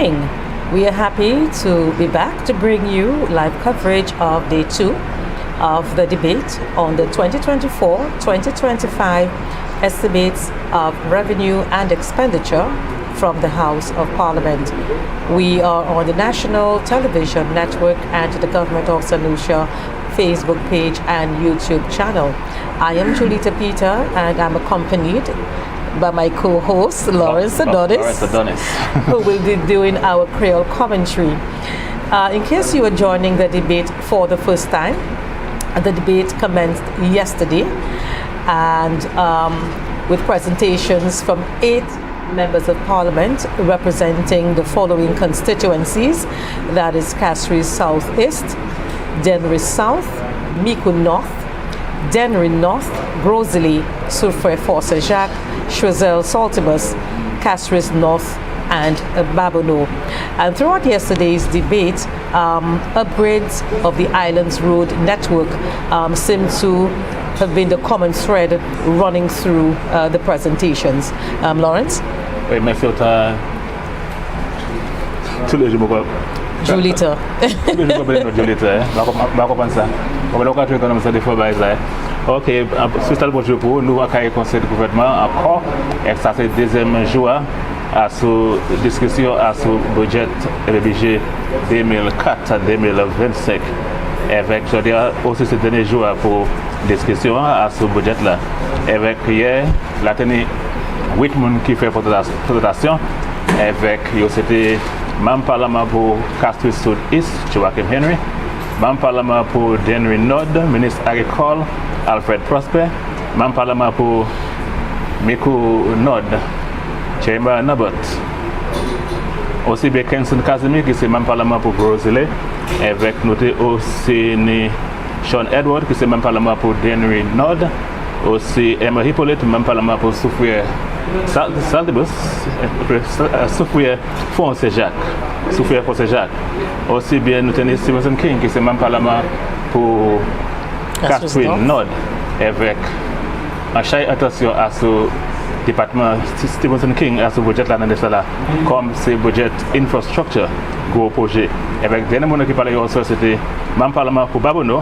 morning. We are happy to be back to bring you live coverage of day 2 of the debate on the 2024-2025 estimates of revenue and expenditure from the House of Parliament. We are on the National Television Network and the Government of St. Lucia Facebook page and YouTube channel. I am Julita Peter and I'm accompanied by my co-host Lawrence Adonis, who will be doing our Creole commentary. In case you are joining the debate for the first time, the debate commenced yesterday and with presentations from 8 members of Parliament representing the following constituencies, that is Castries South East, Dennery South, Micoud North, Dennery North, Grosley, Soufrière Force Jacques, Choiseul Saltibus, Castries North, and Babonneau. And throughout yesterday's debate, upgrades of the island's road network seem to have been the common thread running through the presentations. Lawrence? Julita. Ok, c'est le bonjour pour nous, à conseil du gouvernement, encore, et ça c'est le deuxième jour à ce discussion à ce budget rédigé 2004-2025. Avec, je dirais, aussi ce dernier jour pour discussion à ce budget là. Avec hier, la tenue 8 personnes qui fait présentation, avec, c'était membre parlement pour Castries Sud East, Joachim Henry, membre parlement pour Dennery Nord, ministre agricole, Alfred Prosper, membre parlement pour Micoud Nord, Chamber Nabot. Aussi bien Kenson Casimir, qui est membre parlement pour Grosley, avec noté aussi Sean Edward, qui est membre parlement pour Dennery Nord, aussi Emma Hippolyte, membre parlement pour Soufrière Saltibus, Soufrière Force Jacques, Soufrière Force Jacques. Aussi bien nous tenons Stevenson King, qui est membre parlement pour Castries Nord, avec un chai attention à ce département Stevenson King, à ce budget là, comme c'est budget infrastructure, gros projet. Avec des gens qui parlaient aussi, c'était membre parlement pour Babonneau,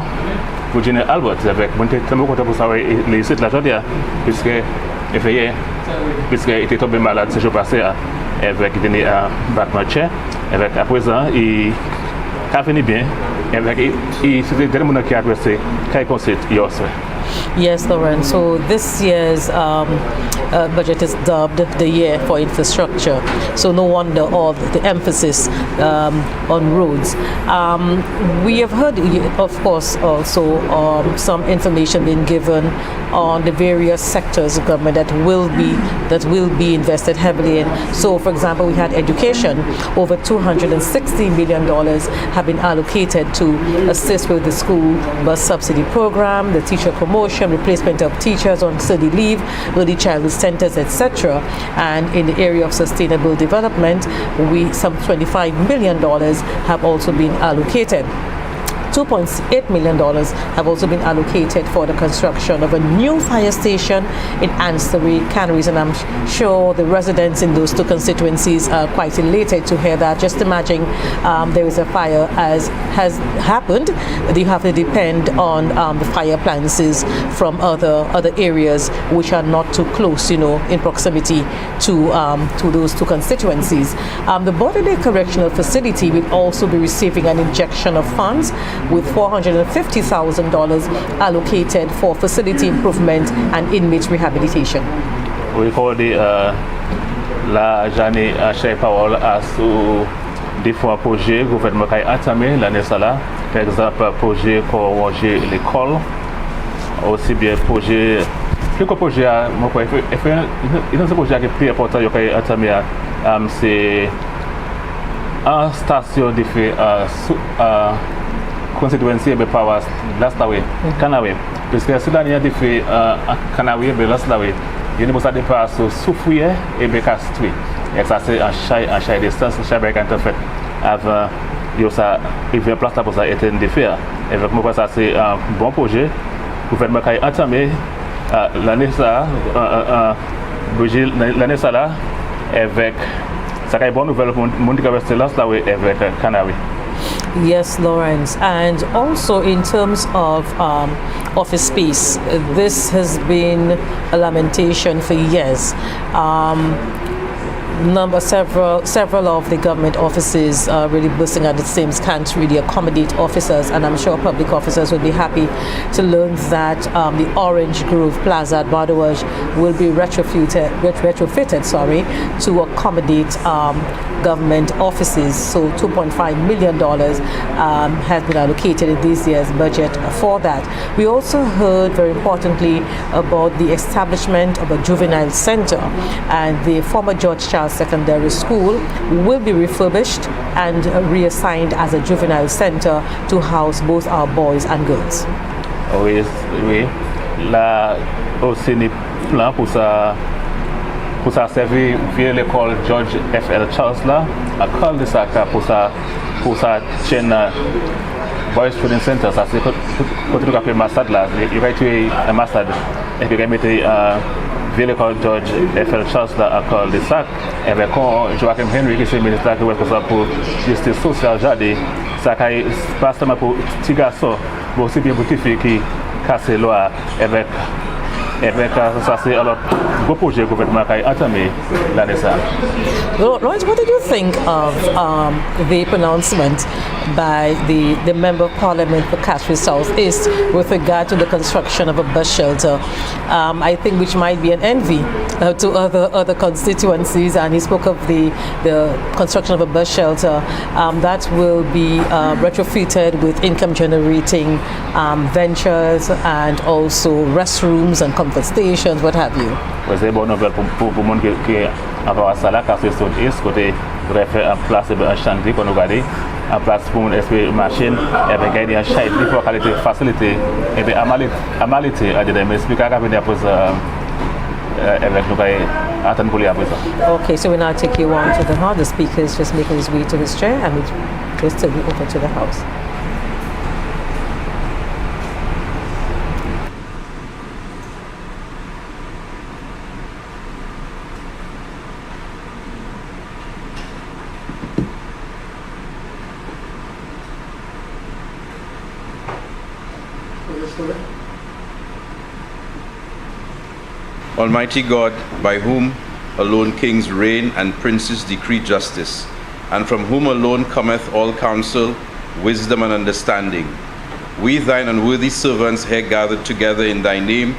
pour General Albert, avec mon téléphone pour savoir les sites là, puisque il était tombé malade ce jour passé avec des battements de chair, avec à présent il a fini bien, avec c'était des gens qui a adressé quel conseil il aussi. Yes, Lauren. So this year's budget is dubbed the year for infrastructure. So no wonder all the emphasis on roads. We have heard, of course, also some information being given on the various sectors of government that will be invested heavily in. So, for example, we had education. Over $260 million have been allocated to assist with the school bus subsidy program, the teacher promotion, replacement of teachers on study leave, early childhood centers, etc. And in the area of sustainable development, some $25 million have also been allocated. $2.8 million have also been allocated for the construction of a new fire station in Ancillary Canaries, and I'm sure the residents in those 2 constituencies are quite elated to hear that. Just imagine there is a fire as has happened. You have to depend on the fire appliances from other areas which are not too close, in proximity to those 2 constituencies. The Border Correctional Facility will also be receiving an injection of funds with $450,000 allocated for facility improvement and inmate rehabilitation. We call la journée à chaque parole à sous différents projets gouvernement qui a entamé l'année là. Par exemple, projet pour ranger l'école, aussi bien projet. Quelques projets, il y a un projet qui est plus important qui a entamé, c'est une station de fait Constituency be powers last away, Canaway. Puisque si l'année a fait Canaway, be last away, il ne peut pas dépasser Soufrière et be Castries. Et ça c'est un chai distance, un chai quand en fait avant il vient place là pour ça être un défi. Et avec moi ça c'est un bon projet. Le gouvernement qui a entamé l'année ça, l'année ça là avec Ça a une bonne nouvelle pour monde qui reste là avec Canary. Yes, Lawrence. And also in terms of office space, this has been a lamentation for years. Several of the government offices are really bursting at the seams, can't really accommodate officers, and I'm sure public officers will be happy to learn that the Orange Grove Plaza at Bardowage will be retrofitted to accommodate government offices. So $2.5 million has been allocated in this year's budget for that. We also heard, very importantly, about the establishment of a juvenile center, and the former George Charles Secondary School will be refurbished and reassigned as a juvenile center to house both our boys and girls. Oui, là aussi des plans pour ça servir via l'école George F.L. Charles là, à cause de ça pour ça chaîne Boys Training Center, ça c'est quand tu as massade là, il va être un massade et puis il mettre via l'école George F.L. Charles là à cause de ça, et bien quand Joachim Henry qui est le ministre qui est responsable pour justice sociale jadé, ça c'est pas seulement pour petits garçons, mais aussi bien pour les filles qui cassent la loi avec ça c'est alors beau projet gouvernement qui a entamé l'année ça. Lawrence, what did you think of the pronouncement by the Member of Parliament for Catchment South East with regard to the construction of a bus shelter? I think which might be an envy to other constituencies, and he spoke of the construction of a bus shelter that will be retrofitted with income generating ventures and also restrooms and comfort stations, what have you. C'est une bonne nouvelle pour le monde qui avoir ça là, car c'est sur l'Est, côté faire en place un chantier qu'on a regardé, en place pour une espèce machine, avec un chantier pour qualité facilité, et bien amalité à des expliquer à venir après ça, avec nous attendre pour les après ça. Okay, so we now take you on to the House. The speaker is just making his way to his chair, and we just take you over to the House. Almighty God, by whom alone kings reign and princes decree justice, and from whom alone cometh all counsel, wisdom, and understanding, we thine unworthy servants here gathered together in thy name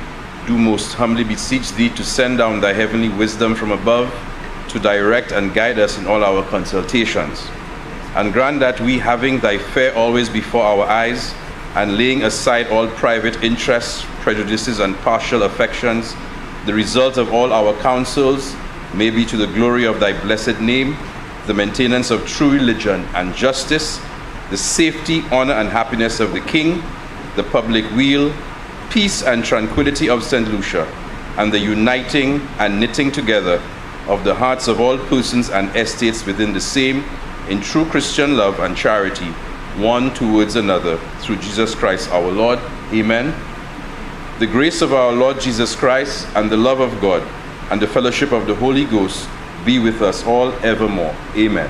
do most humbly beseech thee to send down thy heavenly wisdom from above to direct and guide us in all our consultations. And grant that we, having thy fair always before our eyes, and laying aside all private interests, prejudices, and partial affections, the result of all our counsels may be to the glory of thy blessed name, the maintenance of true religion and justice, the safety, honor, and happiness of the King, the public weal, peace and tranquility of St. Lucia, and the uniting and knitting together of the hearts of all persons and estates within the same, in true Christian love and charity, one towards another, through Jesus Christ our Lord. Amen. The grace of our Lord Jesus Christ, and the love of God, and the fellowship of the Holy Ghost be with us all evermore. Amen.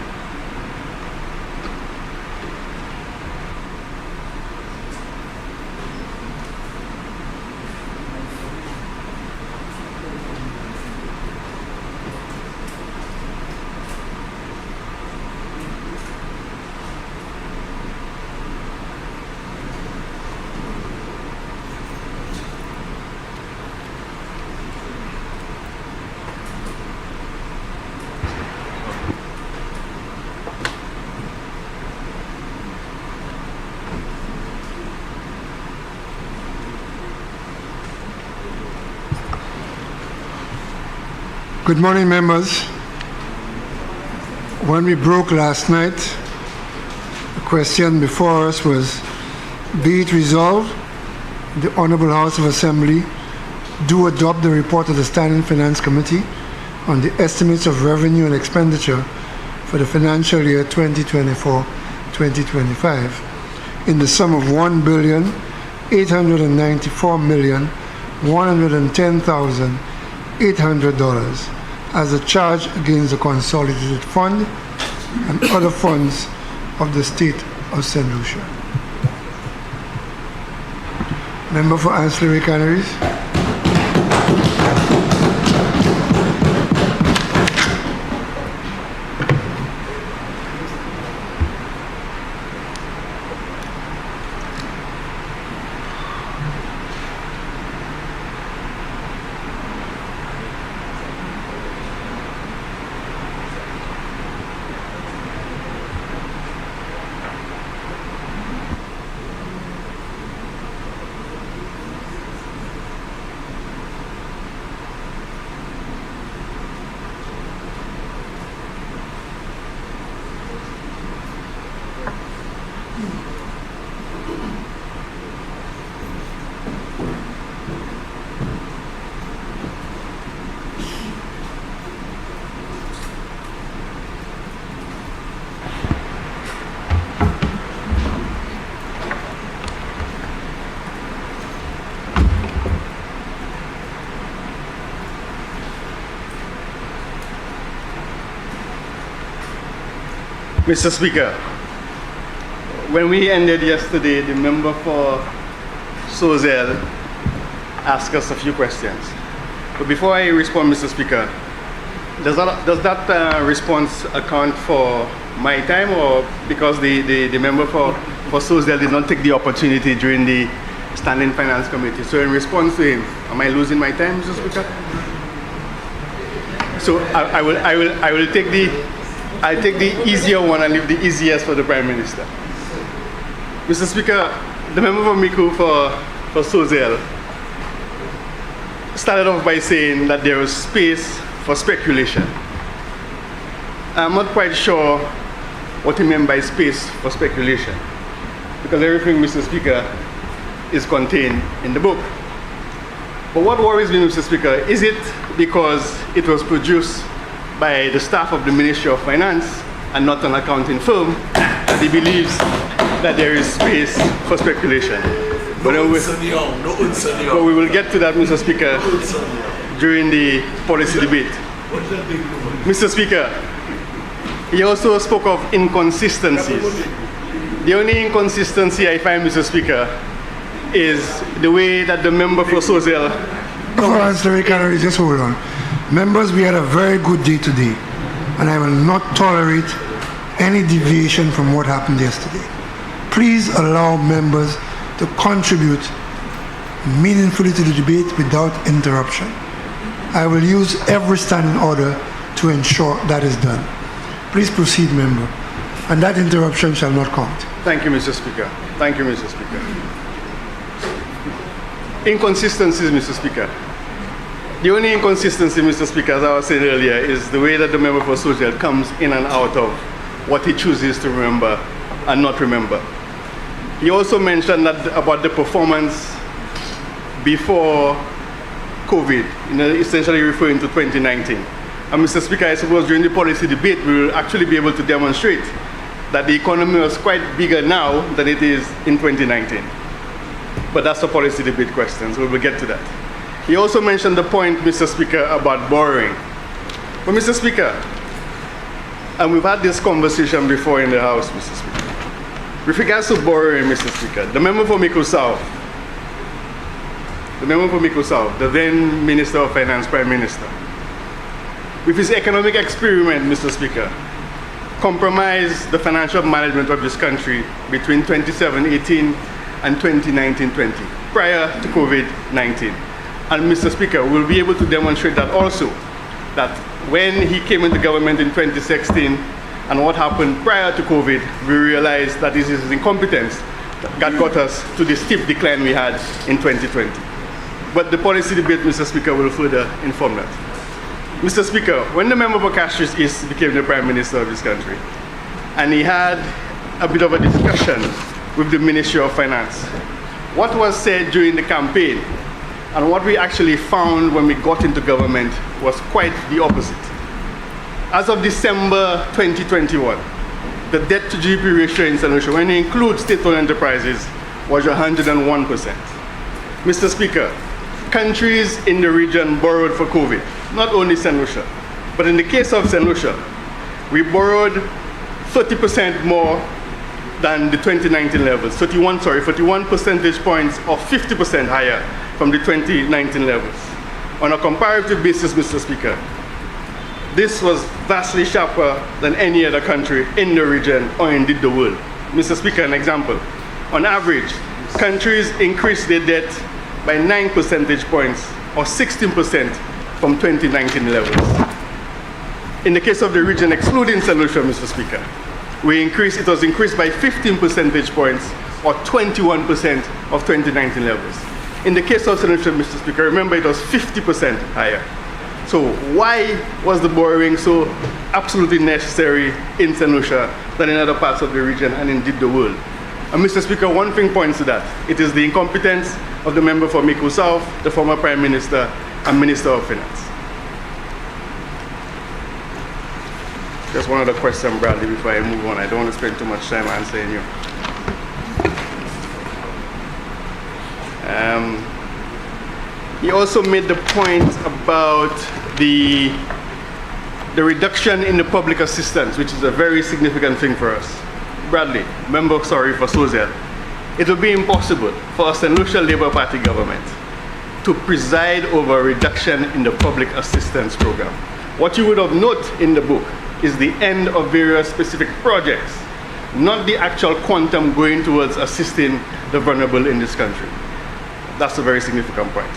Good morning, members. When we broke last night, the question before us was, be it resolved, the Honorable House of Assembly do adopt the report of the Standing Finance Committee on the estimates of revenue and expenditure for the financial year 2024-2025 in the sum of $1,894,110,800 as a charge against the Consolidated Fund and other funds of the State of St. Lucia. Member for Ancillary Canaries. Mr. Speaker, when we ended yesterday, the member for Sozel asked us a few questions. But before I respond, Mr. Speaker, does that response account for my time, or because the member for Sozel did not take the opportunity during the Standing Finance Committee? So in response to him, am I losing my time, Mr. Speaker? So I will take the easier one and leave the easiest for the Prime Minister. Mr. Speaker, the member for Miku for Sozel started off by saying that there was space for speculation. I'm not quite sure what he meant by space for speculation, because everything, Mr. Speaker, is contained in the book. But what worries me, Mr. Speaker, is it because it was produced by the staff of the Ministry of Finance and not an accounting firm that he believes that there is space for speculation? But we will get to that, Mr. Speaker, during the policy debate. Mr. Speaker, he also spoke of inconsistencies. The only inconsistency I find, Mr. Speaker, is the way that the member for Sozel... Just hold on. Members, we had a very good day today, and I will not tolerate any deviation from what happened yesterday. Please allow members to contribute meaningfully to the debate without interruption. I will use every standing order to ensure that is done. Please proceed, member, and that interruption shall not count. Thank you, Mr. Speaker. Thank you, Mr. Speaker. Inconsistencies, Mr. Speaker. The only inconsistency, Mr. Speaker, as I was saying earlier, is the way that the member for Social comes in and out of what he chooses to remember and not remember. He also mentioned that about the performance before COVID, essentially referring to 2019. And Mr. Speaker, I suppose during the policy debate, we will actually be able to demonstrate that the economy was quite bigger now than it is in 2019. But that's a policy debate question, so we will get to that. He also mentioned the point, Mr. Speaker, about borrowing. But Mr. Speaker, and we've had this conversation before in the House, Mr. Speaker. With regards to borrowing, Mr. Speaker, the member for Miku South, the then Minister of Finance, Prime Minister, with his economic experiment, Mr. Speaker, compromised the financial management of this country between 2018 and 2019-20, prior to COVID-19. And Mr. Speaker, we'll be able to demonstrate that also, that when he came into government in 2016 and what happened prior to COVID, we realized that this is his incompetence that got us to the steep decline we had in 2020. But the policy debate, Mr. Speaker, will further inform that. Mr. Speaker, when the member for Castries East became the Prime Minister of this country, and he had a bit of a discussion with the Ministry of Finance, what was said during the campaign and what we actually found when we got into government was quite the opposite. As of December 2021, the debt to GDP ratio in St. Lucia, when you include state-owned enterprises, was 101%. Mr. Speaker, countries in the region borrowed for COVID, not only St. Lucia. But in the case of St. Lucia, we borrowed 30% more than the 2019 levels. 41 percentage points or 50% higher from the 2019 levels. On a comparative basis, Mr. Speaker, this was vastly sharper than any other country in the region or indeed the world. Mr. Speaker, an example. On average, countries increased their debt by 9 percentage points or 16% from 2019 levels. In the case of the region excluding St. Lucia, Mr. Speaker, it was increased by 15 percentage points or 21% of 2019 levels. In the case of St. Lucia, Mr. Speaker, remember it was 50% higher. So why was the borrowing so absolutely necessary in St. Lucia than in other parts of the region and indeed the world? And Mr. Speaker, one thing points to that. It is the incompetence of the member for Mico South, the former Prime Minister and Minister of Finance. Just one other question, Bradley, before I move on. I don't want to spend too much time answering you. He also made the point about the reduction in the public assistance, which is a very significant thing for us. Bradley, member for Sozel, it will be impossible for a St. Lucia Labour Party government to preside over a reduction in the public assistance program. What you would have noted in the book is the end of various specific projects, not the actual quantum going towards assisting the vulnerable in this country. That's a very significant point.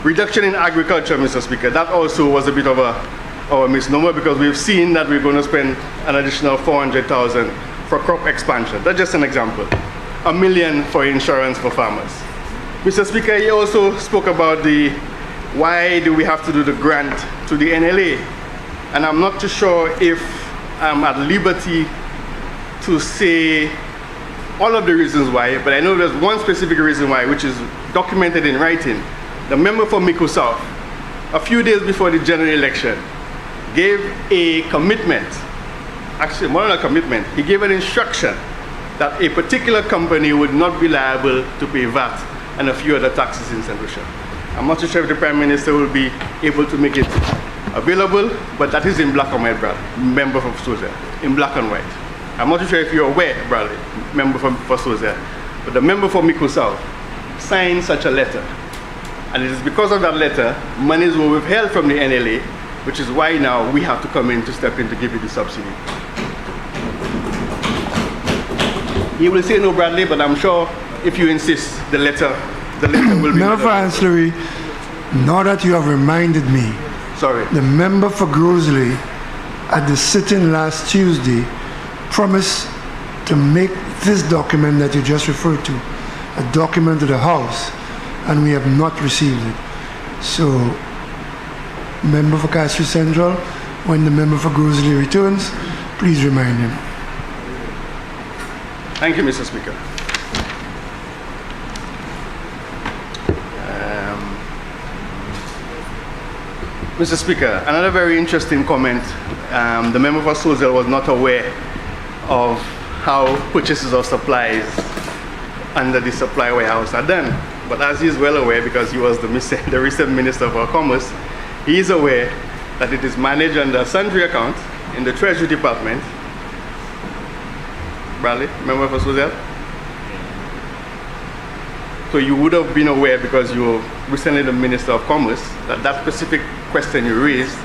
Reduction in agriculture, Mr. Speaker, that also was a bit of a misnomer because we've seen that we're going to spend an additional 400,000 for crop expansion. That's just an example. $1 million for insurance for farmers. Mr. Speaker, he also spoke about why do we have to do the grant to the NLA? And I'm not too sure if I'm at liberty to say all of the reasons why, but I know there's one specific reason why, which is documented in writing. The member for Mico South, a few days before the general election, gave a commitment, actually more than a commitment, he gave an instruction that a particular company would not be liable to pay VAT and a few other taxes in St. Lucia. I'm not too sure if the Prime Minister will be able to make it available, but that is in black and white, Bradley, member for Sozel, in black and white. I'm not too sure if you're aware, Bradley, member for Sozel, but the member for Mico South signed such a letter. And it is because of that letter, monies were withheld from the NLA, which is why now we have to come in to step in to give you the subsidy. He will say no, Bradley, but I'm sure if you insist, the letter will be... Member for Ancillary, now that you have reminded me, sorry, the member for Grosley at the sitting last Tuesday promised to make this document that you just referred to a document to the House, and we have not received it. So, member for Castro Central, when the member for Grosley returns, please remind him. Thank you, Mr. Speaker. Mr. Speaker, another very interesting comment. The member for Sozel was not aware of how purchases of supplies under the supply warehouse are done. But as he is well aware, because he was the recent Minister for Commerce, he is aware that it is managed under a sundry account in the Treasury Department. Bradley, member for Sozel? So you would have been aware, because you were recently the Minister of Commerce, that that specific question you raised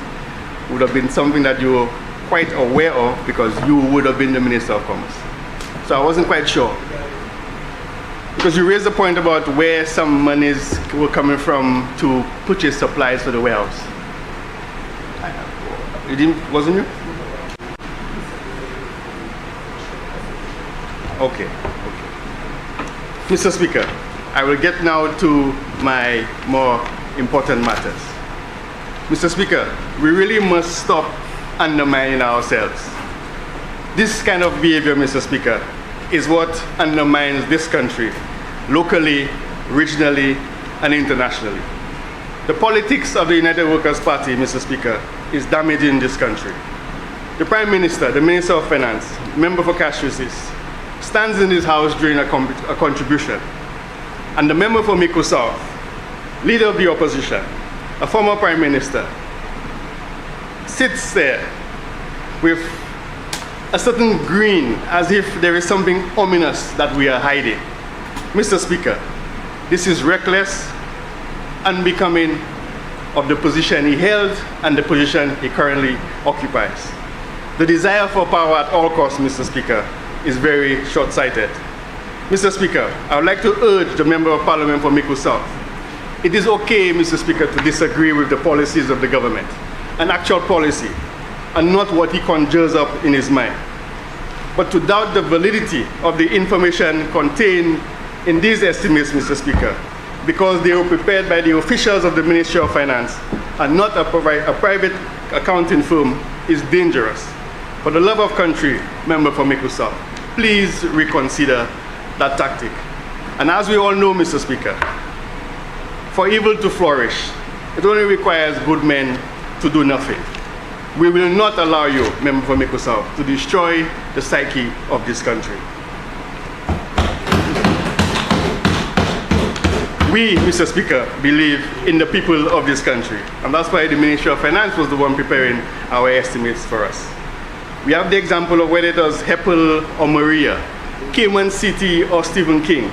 would have been something that you were quite aware of, because you would have been the Minister of Commerce. So I wasn't quite sure. Because you raised the point about where some monies were coming from to purchase supplies for the warehouse. Wasn't you? Okay. Mr. Speaker, I will get now to my more important matters. Mr. Speaker, we really must stop undermining ourselves. This kind of behavior, Mr. Speaker, is what undermines this country, locally, regionally, and internationally. The politics of the United Workers' Party, Mr. Speaker, is damaging this country. The Prime Minister, the Minister of Finance, member for Constituency, stands in his house during a contribution, and the member for Mico South, leader of the opposition, a former Prime Minister, sits there with a certain grin as if there is something ominous that we are hiding. Mr. Speaker, this is reckless, unbecoming of the position he held and the position he currently occupies. The desire for power at all costs, Mr. Speaker, is very short-sighted. Mr. Speaker, I would like to urge the Member of Parliament for Miku South. It is okay, Mr. Speaker, to disagree with the policies of the government, an actual policy, and not what he conjures up in his mind. But to doubt the validity of the information contained in these estimates, Mr. Speaker, because they were prepared by the officials of the Ministry of Finance and not a private accounting firm, is dangerous. For the love of country, Member for Miku South, please reconsider that tactic. And as we all know, Mr. Speaker, for evil to flourish, it only requires good men to do nothing. We will not allow you, Member for Miku South, to destroy the psyche of this country. We, Mr. Speaker, believe in the people of this country, and that's why the Ministry of Finance was the one preparing our estimates for us. We have the example of whether it was Heppel or Maria, Cayman City or Stephen King.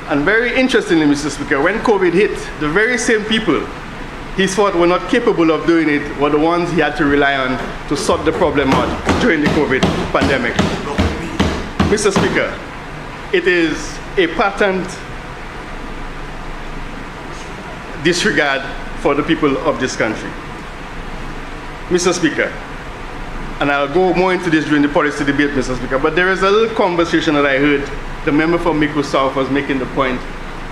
And very interestingly, Mr. Speaker, when COVID hit, the very same people he thought were not capable of doing it were the ones he had to rely on to sort the problem out during the COVID pandemic. Mr. Speaker, it is a patent disregard for the people of this country. Mr. Speaker, and I'll go more into this during the policy debate, Mr. Speaker, but there is a little conversation that I heard the member from Miku South was making the point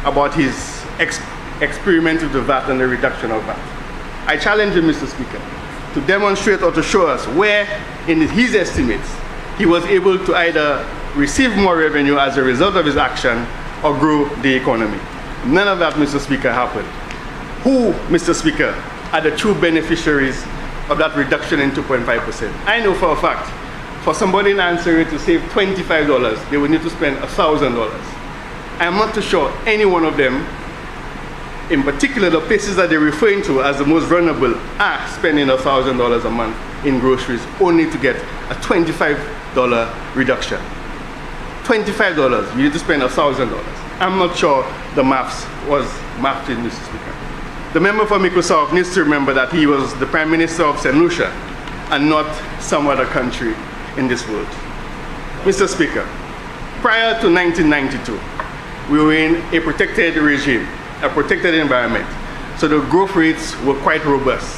about his experiment with the VAT and the reduction of VAT. I challenge him, Mr. Speaker, to demonstrate or to show us where in his estimates he was able to either receive more revenue as a result of his action or grow the economy. None of that, Mr. Speaker, happened. Who, Mr. Speaker, are the true beneficiaries of that reduction in 2.5%? I know for a fact, for somebody in Answer to save $25, they would need to spend $1,000. I am not too sure any one of them, in particular the places that they're referring to as the most vulnerable, are spending $1,000 a month in groceries only to get a $25 reduction. $25, you need to spend $1,000. I'm not sure the maths was mapped in, Mr. Speaker. The member for Miku South needs to remember that he was the Prime Minister of St. Lucia and not some other country in this world. Mr. Speaker, prior to 1992, we were in a protected regime, a protected environment, so the growth rates were quite robust.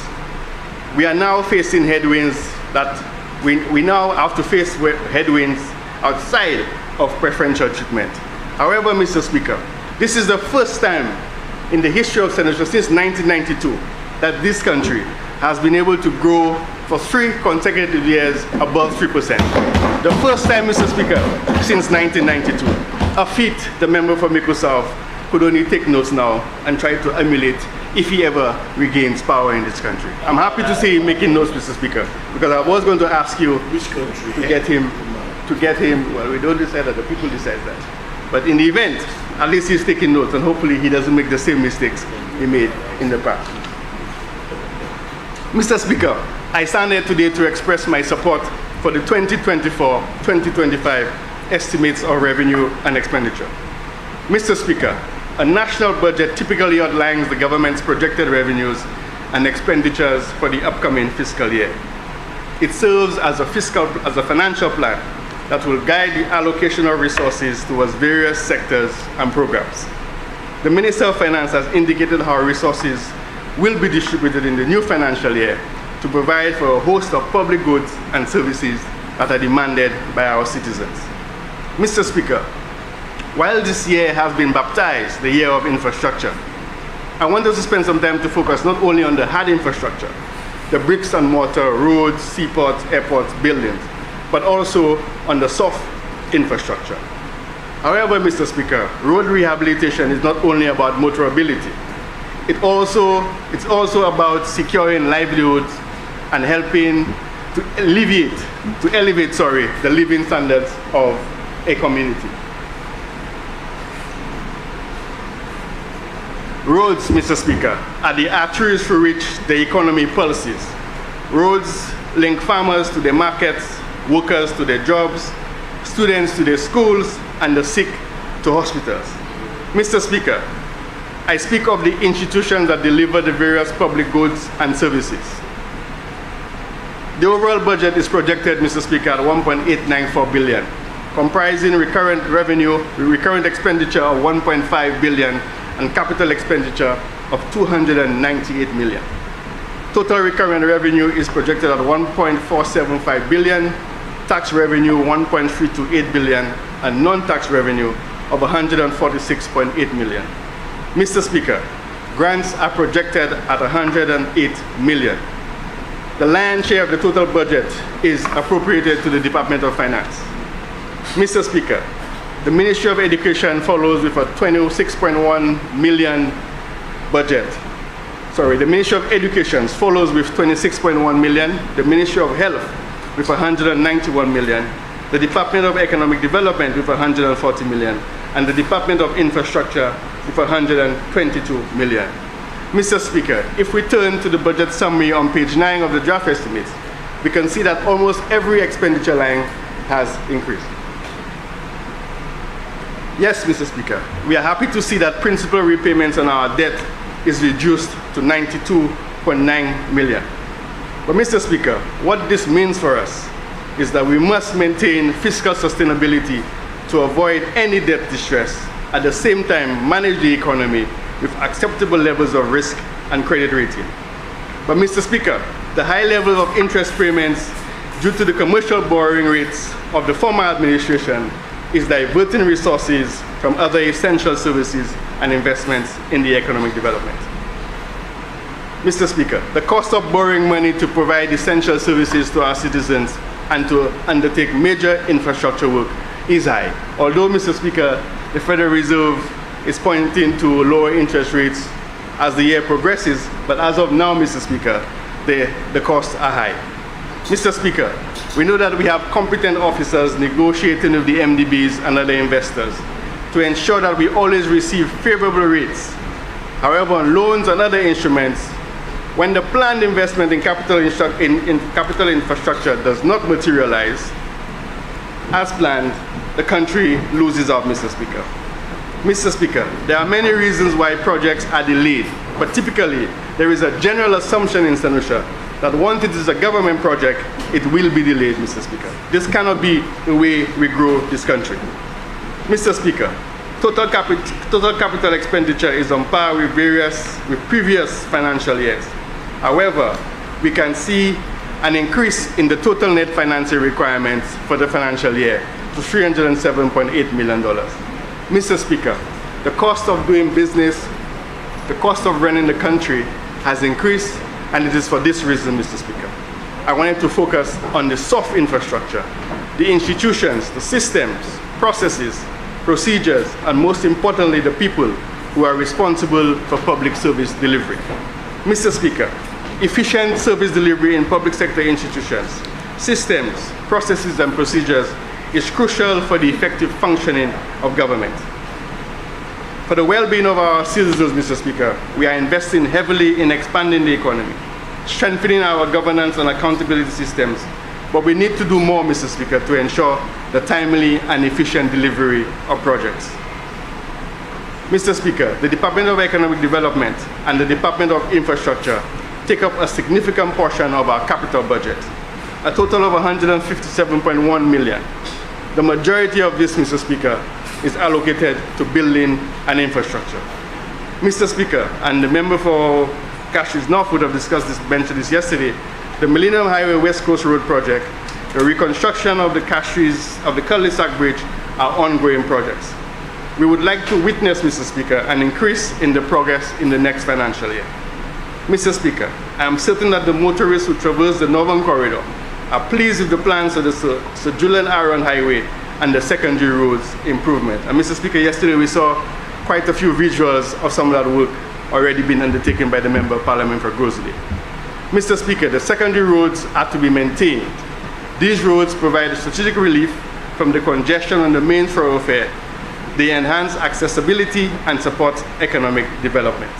We are now facing headwinds that we now have to face headwinds outside of preferential treatment. However, Mr. Speaker, this is the first time in the history of St. Lucia since 1992 that this country has been able to grow for 3 consecutive years above 3%. The first time, Mr. Speaker, since 1992. A feat the member for Miku South could only take notes now and try to emulate if he ever regains power in this country. I'm happy to see him making notes, Mr. Speaker, because I was going to ask you to get him, well, we don't decide that, the people decide that. But in the event, at least he's taking notes, and hopefully he doesn't make the same mistakes he made in the past. Mr. Speaker, I stand here today to express my support for the 2024-2025 estimates of revenue and expenditure. Mr. Speaker, a national budget typically outlines the government's projected revenues and expenditures for the upcoming fiscal year. It serves as a financial plan that will guide the allocation of resources towards various sectors and programs. The Minister of Finance has indicated how resources will be distributed in the new financial year to provide for a host of public goods and services that are demanded by our citizens. Mr. Speaker, while this year has been baptized the year of infrastructure, I want us to spend some time to focus not only on the hard infrastructure, the bricks and mortar, roads, seaports, airports, buildings, but also on the soft infrastructure. However, Mr. Speaker, road rehabilitation is not only about motorability. It's also about securing livelihoods and helping to elevate the living standards of a community. Roads, Mr. Speaker, are the arteries through which the economy pulses. Roads link farmers to their markets, workers to their jobs, students to their schools, and the sick to hospitals. Mr. Speaker, I speak of the institutions that deliver the various public goods and services. The overall budget is projected, Mr. Speaker, at 1.894 billion, comprising recurrent revenue, recurrent expenditure of 1.5 billion, and capital expenditure of 298 million. Total recurrent revenue is projected at 1.475 billion, tax revenue 1.328 billion, and non-tax revenue of 146.8 million. Mr. Speaker, grants are projected at 108 million. The lion's share of the total budget is appropriated to the Department of Finance. Mr. Speaker, the Ministry of Education follows with a 26.1 million budget. The Ministry of Education follows with 26.1 million, the Ministry of Health with 191 million, the Department of Economic Development with 140 million, and the Department of Infrastructure with 122 million. Mr. Speaker, if we turn to the budget summary on page 9 of the draft estimates, we can see that almost every expenditure line has increased. Yes, Mr. Speaker, we are happy to see that principal repayments on our debt is reduced to 92.9 million. But Mr. Speaker, what this means for us is that we must maintain fiscal sustainability to avoid any debt distress, at the same time manage the economy with acceptable levels of risk and credit rating. But Mr. Speaker, the high level of interest payments due to the commercial borrowing rates of the former administration is diverting resources from other essential services and investments in the economic development. Mr. Speaker, the cost of borrowing money to provide essential services to our citizens and to undertake major infrastructure work is high. Although, Mr. Speaker, the Federal Reserve is pointing to lower interest rates as the year progresses, but as of now, Mr. Speaker, the costs are high. Mr. Speaker, we know that we have competent officers negotiating with the MDBs and other investors to ensure that we always receive favorable rates. However, on loans and other instruments, when the planned investment in capital infrastructure does not materialize as planned, the country loses out, Mr. Speaker. Mr. Speaker, there are many reasons why projects are delayed, but typically there is a general assumption in St. Lucia that once it is a government project, it will be delayed, Mr. Speaker. This cannot be the way we grow this country. Mr. Speaker, total capital expenditure is on par with previous financial years. However, we can see an increase in the total net financing requirements for the financial year to $307.8 million. Mr. Speaker, the cost of doing business, the cost of running the country has increased, and it is for this reason, Mr. Speaker. I wanted to focus on the soft infrastructure, the institutions, the systems, processes, procedures, and most importantly, the people who are responsible for public service delivery. Mr. Speaker, efficient service delivery in public sector institutions, systems, processes, and procedures is crucial for the effective functioning of government. For the well-being of our citizens, Mr. Speaker, we are investing heavily in expanding the economy, strengthening our governance and accountability systems, but we need to do more, Mr. Speaker, to ensure the timely and efficient delivery of projects. Mr. Speaker, the Department of Economic Development and the Department of Infrastructure take up a significant portion of our capital budget, a total of 157.1 million. The majority of this, Mr. Speaker, is allocated to building and infrastructure. Mr. Speaker, and the member for Cashews North would have mentioned this yesterday, the Millennium Highway West Coast Road project, the reconstruction of the cul-de-sac bridge are ongoing projects. We would like to witness, Mr. Speaker, an increase in the progress in the next financial year. Mr. Speaker, I am certain that the motorists who traverse the Northern Corridor are pleased with the plans of the Sir Julian Aaron Highway and the secondary roads improvement. And Mr. Speaker, yesterday we saw quite a few visuals of some of that work already been undertaken by the Member of Parliament for Grosley. Mr. Speaker, the secondary roads are to be maintained. These roads provide strategic relief from the congestion on the main thoroughfare. They enhance accessibility and support economic development.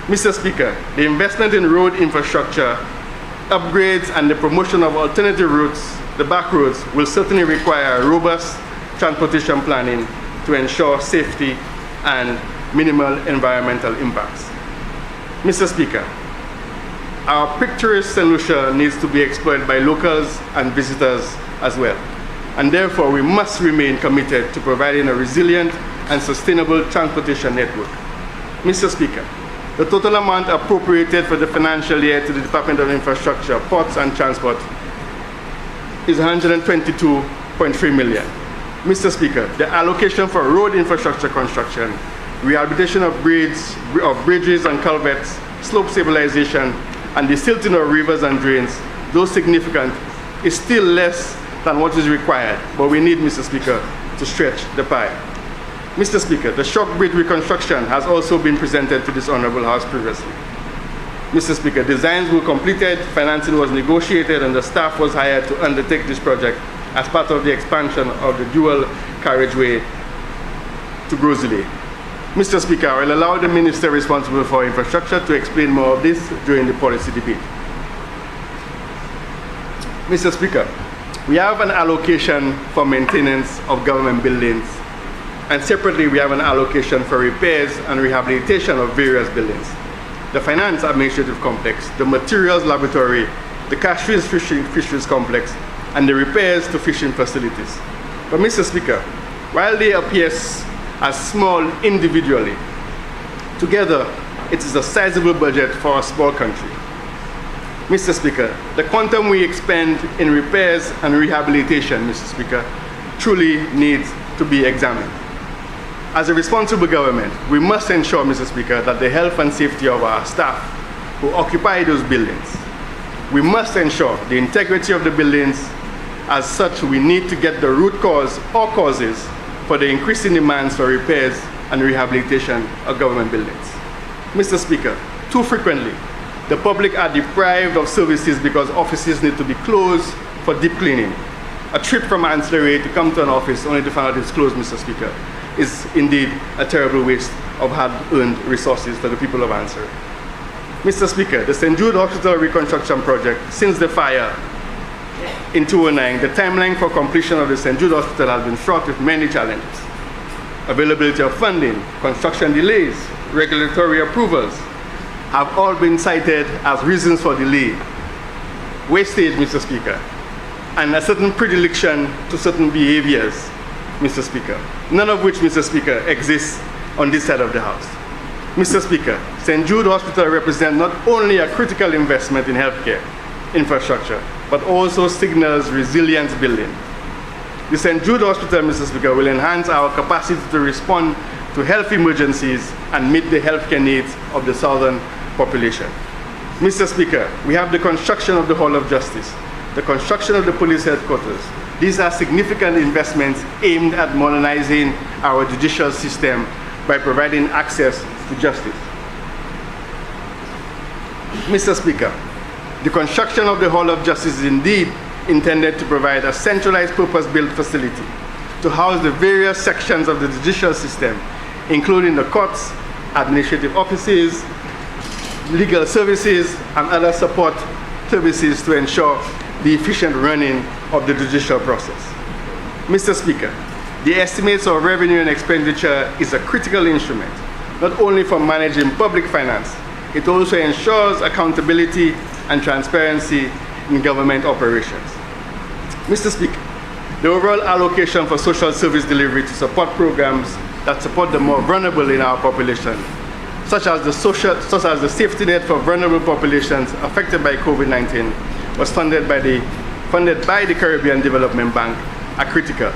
Mr. Speaker, the investment in road infrastructure upgrades and the promotion of alternative routes, the back roads, will certainly require robust transportation planning to ensure safety and minimal environmental impacts. Mr. Speaker, our picturesque St. Lucia needs to be explored by locals and visitors as well, and therefore we must remain committed to providing a resilient and sustainable transportation network. Mr. Speaker, the total amount appropriated for the financial year to the Department of Infrastructure, Ports and Transport is 122.3 million. Mr. Speaker, the allocation for road infrastructure construction, rehabilitation of bridges and culverts, slope stabilization, and the silting of rivers and drains, though significant, is still less than what is required, but we need, Mr. Speaker, to stretch the pie. Mr. Speaker, the shock bridge reconstruction has also been presented to this Honorable House previously. Mr. Speaker, designs were completed, financing was negotiated, and the staff was hired to undertake this project as part of the expansion of the dual carriageway to Grosley. Mr. Speaker, I will allow the Minister responsible for infrastructure to explain more of this during the policy debate. Mr. Speaker, we have an allocation for maintenance of government buildings, and separately we have an allocation for repairs and rehabilitation of various buildings. The Finance Administrative Complex, the Materials Laboratory, the Cashews Fisheries Complex, and the repairs to fishing facilities. But Mr. Speaker, while they appear as small individually, together it is a sizable budget for a small country. Mr. Speaker, the quantum we expend in repairs and rehabilitation, Mr. Speaker, truly needs to be examined. As a responsible government, we must ensure, Mr. Speaker, that the health and safety of our staff who occupy those buildings. We must ensure the integrity of the buildings. As such, we need to get the root cause or causes for the increasing demands for repairs and rehabilitation of government buildings. Mr. Speaker, too frequently, the public are deprived of services because offices need to be closed for deep cleaning. A trip from Ancillary to come to an office only to find out it's closed, Mr. Speaker, is indeed a terrible waste of hard-earned resources for the people of Ancillary. Mr. Speaker, the St. Jude Hospital reconstruction project, since the fire in 2009, the timeline for completion of the St. Jude Hospital has been fraught with many challenges. Availability of funding, construction delays, regulatory approvals have all been cited as reasons for delay. Wastage, Mr. Speaker, and a certain predilection to certain behaviors, Mr. Speaker, none of which, Mr. Speaker, exists on this side of the House. Mr. Speaker, St. Jude Hospital represents not only a critical investment in healthcare infrastructure, but also signals resilience building. The St. Jude Hospital, Mr. Speaker, will enhance our capacity to respond to health emergencies and meet the healthcare needs of the southern population. Mr. Speaker, we have the construction of the Hall of Justice, the construction of the police headquarters. These are significant investments aimed at modernizing our judicial system by providing access to justice. Mr. Speaker, the construction of the Hall of Justice is indeed intended to provide a centralized purpose-built facility to house the various sections of the judicial system, including the courts, administrative offices, legal services, and other support services to ensure the efficient running of the judicial process. Mr. Speaker, the estimates of revenue and expenditure is a critical instrument, not only for managing public finance, it also ensures accountability and transparency in government operations. Mr. Speaker, the overall allocation for social service delivery to support programs that support the more vulnerable in our population, such as the safety net for vulnerable populations affected by COVID-19, was funded by the Caribbean Development Bank, are critical.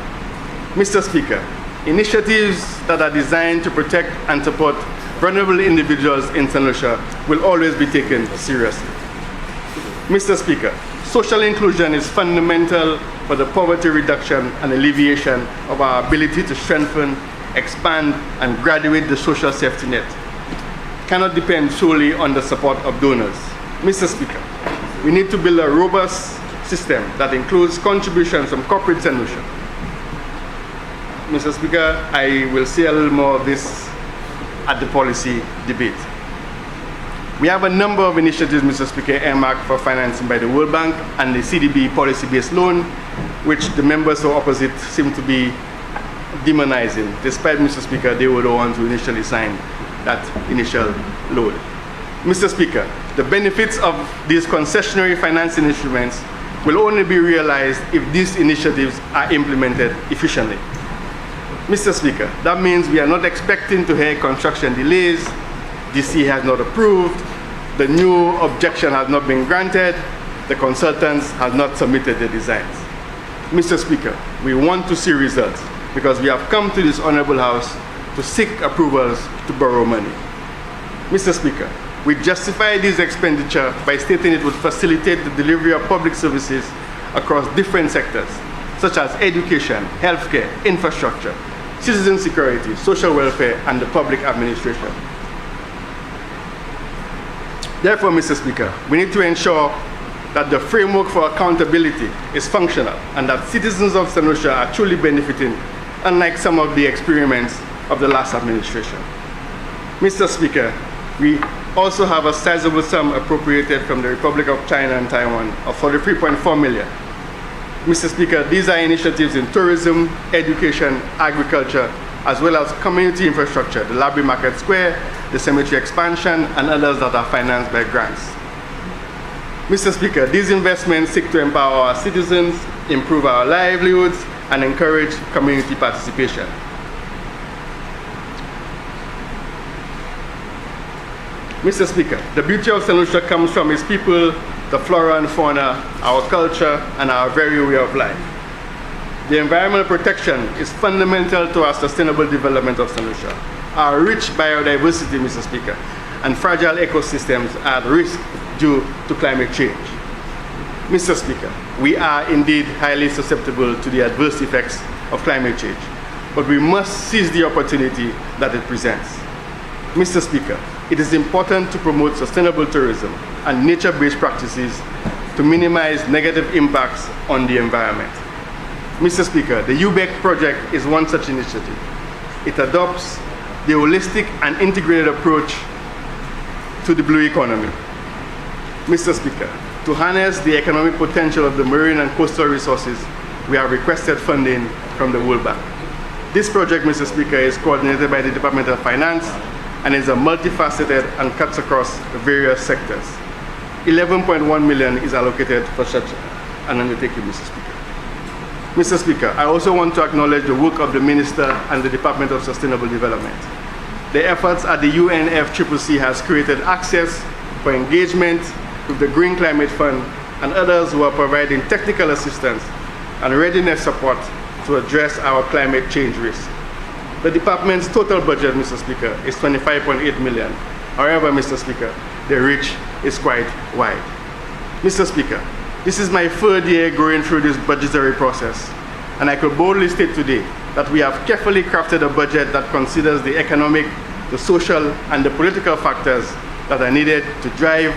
Mr. Speaker, initiatives that are designed to protect and support vulnerable individuals in St. Lucia will always be taken seriously. Mr. Speaker, social inclusion is fundamental for the poverty reduction and alleviation of our ability to strengthen, expand, and graduate the social safety net. It cannot depend solely on the support of donors. Mr. Speaker, we need to build a robust system that includes contributions from corporate St. Lucia. Mr. Speaker, I will say a little more of this at the policy debate. We have a number of initiatives, Mr. Speaker, earmarked for financing by the World Bank and the CDB policy-based loan, which the members who are opposite seem to be demonizing, despite, Mr. Speaker, they were the ones who initially signed that initial loan. Mr. Speaker, the benefits of these concessionary financing instruments will only be realized if these initiatives are implemented efficiently. Mr. Speaker, that means we are not expecting to hear construction delays, DC has not approved, the new objection has not been granted, the consultants have not submitted the designs. Mr. Speaker, we want to see results because we have come to this Honorable House to seek approvals to borrow money. Mr. Speaker, we justify this expenditure by stating it would facilitate the delivery of public services across different sectors, such as education, healthcare, infrastructure, citizen security, social welfare, and the public administration. Therefore, Mr. Speaker, we need to ensure that the framework for accountability is functional and that citizens of St. Lucia are truly benefiting, unlike some of the experiments of the last administration. Mr. Speaker, we also have a sizable sum appropriated from the Republic of China and Taiwan of 43.4 million. Mr. Speaker, these are initiatives in tourism, education, agriculture, as well as community infrastructure, the Library Market Square, the cemetery expansion, and others that are financed by grants. Mr. Speaker, these investments seek to empower our citizens, improve our livelihoods, and encourage community participation. Mr. Speaker, the beauty of St. Lucia comes from its people, the flora and fauna, our culture, and our very way of life. The environmental protection is fundamental to our sustainable development of St. Lucia. Our rich biodiversity, Mr. Speaker, and fragile ecosystems are at risk due to climate change. Mr. Speaker, we are indeed highly susceptible to the adverse effects of climate change, but we must seize the opportunity that it presents. Mr. Speaker, it is important to promote sustainable tourism and nature-based practices to minimize negative impacts on the environment. Mr. Speaker, the UBEC project is one such initiative. It adopts the holistic and integrated approach to the blue economy. Mr. Speaker, to harness the economic potential of the marine and coastal resources, we have requested funding from the World Bank. This project, Mr. Speaker, is coordinated by the Department of Finance and is a multifaceted and cuts across various sectors. 11.1 million is allocated for such an undertaking, Mr. Speaker. Mr. Speaker, I also want to acknowledge the work of the Minister and the Department of Sustainable Development. The efforts at the UNFCCC has created access for engagement with the Green Climate Fund and others who are providing technical assistance and readiness support to address our climate change risk. The department's total budget, Mr. Speaker, is 25.8 million. However, Mr. Speaker, the reach is quite wide. Mr. Speaker, this is my third year going through this budgetary process, and I could boldly state today that we have carefully crafted a budget that considers the economic, the social, and the political factors that are needed to drive,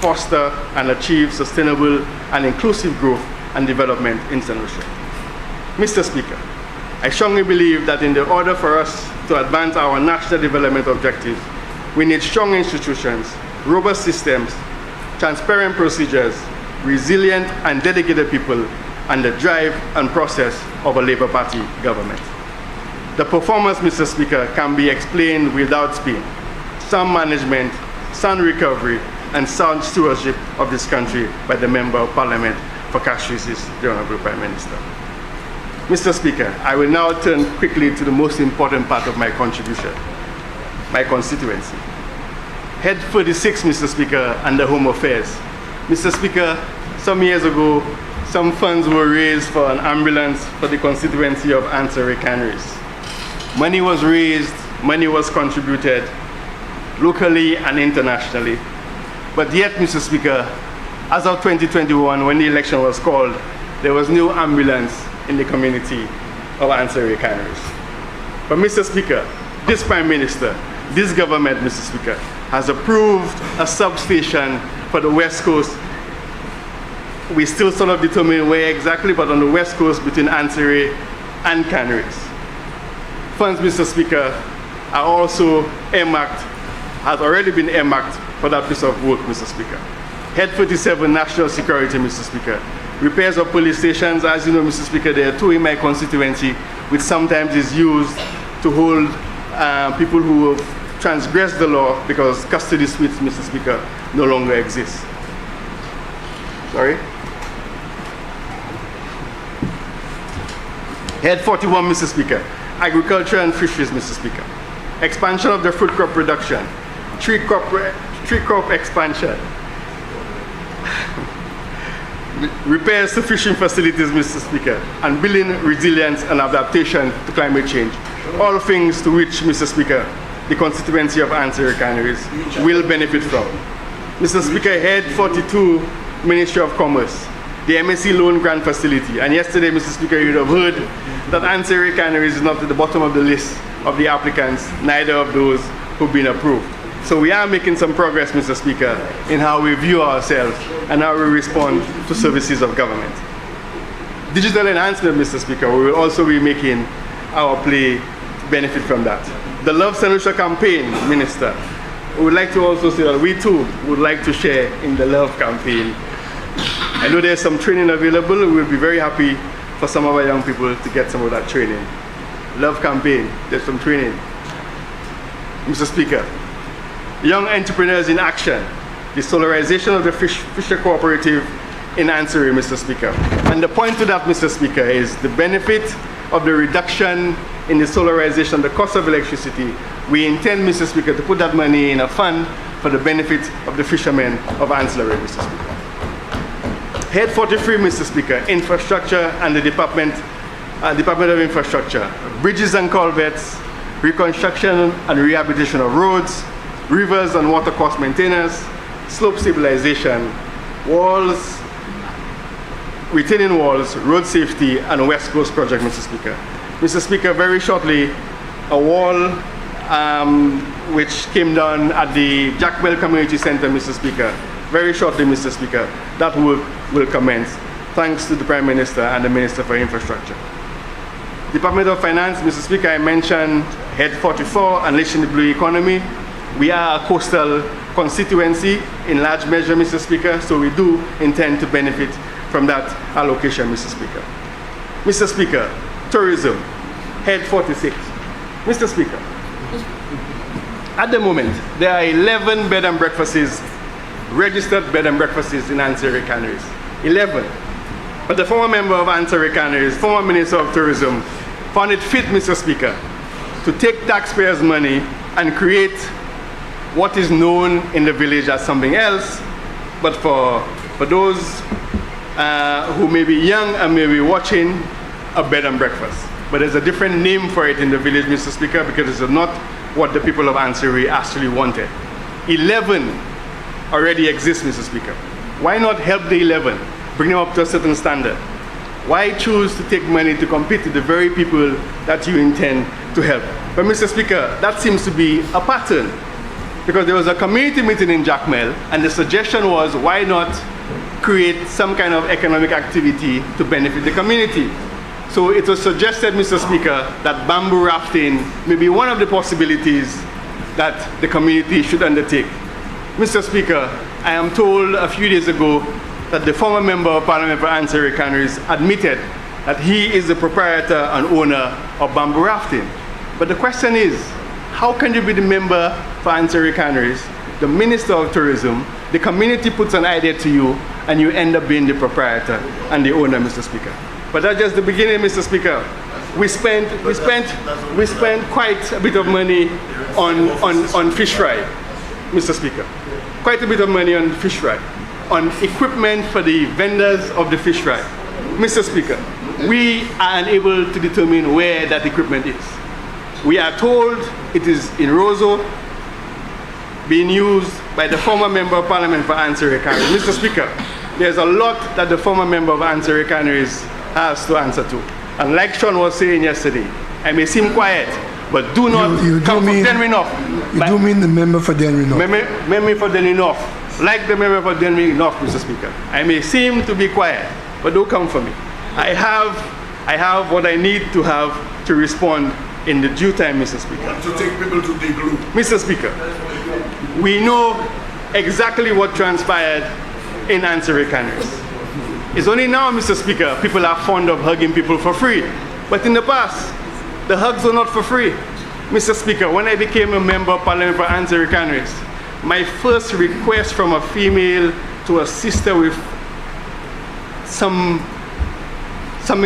foster, and achieve sustainable and inclusive growth and development in St. Lucia. Mr. Speaker, I strongly believe that in the order for us to advance our national development objectives, we need strong institutions, robust systems, transparent procedures, resilient and dedicated people, and the drive and process of a Labour Party government. The performance, Mr. Speaker, can be explained without spin. Sound management, sound recovery, and sound stewardship of this country by the Member of Parliament for Castries, the Honourable Prime Minister. Mr. Speaker, I will now turn quickly to the most important part of my contribution, my constituency. Head 46, Mr. Speaker, under Home Affairs. Mr. Speaker, some years ago, some funds were raised for an ambulance for the constituency of Anseray Canaries. Money was raised, money was contributed, locally and internationally. But yet, Mr. Speaker, as of 2021, when the election was called, there was no ambulance in the community of Anseray Canaries. But Mr. Speaker, this Prime Minister, this government, Mr. Speaker, has approved a substation for the West Coast. We still sort of determine where exactly, but on the West Coast between Anseray and Canaries. Funds, Mr. Speaker, are also earmarked, has already been earmarked for that piece of work, Mr. Speaker. Head 47, National Security, Mr. Speaker. Repairs of police stations, as you know, Mr. Speaker, there are 2 in my constituency, which sometimes is used to hold people who have transgressed the law because custody suites, Mr. Speaker, no longer exist. Sorry? Head 41, Mr. Speaker. Agriculture and fisheries, Mr. Speaker. Expansion of the fruit crop production. Tree crop expansion. Repairs to fishing facilities, Mr. Speaker, and building resilience and adaptation to climate change. All things to which, Mr. Speaker, the constituency of Answer Refineries will benefit from. Mr. Speaker, Head 42, Ministry of Commerce, the MSc Loan Grant Facility. And yesterday, Mr. Speaker, you would have heard that Answer Refineries is not at the bottom of the list of the applicants, neither of those who've been approved. So we are making some progress, Mr. Speaker, in how we view ourselves and how we respond to services of government. Digital enhancement, Mr. Speaker, we will also be making our play to benefit from that. The Love St. Lucia campaign, Minister, we would like to also say that we too would like to share in the Love campaign. I know there's some training available. We will be very happy for some of our young people to get some of that training. Love campaign, there's some training. Mr. Speaker, Young Entrepreneurs in Action, the solarization of the Fisher Cooperative in Answer, Mr. Speaker. And the point to that, Mr. Speaker, is the benefit of the reduction in the solarization, the cost of electricity. We intend, Mr. Speaker, to put that money in a fund for the benefit of the fishermen of Ancillary, Mr. Speaker. Head 43, Mr. Speaker, Infrastructure and the Department of Infrastructure. Bridges and culverts, reconstruction and rehabilitation of roads, rivers and water course maintenance, slope stabilization, walls, retaining walls, road safety, and West Coast project, Mr. Speaker. Mr. Speaker, very shortly, a wall which came down at the Jackwell Community Center, Mr. Speaker. Very shortly, Mr. Speaker, that work will commence, thanks to the Prime Minister and the Minister for Infrastructure. Department of Finance, Mr. Speaker, I mentioned Head 44, Unleashing the Blue Economy. We are a coastal constituency in large measure, Mr. Speaker, so we do intend to benefit from that allocation, Mr. Speaker. Mr. Speaker, tourism, Head 46. Mr. Speaker, at the moment, there are 11 bed and breakfasts, registered bed and breakfasts in Answer Refineries. 11. But the former member of Answer Refineries, former Minister of Tourism, found it fit, Mr. Speaker, to take taxpayers' money and create what is known in the village as something else, but for those who may be young and may be watching, a bed and breakfast. But there's a different name for it in the village, Mr. Speaker, because it's not what the people of Ansari actually wanted. 11 already exist, Mr. Speaker. Why not help the 11, bring them up to a certain standard? Why choose to take money to compete with the very people that you intend to help? But Mr. Speaker, that seems to be a pattern. Because there was a community meeting in Jacmel, and the suggestion was, why not create some kind of economic activity to benefit the community? So it was suggested, Mr. Speaker, that bamboo rafting may be one of the possibilities that the community should undertake. Mr. Speaker, I am told a few days ago that the former member of Parliament for Answer Refineries admitted that he is the proprietor and owner of bamboo rafting. But the question is, how can you be the member for Answer Refineries, the Minister of Tourism, the community puts an idea to you, and you end up being the proprietor and the owner, Mr. Speaker? But that's just the beginning, Mr. Speaker. We spent quite a bit of money on fish fry, Mr. Speaker. Quite a bit of money on fish fry, on equipment for the vendors of the fish fry. Mr. Speaker, we are unable to determine where that equipment is. We are told it is in Roseau, being used by the former member of Parliament for Answer Refineries. Mr. Speaker, there's a lot that the former member of Answer Refineries has to answer to. And like Sean was saying yesterday, I may seem quiet, but do not come for Denry North. You do mean the member for Denry North? Member for Denry North. Like the member for Denry North, Mr. Speaker. I may seem to be quiet, but don't come for me. I have what I need to have to respond in the due time, Mr. Speaker. To take people to the group. Mr. Speaker, we know exactly what transpired in Ansari Canaries. It's only now, Mr. Speaker, people are fond of hugging people for free. But in the past, the hugs were not for free. Mr. Speaker, when I became a member of Parliament for Ansari Canaries, my first request from a female to assist her with something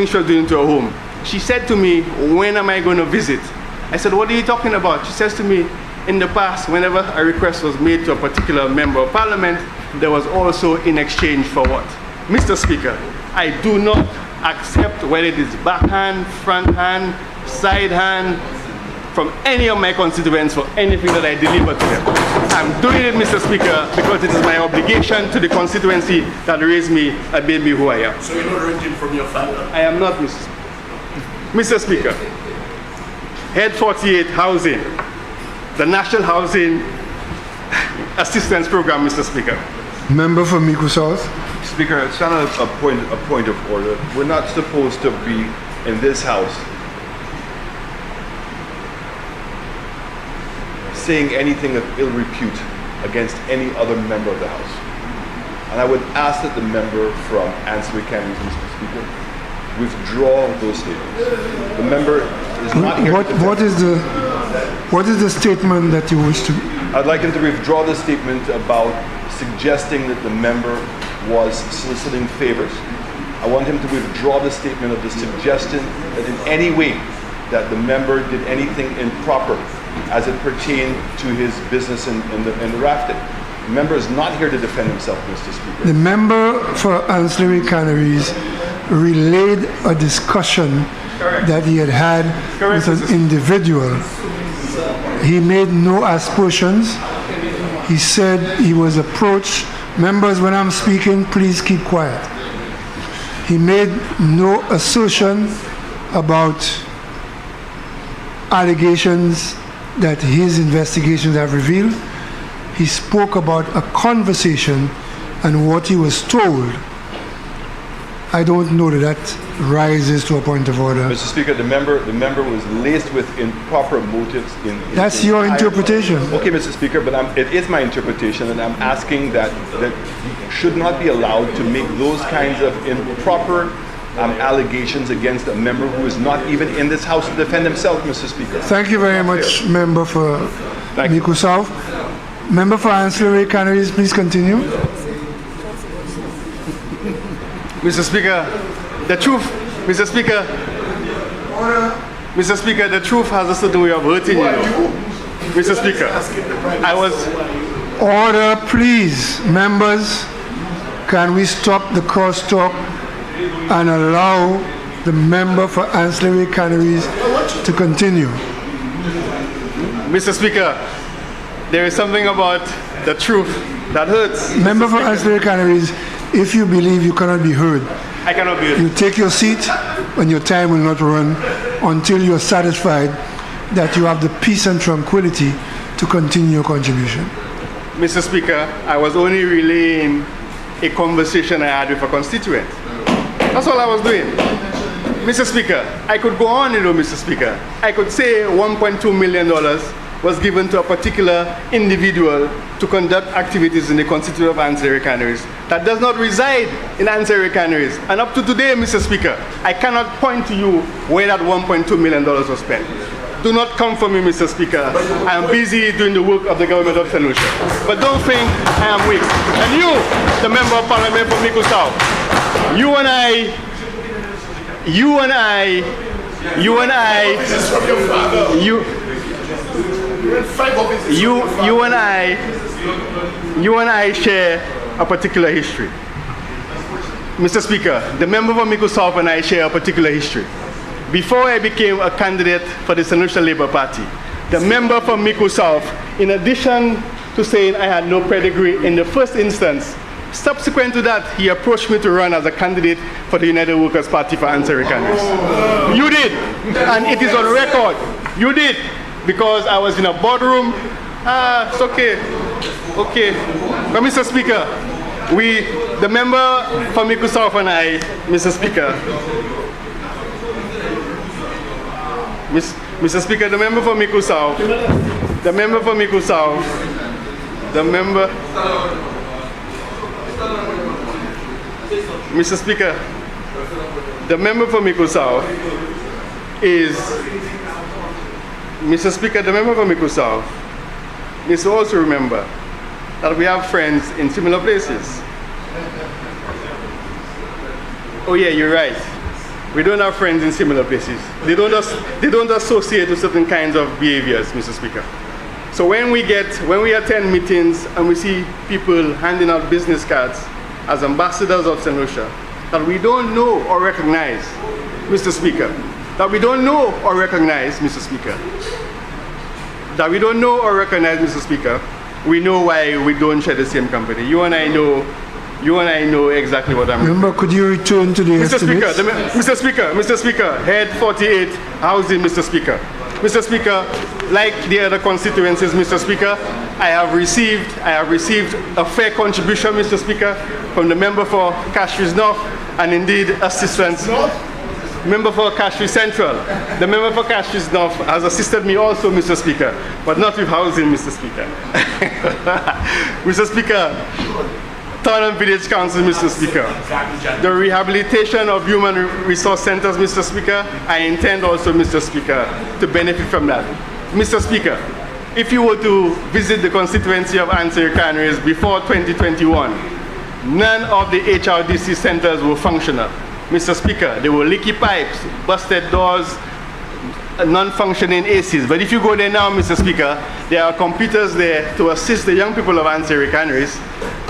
she was doing to her home, she said to me, when am I going to visit? I said, what are you talking about? She says to me, in the past, whenever a request was made to a particular member of Parliament, there was also in exchange for what? Mr. Speaker, I do not accept whether it is backhand, front hand, side hand, from any of my constituents for anything that I deliver to them. I'm doing it, Mr. Speaker, because it is my obligation to the constituency that raised me and made me who I am. So you're not renting from your father? I am not, Mr. Speaker. Mr. Speaker, Head 48 Housing, the National Housing Assistance Program, Mr. Speaker. Member for Mico South. Speaker, it's not a point of order. We're not supposed to be in this house saying anything of ill repute against any other member of the House. And I would ask that the member from Ansari Canaries, Mr. Speaker, withdraw those statements. The member is not here. What is the statement that you wish to? I'd like him to withdraw the statement about suggesting that the member was soliciting favors. I want him to withdraw the statement of the suggestion that in any way that the member did anything improper as it pertained to his business in the rafting. The member is not here to defend himself, Mr. Speaker. The member for Ansari Canaries relayed a discussion that he had with an individual. He made no aspersions. He said he was approached. Members, when I'm speaking, please keep quiet. He made no assertion about allegations that his investigations have revealed. He spoke about a conversation and what he was told. I don't know that rises to a point of order. Mr. Speaker, the member was laced with improper motives. That's your interpretation. Okay, Mr. Speaker, but it is my interpretation, and I'm asking that he should not be allowed to make those kinds of improper allegations against a member who is not even in this House to defend himself, Mr. Speaker. Thank you very much, member for Mico South. Member for Ansari Canaries, please continue. Mr. Speaker, the truth, Mr. Speaker, Mr. Speaker, the truth has a certain way of hurting you. Mr. Speaker, I was... Order, please. Members, can we stop the crosstalk and allow the member for Ansari Canaries to continue? Mr. Speaker, there is something about the truth that hurts. Member for Ansari Canaries, if you believe you cannot be heard, I cannot be heard. You take your seat and your time will not run until you are satisfied that you have the peace and tranquility to continue your contribution. Mr. Speaker, I was only relaying a conversation I had with a constituent. That's all I was doing. Mr. Speaker, I could go on, Mr. Speaker. I could say $1.2 million was given to a particular individual to conduct activities in the constituency of Ansari Canaries that does not reside in Ansari Canaries. And up to today, Mr. Speaker, I cannot point to you where that $1.2 million was spent. Do not come for me, Mr. Speaker. I am busy doing the work of the government of St. Lucia. But don't think I am weak. And you, the member of Parliament for Mico South, you and I, share a particular history. Mr. Speaker, the member for Mico South and I share a particular history. Before I became a candidate for the St. Lucia Labour Party, the member for Mico South, in addition to saying I had no pedigree in the first instance, subsequent to that, he approached me to run as a candidate for the United Workers' Party for Ansari Canaries. You did, and it is on record. You did, because I was in a boardroom. It's okay. Okay. But Mr. Speaker, the member for Mico South and I, Mr. Speaker, Mr. Speaker, the member for Mico South, The member, Mr. Speaker, the member for Miko South is, Mr. Speaker, the member for Miko South needs to also remember that we have friends in similar places. Oh yeah, you're right. We don't have friends in similar places. They don't associate with certain kinds of behaviors, Mr. Speaker. So when we attend meetings and we see people handing out business cards as ambassadors of St. Lucia that we don't know or recognize, Mr. Speaker, that we don't know or recognize, Mr. Speaker, that we don't know or recognize, Mr. Speaker, we know why we don't share the same company. You and I know exactly what I'm. Member, could you return to the estimates? Mr. Speaker, Head 48, Housing, Mr. Speaker. Mr. Speaker, like the other constituencies, Mr. Speaker, I have received a fair contribution, Mr. Speaker, from the member for Castries North and indeed assistance. Member for Castries Central. The member for Castries North has assisted me also, Mr. Speaker, but not with housing, Mr. Speaker. Mr. Speaker, Town and Village Council, Mr. Speaker. The rehabilitation of human resource centers, Mr. Speaker, I intend also, Mr. Speaker, to benefit from that. Mr. Speaker, if you were to visit the constituency of Ansari Canaries before 2021, none of the HRDC centers were functional. Mr. Speaker, there were leaky pipes, busted doors, non-functioning ACs. But if you go there now, Mr. Speaker, there are computers there to assist the young people of Ansari Canaries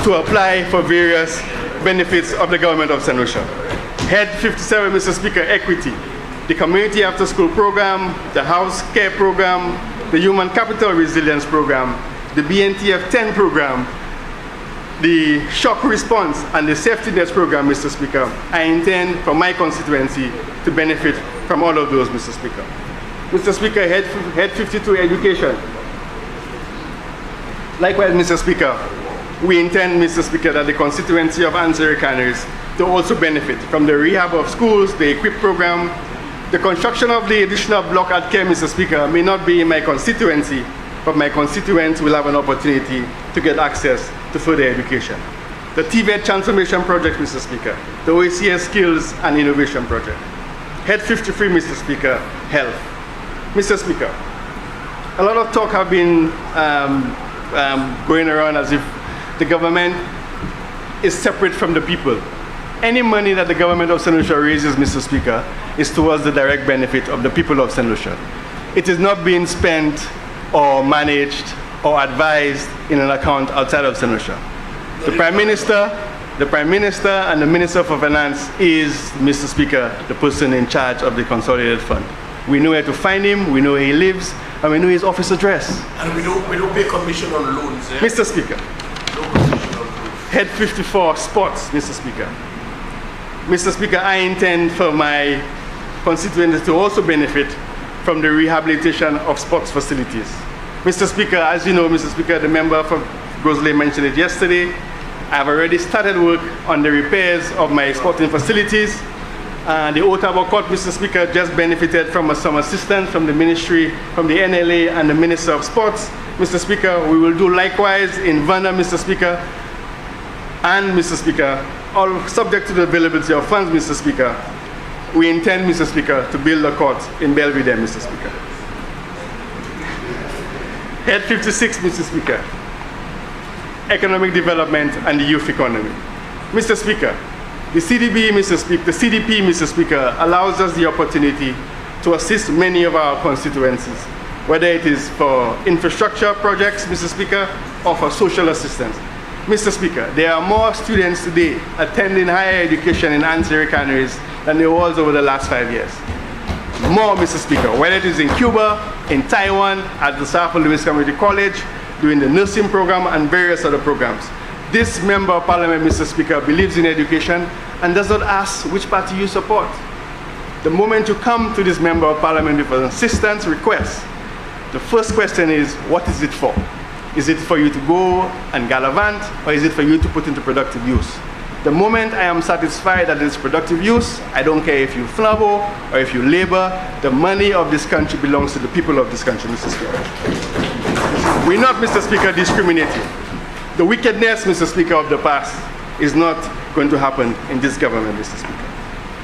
to apply for various benefits of the government of St. Lucia. Head 57, Mr. Speaker, equity. The community after school program, the house care program, the human capital resilience program, the BNTF 10 program, the shock response and the safety nets program, Mr. Speaker. I intend for my constituency to benefit from all of those, Mr. Speaker. Mr. Speaker, Head 52, education. Likewise, Mr. Speaker, we intend, Mr. Speaker, that the constituency of Ansari Canaries to also benefit from the rehab of schools, the EQUIP program. The construction of the additional block at Care, Mr. Speaker, may not be in my constituency, but my constituents will have an opportunity to get access to further education. The TVET transformation project, Mr. Speaker, the OACS skills and innovation project. Head 53, Mr. Speaker, health. Mr. Speaker, a lot of talk have been going around as if the government is separate from the people. Any money that the government of St. Lucia raises, Mr. Speaker, is towards the direct benefit of the people of St. Lucia. It is not being spent or managed or advised in an account outside of St. Lucia. The Prime Minister, and the Minister for Finance is, Mr. Speaker, the person in charge of the Consolidated Fund. We know where to find him, we know where he lives, and we know his office address. And we don't pay commission on loans, eh? Mr. Speaker. No commission on loans. Head 54, sports, Mr. Speaker. Mr. Speaker, I intend for my constituents to also benefit from the rehabilitation of sports facilities. Mr. Speaker, as you know, Mr. Speaker, the member for Grosley mentioned it yesterday. I've already started work on the repairs of my sporting facilities. The Ottawa Court, Mr. Speaker, just benefited from some assistance from the ministry, from the NLA and the Minister of Sports. Mr. Speaker, we will do likewise in Vanda, Mr. Speaker. And Mr. Speaker, all subject to the availability of funds, Mr. Speaker, we intend, Mr. Speaker, to build a court in Belvedere, Mr. Speaker. Head 56, Mr. Speaker, economic development and the youth economy. Mr. Speaker, the CDP, Mr. Speaker, allows us the opportunity to assist many of our constituencies, whether it is for infrastructure projects, Mr. Speaker, or for social assistance. Mr. Speaker, there are more students today attending higher education in Ansari Canaries than there was over the last 5 years. More, Mr. Speaker, whether it is in Cuba, in Taiwan, at the South Louis Community College, doing the nursing program and various other programs. This member of parliament, Mr. Speaker, believes in education and does not ask which party you support. The moment you come to this member of parliament with an assistance request, the first question is, what is it for? Is it for you to go and gallivant, or is it for you to put into productive use? The moment I am satisfied that it's productive use, I don't care if you flavo or if you labor, the money of this country belongs to the people of this country, Mr. Speaker. We're not, Mr. Speaker, discriminating. The wickedness, Mr. Speaker, of the past is not going to happen in this government, Mr. Speaker.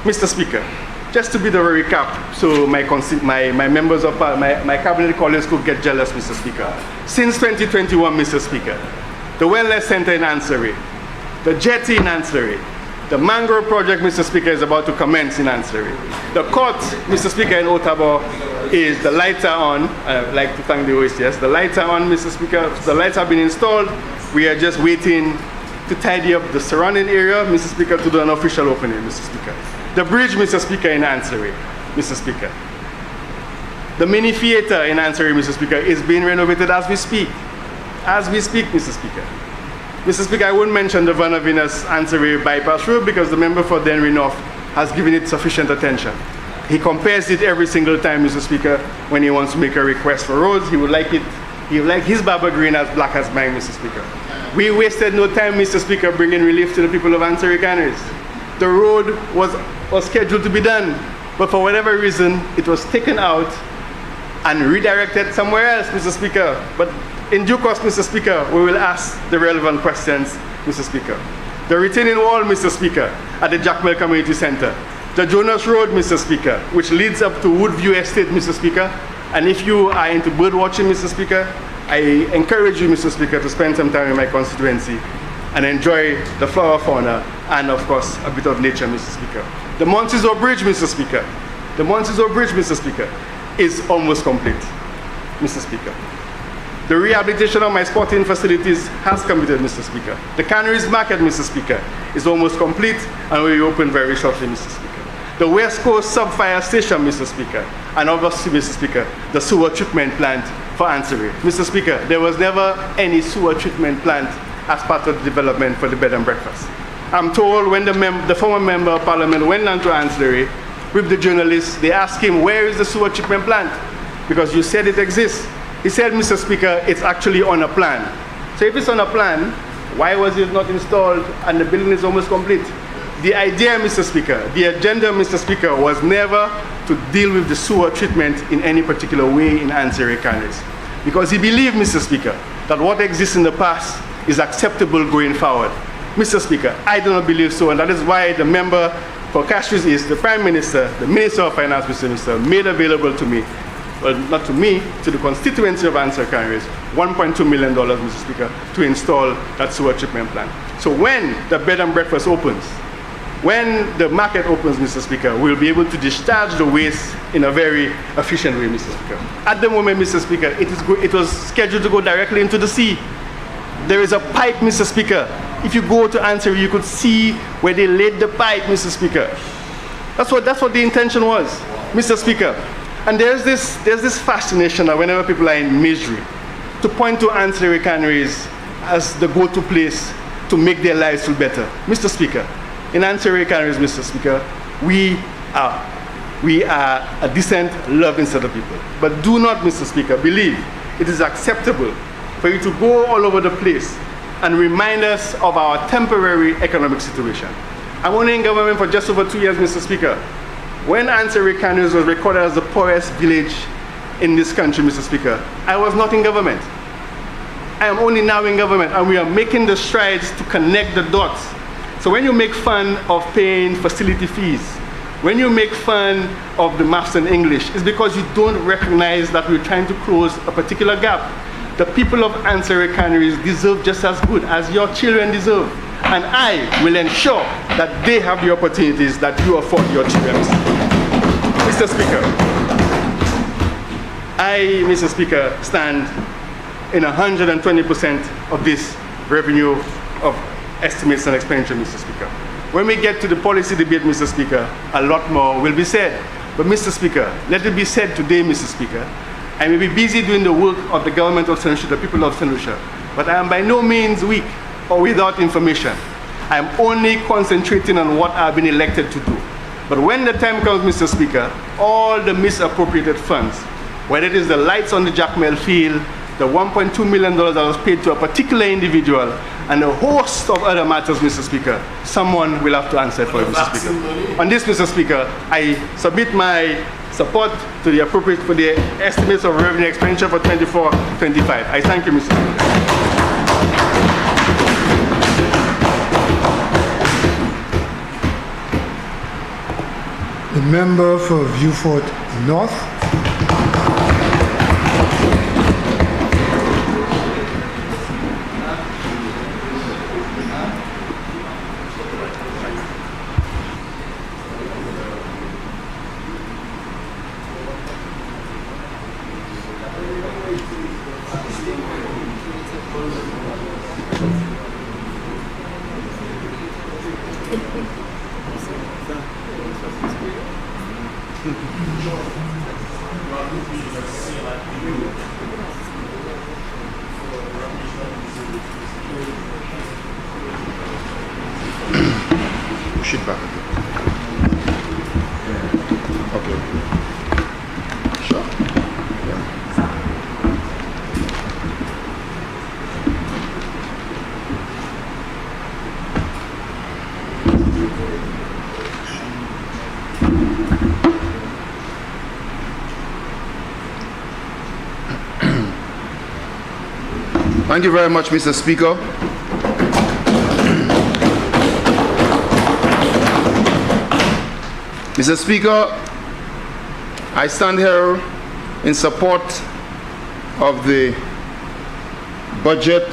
Mr. Speaker, just to be the recap, so my members of my cabinet colleagues could get jealous, Mr. Speaker. Since 2021, Mr. Speaker, the Wellness Center in Ansari, the jetty in Ansari, the mangrove project, Mr. Speaker, is about to commence in Ansari. The court, Mr. Speaker, in Ottawa is the lights are on. I'd like to thank the OSTS. The lights are on, Mr. Speaker. The lights have been installed. We are just waiting to tidy up the surrounding area, Mr. Speaker, to do an official opening, Mr. Speaker. The bridge, Mr. Speaker, in Ansari, Mr. Speaker. The mini theater in Ansari, Mr. Speaker, is being renovated as we speak. As we speak, Mr. Speaker. Mr. Speaker, I won't mention the Vanavinas Ansari bypass road because the member for Denry North has given it sufficient attention. He compares it every single time, Mr. Speaker, when he wants to make a request for roads. He would like his Baba Green as black as mine, Mr. Speaker. We wasted no time, Mr. Speaker, bringing relief to the people of Ansari Canaries. The road was scheduled to be done, but for whatever reason, it was taken out and redirected somewhere else, Mr. Speaker. But in due course, Mr. Speaker, we will ask the relevant questions, Mr. Speaker. The retaining wall, Mr. Speaker, at the Jackmel Community Center. The Jonas Road, Mr. Speaker, which leads up to Woodview Estate, Mr. Speaker. And if you are into bird watching, Mr. Speaker, I encourage you, Mr. Speaker, to spend some time in my constituency and enjoy the flower fauna and, of course, a bit of nature, Mr. Speaker. The Montezor Bridge, Mr. Speaker. The Montezor Bridge, Mr. Speaker, is almost complete, Mr. Speaker. The rehabilitation of my sporting facilities has completed, Mr. Speaker. The Canaries Market, Mr. Speaker, is almost complete and will be open very shortly, Mr. Speaker. The West Coast Sub-Fire Station, Mr. Speaker, and obviously, Mr. Speaker, the sewer treatment plant for Ansari. Mr. Speaker, there was never any sewer treatment plant as part of the development for the bed and breakfast. I'm told when the former member of Parliament went down to Ansari with the journalists, they asked him, where is the sewer treatment plant? Because you said it exists. He said, Mr. Speaker, it's actually on a plan. So if it's on a plan, why was it not installed and the building is almost complete? The idea, Mr. Speaker, the agenda, Mr. Speaker, was never to deal with the sewer treatment in any particular way in Ansari Canaries. Because he believed, Mr. Speaker, that what exists in the past is acceptable going forward. Mr. Speaker, I do not believe so, and that is why the member for Castries is the Prime Minister, the Minister of Finance, Mr. Minister, made available to me, well, not to me, to the constituency of Ansari Canaries, $1.2 million, Mr. Speaker, to install that sewer treatment plant. So when the bed and breakfast opens, when the market opens, Mr. Speaker, we'll be able to discharge the waste in a very efficient way, Mr. Speaker. At the moment, Mr. Speaker, it was scheduled to go directly into the sea. There is a pipe, Mr. Speaker. If you go to Ansari, you could see where they laid the pipe, Mr. Speaker. That's what the intention was, Mr. Speaker. And there's this fascination that whenever people are in misery, to point to Ansari Canaries as the go-to place to make their lives feel better. Mr. Speaker, in Ansari Canaries, Mr. Speaker, we are a decent, loving set of people. But do not, Mr. Speaker, believe it is acceptable for you to go all over the place and remind us of our temporary economic situation. I'm only in government for just over 2 years, Mr. Speaker. When Ansari Canaries was recorded as the poorest village in this country, Mr. Speaker, I was not in government. I am only now in government, and we are making the strides to connect the dots. So when you make fun of paying facility fees, when you make fun of the maths and English, it's because you don't recognize that we're trying to close a particular gap. The people of Ansari Canaries deserve just as good as your children deserve. And I will ensure that they have the opportunities that you afford your children. Mr. Speaker, Mr. Speaker, stand in 120% of this revenue of estimates and expenditure, Mr. Speaker. When we get to the policy debate, Mr. Speaker, a lot more will be said. But Mr. Speaker, let it be said today, Mr. Speaker, I may be busy doing the work of the government of St. Lucia, the people of St. Lucia, but I am by no means weak or without information. I am only concentrating on what I've been elected to do. But when the time comes, Mr. Speaker, all the misappropriated funds, whether it is the lights on the Jackmel field, the $1.2 million that was paid to a particular individual, and a host of other matters, Mr. Speaker, someone will have to answer for it, Mr. Speaker. On this, Mr. Speaker, I submit my support to the appropriate for the estimates of revenue expenditure for 24-25. I thank you, Mr. Speaker. The member for Vieux-Fort North. Push it back. Okay. Sure. Thank you very much, Mr. Speaker. Mr. Speaker, I stand here in support of the budget.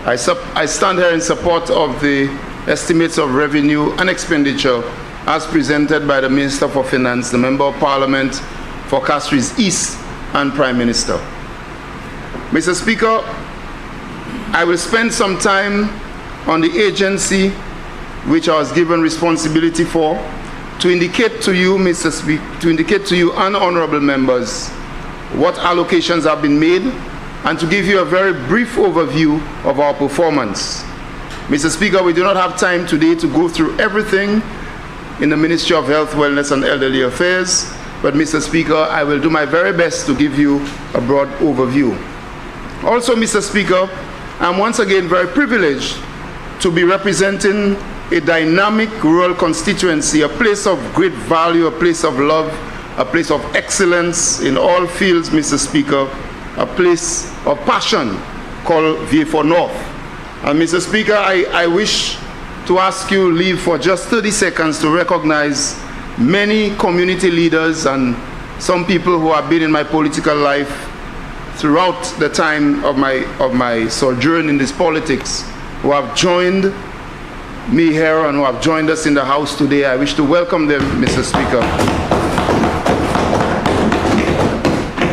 I stand here in support of the estimates of revenue and expenditure as presented by the Minister for Finance, the Member of Parliament for Castries East, and Prime Minister. Mr. Speaker, I will spend some time on the agency which I was given responsibility for to indicate to you, Mr. Speaker, to indicate to you and honorable members what allocations have been made and to give you a very brief overview of our performance. Mr. Speaker, we do not have time today to go through everything in the Ministry of Health, Wellness and Elderly Affairs, but Mr. Speaker, I will do my very best to give you a broad overview. Also, Mr. Speaker, I'm once again very privileged to be representing a dynamic rural constituency, a place of great value, a place of love, a place of excellence in all fields, Mr. Speaker, a place of passion called Vieux-Fort North. And Mr. Speaker, I wish to ask you leave for just 30 seconds to recognize many community leaders and some people who have been in my political life throughout the time of my sojourn in this politics, who have joined me here and who have joined us in the House today. I wish to welcome them, Mr. Speaker.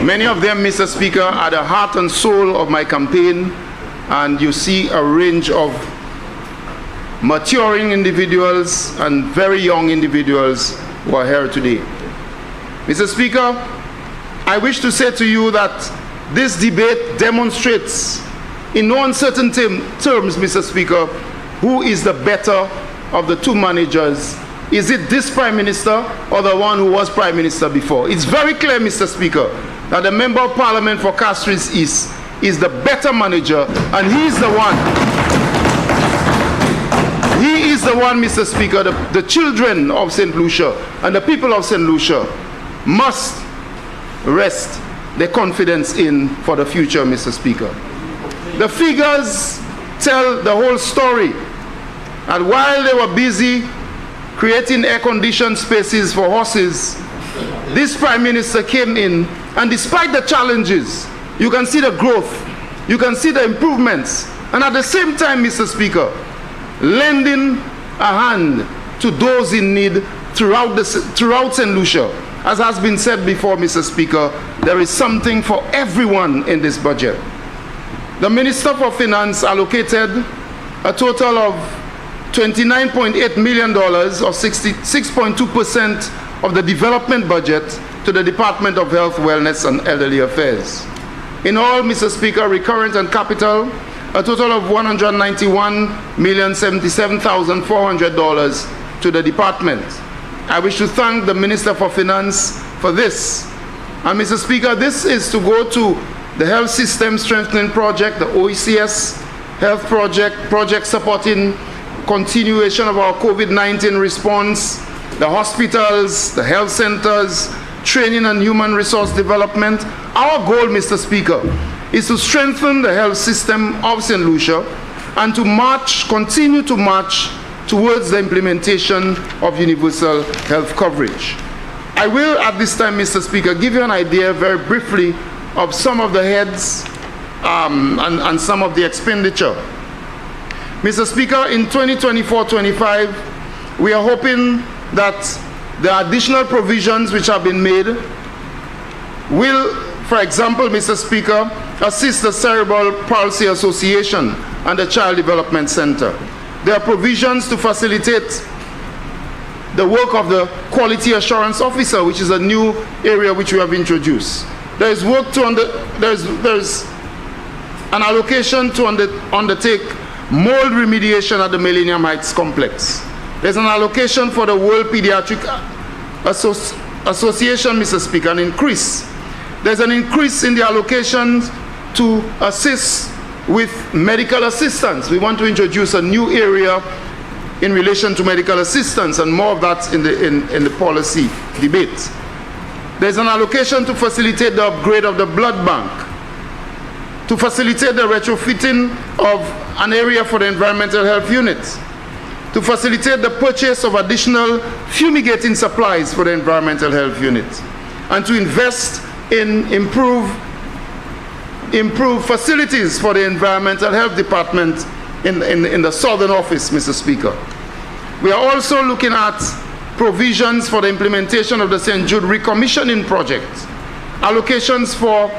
Many of them, Mr. Speaker, are the heart and soul of my campaign, and you see a range of maturing individuals and very young individuals who are here today. Mr. Speaker, I wish to say to you that this debate demonstrates in no uncertain terms, Mr. Speaker, who is the better of the two managers. Is it this Prime Minister or the one who was Prime Minister before? It's very clear, Mr. Speaker, that the Member of Parliament for Castries East is the better manager, and he is the one. He is the one, Mr. Speaker, the children of St. Lucia and the people of St. Lucia must rest their confidence in for the future, Mr. Speaker. The figures tell the whole story. And while they were busy creating air-conditioned spaces for horses, this Prime Minister came in, and despite the challenges, you can see the growth, you can see the improvements, and at the same time, Mr. Speaker, lending a hand to those in need throughout St. Lucia. As has been said before, Mr. Speaker, there is something for everyone in this budget. The Minister for Finance allocated a total of $29.8 million, or 66.2% of the development budget, to the Department of Health, Wellness and Elderly Affairs. In all, Mr. Speaker, recurrent and capital, a total of $191,077,400 to the department. I wish to thank the Minister for Finance for this. And Mr. Speaker, this is to go to the Health System Strengthening Project, the OECS Health Project supporting continuation of our COVID-19 response, the hospitals, the health centers, training and human resource development. Our goal, Mr. Speaker, is to strengthen the health system of St. Lucia and to continue to match towards the implementation of universal health coverage. I will, at this time, Mr. Speaker, give you an idea very briefly of some of the heads and some of the expenditure. Mr. Speaker, in 2024-25, we are hoping that the additional provisions which have been made will, for example, Mr. Speaker, assist the Cerebral Palsy Association and the Child Development Center. There are provisions to facilitate the work of the Quality Assurance Officer, which is a new area which we have introduced. There is work to there's an allocation to undertake mold remediation at the Millennium Heights complex. There's an allocation for the World Pediatric Association, Mr. Speaker, an increase. There's an increase in the allocations to assist with medical assistance. We want to introduce a new area in relation to medical assistance, and more of that in the policy debate. There's an allocation to facilitate the upgrade of the blood bank, to facilitate the retrofitting of an area for the environmental health unit, to facilitate the purchase of additional fumigating supplies for the environmental health unit, and to invest in improve facilities for the environmental health department in the southern office, Mr. Speaker. We are also looking at provisions for the implementation of the St. Jude recommissioning project, allocations for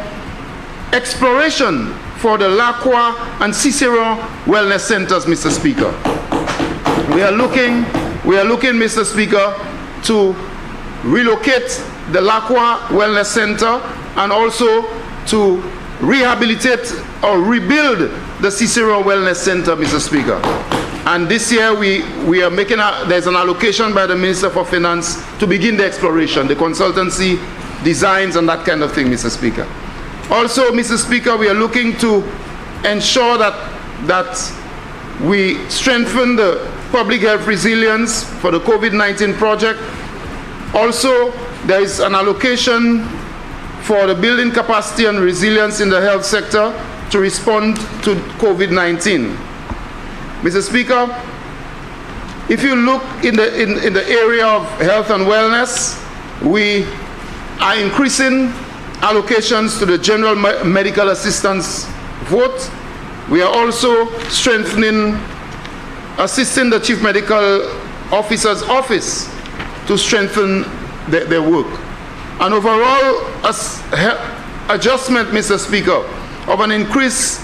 exploration for the Lacroix and Cicero wellness centers, Mr. Speaker. We are looking, Mr. Speaker, to relocate the Lacroix Wellness Center and also to rehabilitate or rebuild the Cicero Wellness Center, Mr. Speaker. And this year we are making there's an allocation by the Minister for Finance to begin the exploration, the consultancy, designs and that kind of thing, Mr. Speaker. Also, Mr. Speaker, we are looking to ensure that we strengthen the public health resilience for the COVID-19 project. Also, there is an allocation for the building capacity and resilience in the health sector to respond to COVID-19. Mr. Speaker, if you look in the area of health and wellness, we are increasing allocations to the general medical assistance vote. We are also strengthening, assisting the Chief Medical Officer's office to strengthen their work. An overall adjustment, Mr. Speaker, of an increase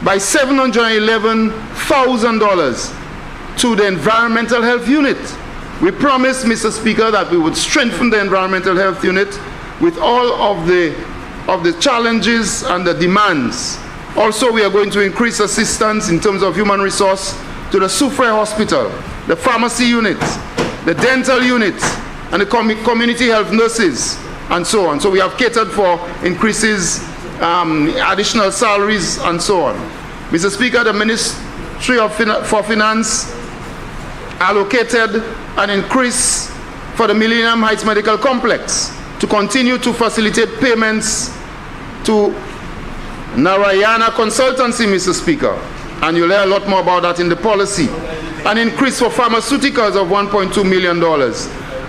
by $711,000 to the environmental health unit. We promised, Mr. Speaker, that we would strengthen the environmental health unit with all of the challenges and the demands. Also, we are going to increase assistance in terms of human resource to the Soufriere Hospital, the pharmacy unit, the dental unit, and the community health nurses, and so on. So we have catered for increases, additional salaries, and so on. Mr. Speaker, the Ministry for Finance allocated an increase for the Millennium Heights Medical Complex to continue to facilitate payments to Narayana Consultancy, Mr. Speaker, and you'll hear a lot more about that in the policy. An increase for pharmaceuticals of $1.2 million,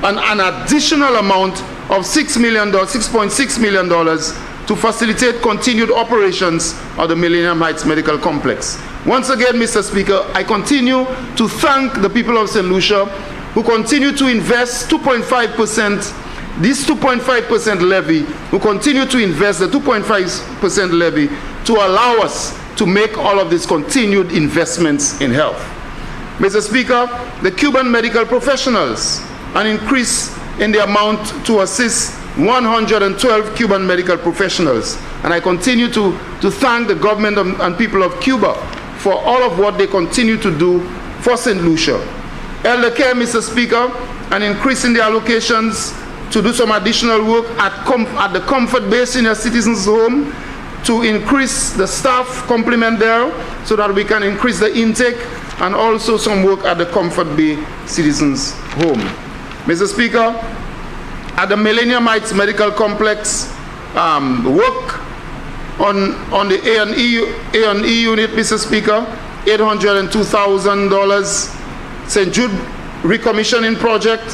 and an additional amount of $6.6 million to facilitate continued operations of the Millennium Heights Medical Complex. Once again, Mr. Speaker, I continue to thank the people of St. Lucia who continue to invest 2.5%, this 2.5% levy, who continue to invest the 2.5% levy to allow us to make all of these continued investments in health. Mr. Speaker, the Cuban medical professionals, an increase in the amount to assist 112 Cuban medical professionals. And I continue to thank the government and people of Cuba for all of what they continue to do for St. Lucia. Elder care, Mr. Speaker, an increase in the allocations to do some additional work at the Comfort Bay Senior Citizens Home, to increase the staff complement there so that we can increase the intake, and also some work at the Comfort Bay Citizens Home. Mr. Speaker, at the Millennium Heights Medical Complex, work on the A&E unit, Mr. Speaker, $802,000 St. Jude recommissioning project,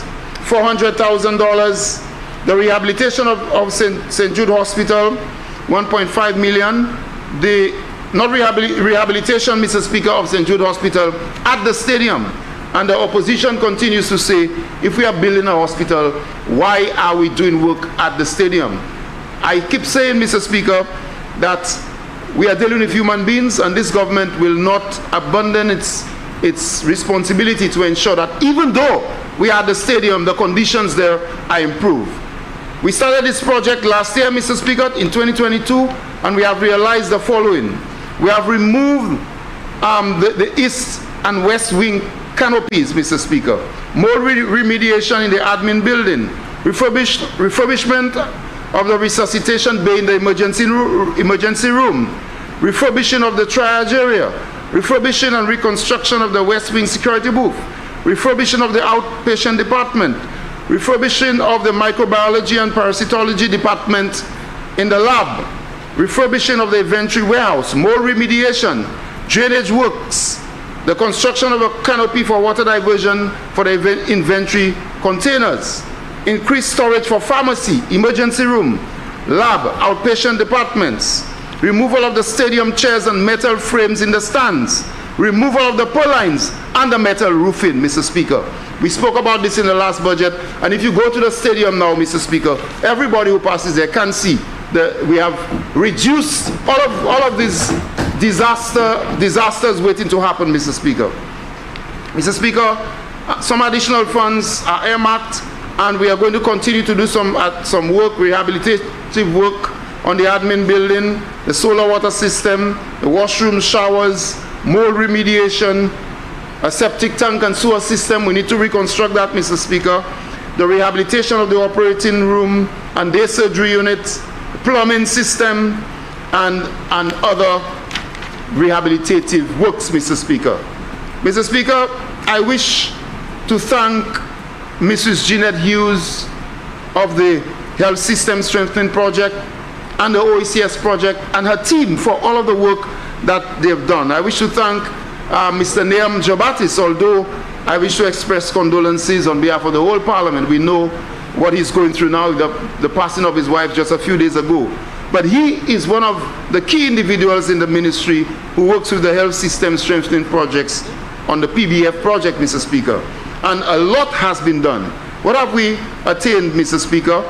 $400,000. The rehabilitation of St. Jude Hospital, 1.5 million. The rehabilitation, Mr. Speaker, of St. Jude Hospital at the stadium. And the opposition continues to say, if we are building a hospital, why are we doing work at the stadium? I keep saying, Mr. Speaker, that we are dealing with human beings, and this government will not abandon its responsibility to ensure that even though we are at the stadium, the conditions there are improved. We started this project last year, Mr. Speaker, in 2022, and we have realized the following. We have removed the east and west wing canopies, Mr. Speaker. More remediation in the admin building. Refurbishment of the resuscitation bay in the emergency room. Refurbishing of the triage area. Refurbishing and reconstruction of the west wing security booth. Refurbishing of the outpatient department. Refurbishing of the microbiology and parasitology department in the lab. Refurbishing of the inventory warehouse. More remediation. Drainage works. The construction of a canopy for water diversion for the inventory containers. Increased storage for pharmacy, emergency room, lab, outpatient departments. Removal of the stadium chairs and metal frames in the stands. Removal of the purlines and the metal roofing, Mr. Speaker. We spoke about this in the last budget, and if you go to the stadium now, Mr. Speaker, everybody who passes there can see that we have reduced all of these disasters waiting to happen, Mr. Speaker. Mr. Speaker, some additional funds are earmarked, and we are going to continue to do some work, rehabilitative work on the admin building, the solar water system, the washroom, showers, more remediation, a septic tank and sewer system. We need to reconstruct that, Mr. Speaker. The rehabilitation of the operating room and day surgery unit, plumbing system, and other rehabilitative works, Mr. Speaker. Mr. Speaker, I wish to thank Mrs. Jeanette Hughes of the Health System Strengthening Project and the OECS project and her team for all of the work that they've done. I wish to thank Mr. Nahum Jabatis, although I wish to express condolences on behalf of the whole Parliament. We know what he's going through now, the passing of his wife just a few days ago. But he is one of the key individuals in the ministry who works with the Health System Strengthening Projects on the PBF project, Mr. Speaker. And a lot has been done. What have we attained, Mr. Speaker,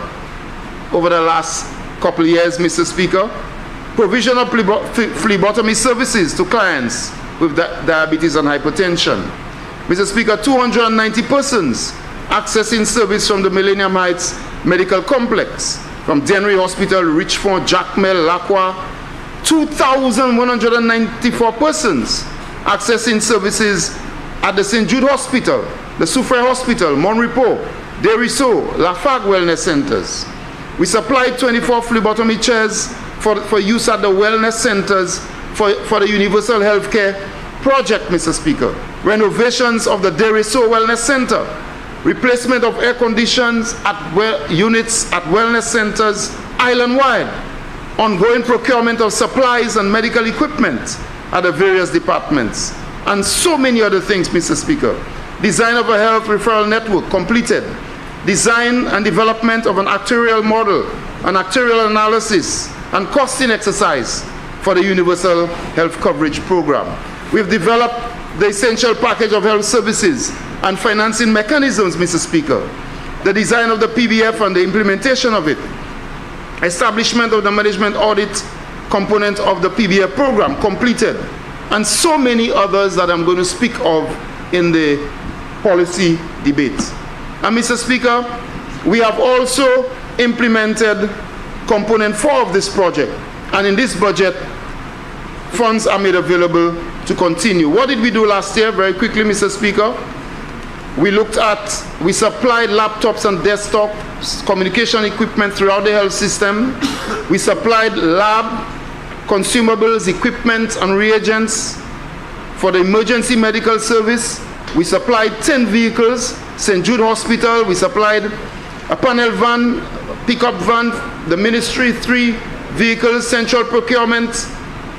over the last couple of years, Mr. Speaker? Provision of phlebotomy services to clients with diabetes and hypertension. Mr. Speaker, 290 persons accessing service from the Millennium Heights Medical Complex, from Dennery Hospital, Richmond, Jacmel, Lacroix. 2,194 persons accessing services at the St. Jude Hospital, the Soufriere Hospital, Monrepo, Deriso, Lafargue Wellness Centers. We supplied 24 phlebotomy chairs for use at the wellness centers for the Universal Healthcare Project, Mr. Speaker. Renovations of the Deriso Wellness Center. Replacement of air conditions at units at wellness centers island-wide. Ongoing procurement of supplies and medical equipment at the various departments. And so many other things, Mr. Speaker. Design of a health referral network completed. Design and development of an actuarial model, an actuarial analysis, and costing exercise for the Universal Health Coverage Program. We've developed the essential package of health services and financing mechanisms, Mr. Speaker. The design of the PBF and the implementation of it. Establishment of the management audit component of the PBF program completed. And so many others that I'm going to speak of in the policy debate. And Mr. Speaker, we have also implemented component 4 of this project. And in this budget, funds are made available to continue. What did we do last year? Very quickly, Mr. Speaker. We supplied laptops and desktop communication equipment throughout the health system. We supplied lab consumables, equipment, and reagents for the emergency medical service. We supplied 10 vehicles. St. Jude Hospital, we supplied a panel van, pickup van, the ministry 3 vehicles, central procurement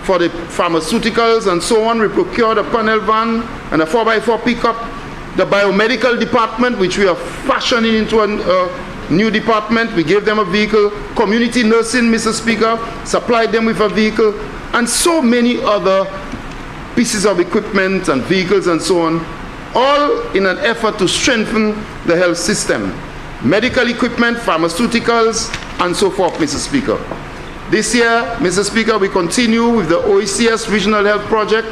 for the pharmaceuticals and so on. We procured a panel van and a 4x4 pickup. The biomedical department, which we are fashioning into a new department, we gave them a vehicle. Community nursing, Mr. Speaker, supplied them with a vehicle, and so many other pieces of equipment and vehicles and so on, all in an effort to strengthen the health system. Medical equipment, pharmaceuticals, and so forth, Mr. Speaker. This year, Mr. Speaker, we continue with the OECS Regional Health Project,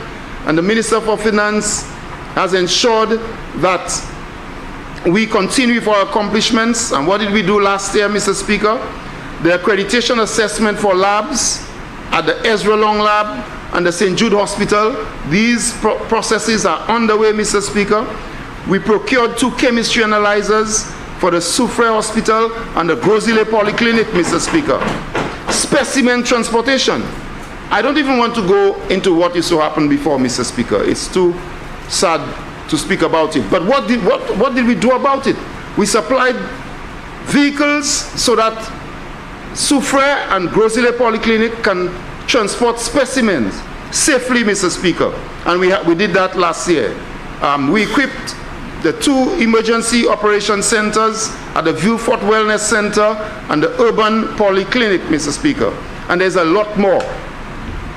and the Minister for Finance has ensured that we continue with our accomplishments. And what did we do last year, Mr. Speaker? The accreditation assessment for labs at the Ezra Long Lab and the St. Jude Hospital. These processes are underway, Mr. Speaker. We procured 2 chemistry analyzers for the Soufre Hospital and the Grosile Polyclinic, Mr. Speaker. Specimen transportation. I don't even want to go into what used to happen before, Mr. Speaker. It's too sad to speak about it. But what did we do about it? We supplied vehicles so that Soufre and Grosile Polyclinic can transport specimens safely, Mr. Speaker. And we did that last year. We equipped the 2 emergency operation centers at the Vieux-Fort Wellness Center and the Urban Polyclinic, Mr. Speaker. And there's a lot more.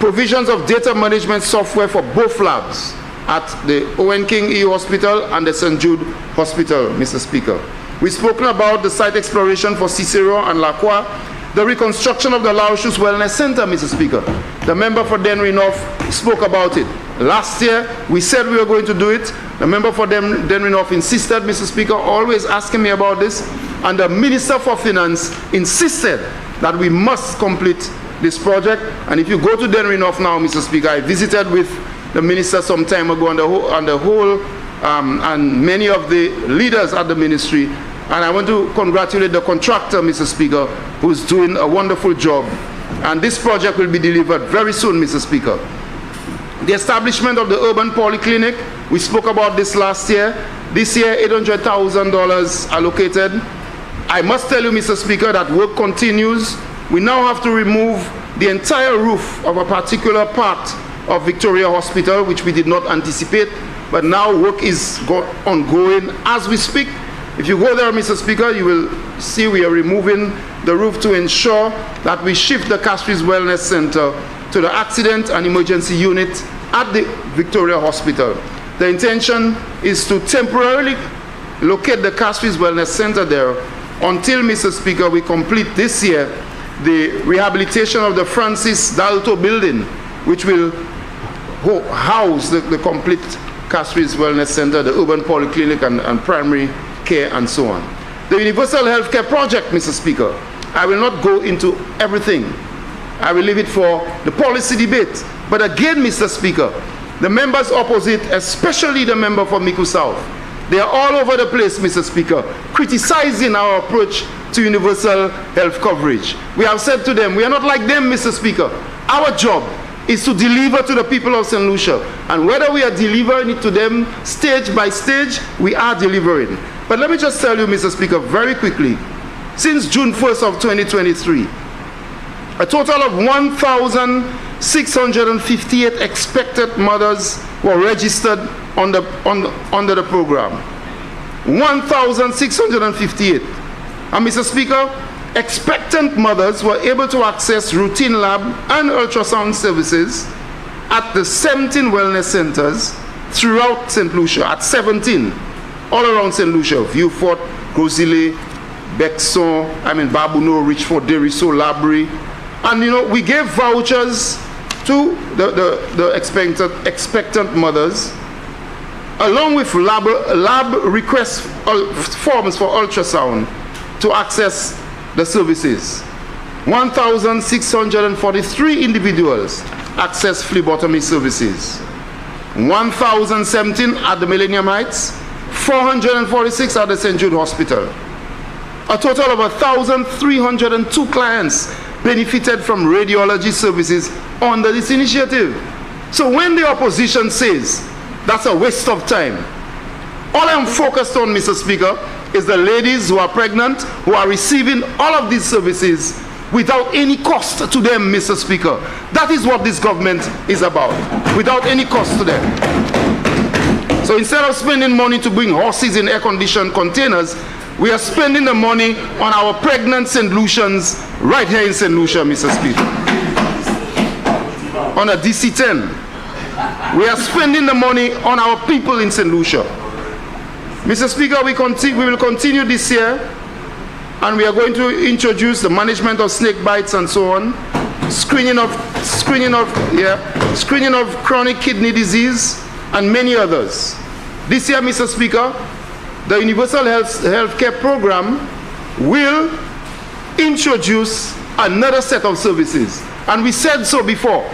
Provisions of data management software for both labs at the Owen King EU Hospital and the St. Jude Hospital, Mr. Speaker. We've spoken about the site exploration for Cicero and Lacroix, the reconstruction of the Laochus Wellness Center, Mr. Speaker. The member for Denry North spoke about it. Last year, we said we were going to do it. The member for Denry North insisted, Mr. Speaker, always asking me about this. And the Minister for Finance insisted that we must complete this project. And if you go to Denry North now, Mr. Speaker, I visited with the minister some time ago and many of the leaders at the ministry. And I want to congratulate the contractor, Mr. Speaker, who's doing a wonderful job. And this project will be delivered very soon, Mr. Speaker. The establishment of the Urban Polyclinic, we spoke about this last year. This year, $800,000 allocated. I must tell you, Mr. Speaker, that work continues. We now have to remove the entire roof of a particular part of Victoria Hospital, which we did not anticipate, but now work is ongoing as we speak. If you go there, Mr. Speaker, you will see we are removing the roof to ensure that we shift the Castries Wellness Center to the accident and emergency unit at the Victoria Hospital. The intention is to temporarily locate the Castries Wellness Center there until, Mr. Speaker, we complete this year the rehabilitation of the Francis Dalto building, which will house the complete Castries Wellness Center, the Urban Polyclinic and primary care and so on. The Universal Healthcare Project, Mr. Speaker, I will not go into everything. I will leave it for the policy debate. But again, Mr. Speaker, the members opposite, especially the member for Miku South, they are all over the place, Mr. Speaker, criticizing our approach to universal health coverage. We have said to them, we are not like them, Mr. Speaker. Our job is to deliver to the people of St. Lucia. And whether we are delivering it to them stage by stage, we are delivering. But let me just tell you, Mr. Speaker, very quickly, since June 1st of 2023, a total of 1,658 expectant mothers were registered under the program. 1,658. And Mr. Speaker, expectant mothers were able to access routine lab and ultrasound services at the 17 wellness centers throughout St. Lucia, at 17, all around St. Lucia, Vieux-Fort, Grosile, Bexon, Babuno, Richford, Deriso, Labrie. And we gave vouchers to the expectant mothers, along with lab request forms for ultrasound to access the services. 1,643 individuals access phlebotomy services. 1,017 at the Millennium Heights, 446 at the St. Jude Hospital. A total of 1,302 clients benefited from radiology services under this initiative. So when the opposition says that's a waste of time, all I'm focused on, Mr. Speaker, is the ladies who are pregnant, who are receiving all of these services without any cost to them, Mr. Speaker. That is what this government is about, without any cost to them. So instead of spending money to bring horses in air-conditioned containers, we are spending the money on our pregnant St. Lucians right here in St. Lucia, Mr. Speaker. On a DC-10. We are spending the money on our people in St. Lucia. Mr. Speaker, we will continue this year, and we are going to introduce the management of snake bites and so on, screening of chronic kidney disease, and many others. This year, Mr. Speaker, the Universal Health Care Program will introduce another set of services. And we said so before.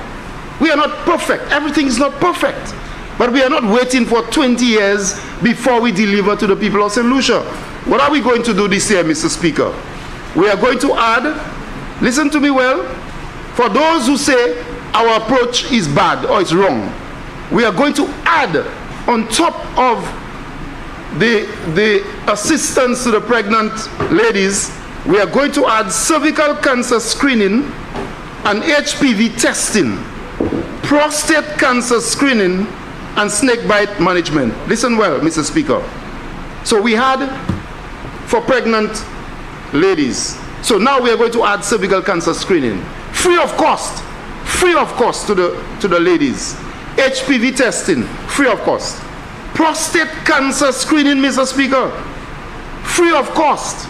We are not perfect. Everything is not perfect. But we are not waiting for 20 years before we deliver to the people of St. Lucia. What are we going to do this year, Mr. Speaker? We are going to add, listen to me well, for those who say our approach is bad or it's wrong, we are going to add on top of the assistance to the pregnant ladies, we are going to add cervical cancer screening and HPV testing, prostate cancer screening, and snake bite management. Listen well, Mr. Speaker. So we had for pregnant ladies. So now we are going to add cervical cancer screening, free of cost to the ladies. HPV testing, free of cost. Prostate cancer screening, Mr. Speaker, free of cost.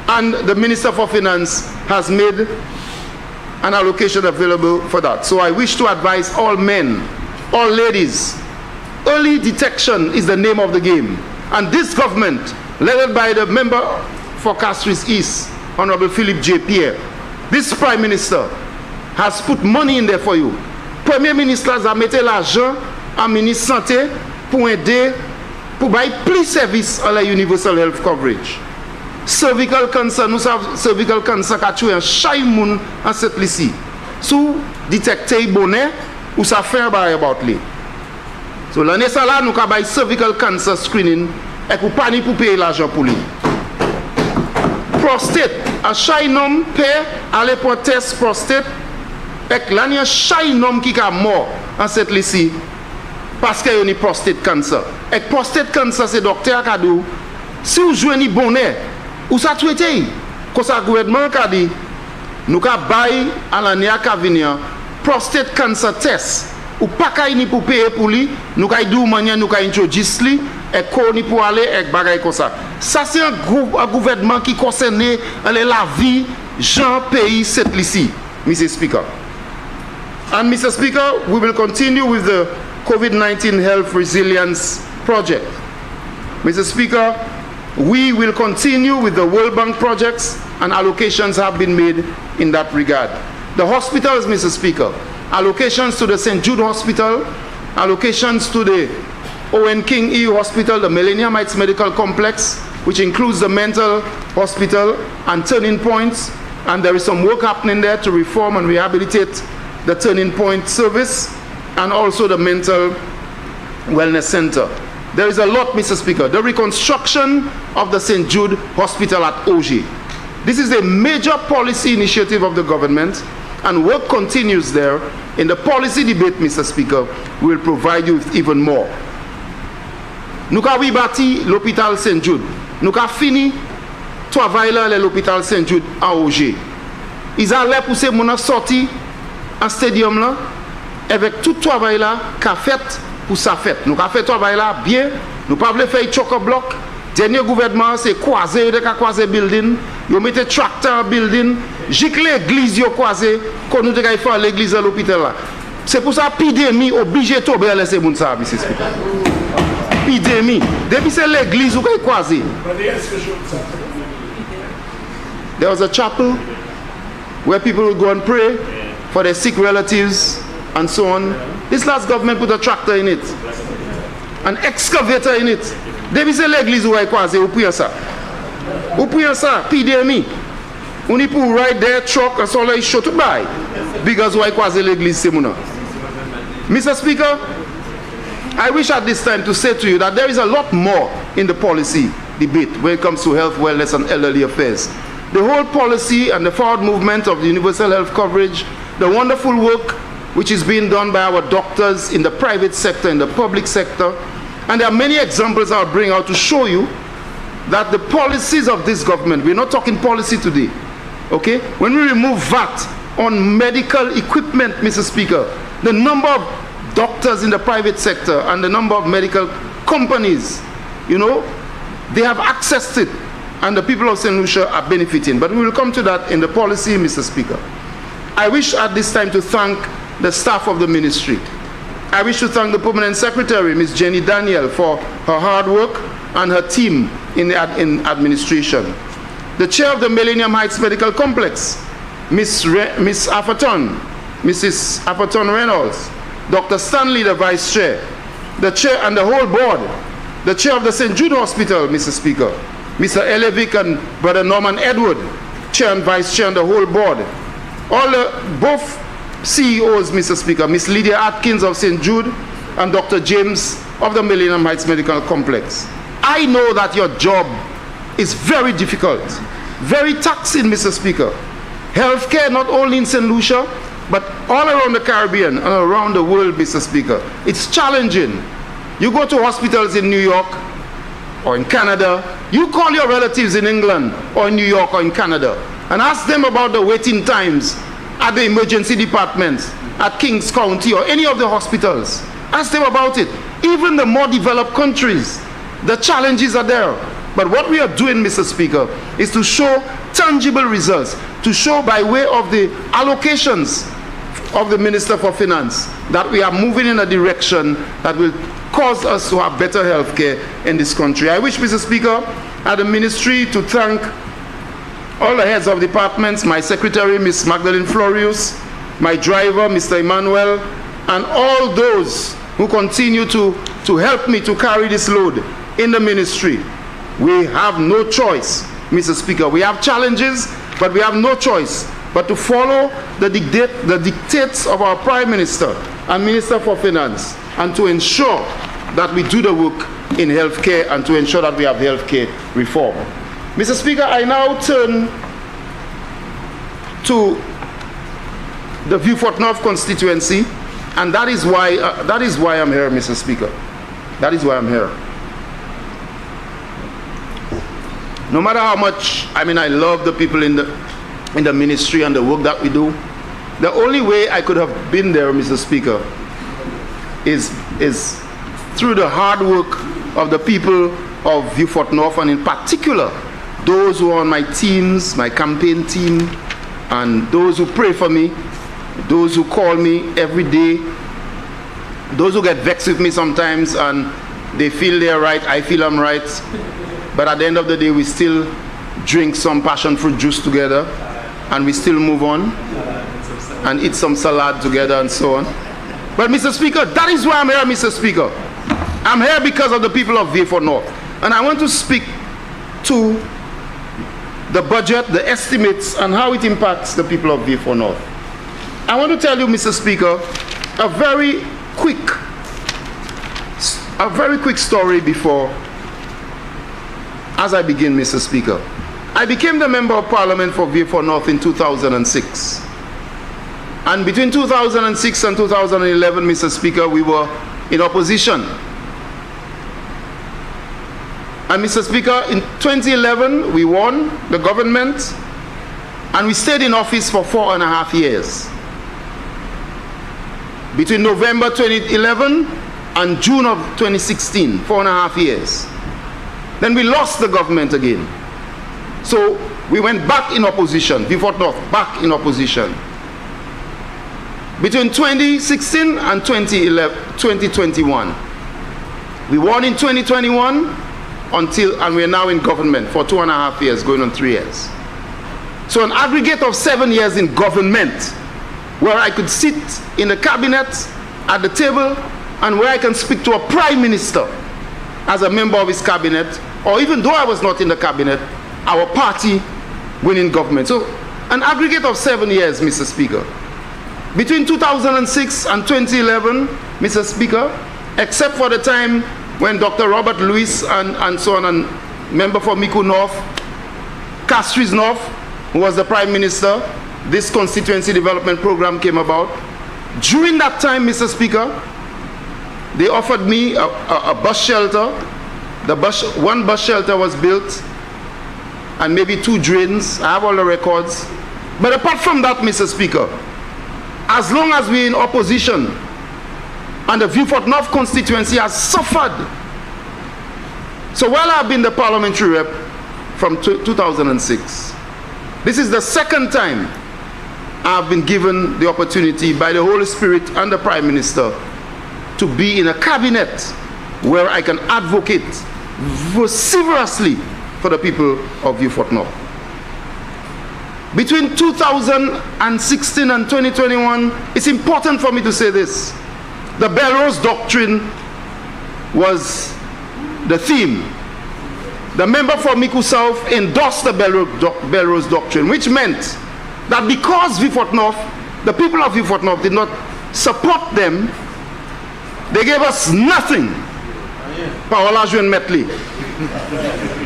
And the Minister for Finance has made an allocation available for that. So I wish to advise all men, all ladies, early detection is the name of the game. And this government, led by the member for Castries East, Hon Philip J. Pierre, this Prime Minister has put money in there for you. Premier Ministre a mis l'argent en ministre santé pour aider, pour bailler plus service à la universal health coverage. Cervical cancer, nous savons cervical cancer qui a tué un chaque monde en cette liste. Sous détecter bonnet ou ça fait un barrière about lui. So l'année ça là nous avons cervical cancer screening et pour pas ni pour payer l'argent pour lui. Prostate, à chaque homme paie aller pour test prostate et l'année chaque homme qui est mort en cette liste parce qu'il y a une prostate cancer. Et prostate cancer c'est docteur qui a dit si vous jouez ni bonnet ou ça traité comme ça gouvernement qui a dit nous avons bail à l'année à venir prostate cancer test ou pas qu'à ni pour payer pour lui nous avons dit manière nous avons introduire lui et qu'on ni pour aller avec bagaille comme ça. Ça c'est un gouvernement qui concerne la vie gens pays cette ici, Mr. Speaker. And Mr. Speaker, we will continue with the COVID-19 Health Resilience Project. Mr. Speaker, we will continue with the World Bank projects and allocations have been made in that regard. The hospitals, Mr. Speaker, allocations to the St. Jude Hospital, allocations to the Owen King EU Hospital, the Millennium Heights Medical Complex, which includes the mental hospital and turning points, and there is some work happening there to reform and rehabilitate the turning point service and also the mental wellness center. There is a lot, Mr. Speaker. The reconstruction of the St. Jude Hospital at Oji. This is a major policy initiative of the government and work continues there. In the policy debate, Mr. Speaker, we will provide you with even more. Nous avons bâti l'hôpital St. Jude. Nous avons fini travailler à l'hôpital St. Jude à Oji. Ils allaient pousser mon sorti en stadium là avec tout travail là qu'a fait pour sa fête. Nous avons fait travail là bien. Nous pas voulu faire choc-bloc. Dernier gouvernement c'est croiser building. Ils mettaient tracteur building. Jique l'église yo croisé qu'on nous devait faire l'église à l'hôpital là. C'est pour ça épidémie obligé de tomber laisser moun ça ici. Epidémie. Depuis c'est l'église où est croisé. There was a chapel where people would go and pray for their sick relatives and so on. This last government put a tractor in it, an excavator in it. Depuis c'est l'église où est croisé. Ou priez ça. Epidémie. On y pour ride their truck and so like show to buy because où est croisé l'église c'est mon. Mr. Speaker, I wish at this time to say to you that there is a lot more in the policy debate when it comes to health, wellness, and elderly affairs. The whole policy and the forward movement of the universal health coverage, the wonderful work which is being done by our doctors in the private sector, in the public sector. And there are many examples I'll bring out to show you that the policies of this government, we're not talking policy today, okay? When we remove VAT on medical equipment, Mr. Speaker, the number of doctors in the private sector and the number of medical companies, you know, they have accessed it, and the people of St. Lucia are benefiting. But we will come to that in the policy, Mr. Speaker. I wish at this time to thank the staff of the ministry. I wish to thank the Permanent Secretary, Ms. Jenny Daniel, for her hard work and her team in administration. The chair of the Millennium Heights Medical Complex, Mrs. Atherton Reynolds, Dr. Stanley, the vice chair, the chair and the whole board, the chair of the St. Jude Hospital, Mr. Speaker, Mr. Elevic and Brother Norman Edward, chair and vice chair and the whole board, both CEOs, Mr. Speaker, Ms. Lydia Atkins of St. Jude and Dr. James of the Millennium Heights Medical Complex. I know that your job is very difficult, very taxing, Mr. Speaker. Healthcare, not only in St. Lucia, but all around the Caribbean and around the world, Mr. Speaker. It's challenging. You go to hospitals in New York or in Canada, you call your relatives in England or in New York or in Canada and ask them about the waiting times at the emergency departments, at Kings County or any of the hospitals. Ask them about it. Even the more developed countries, the challenges are there. But what we are doing, Mr. Speaker, is to show tangible results, to show by way of the allocations of the Minister for Finance that we are moving in a direction that will cause us to have better health care in this country. I wish, Mr. Speaker, at the ministry to thank all the heads of departments, my secretary, Ms. Magdalene Florius, my driver, Mr. Emmanuel, and all those who continue to help me to carry this load in the ministry. We have no choice, Mr. Speaker. We have challenges, but we have no choice but to follow the dictates of our Prime Minister and Minister for Finance, and to ensure that we do the work in healthcare and to ensure that we have healthcare reform. Mr. Speaker, I now turn to the Vieux-Fort North constituency, and that is why I'm here, Mr. Speaker. That is why I'm here. No matter how much, I love the people in the ministry and the work that we do, the only way I could have been there, Mr. Speaker, is through the hard work of the people of Vieux-Fort North, and in particular, those who are on my teams, my campaign team, and those who pray for me, those who call me every day, those who get vexed with me sometimes and they feel they're right, I feel I'm right, but at the end of the day we still drink some passion fruit juice together and we still move on and eat some salad together and so on. But Mr. Speaker, that is why I'm here, Mr. Speaker. I'm here because of the people of Vieux-Fort North, and I want to speak to the budget, the estimates, and how it impacts the people of Vieux-Fort North. I want to tell you, Mr. Speaker, a very quick story before, as I begin, Mr. Speaker. I became the Member of Parliament for Vieux-Fort North in 2006. And between 2006 and 2011, Mr. Speaker, we were in opposition. And Mr. Speaker, in 2011, we won the government, and we stayed in office for 4.5 years. Between November 2011 and June of 2016, 4.5 years. Then we lost the government again. So we went back in opposition, Vieux-Fort North, back in opposition. Between 2016 and 2021. We won in 2021 and we're now in government for 2.5 years, going on 3 years. So an aggregate of 7 years in government, where I could sit in the cabinet at the table and where I can speak to a prime minister as a member of his cabinet, or even though I was not in the cabinet, our party winning government. So an aggregate of 7 years, Mr. Speaker. Between 2006 and 2011, Mr. Speaker, except for the time when Dr. Robert Lewis and so on, and member for Mico North, Castries North, who was the Prime Minister, this constituency development program came about. During that time, Mr. Speaker, they offered me a bus shelter. One bus shelter was built, and maybe 2 drains. I have all the records. But apart from that, Mr. Speaker, as long as we're in opposition, and the Vieux-Fort North constituency has suffered. So while I've been the parliamentary rep from 2006, this is the second time I've been given the opportunity by the Holy Spirit and the Prime Minister to be in a cabinet where I can advocate vociferously for the people of Vieux-Fort North. Between 2016 and 2021, it's important for me to say this. The Belrose Doctrine was the theme. The member for Miku South endorsed the Belrose Doctrine, which meant that because Vieux-Fort North, the people of Vieux-Fort North did not support them, they gave us nothing.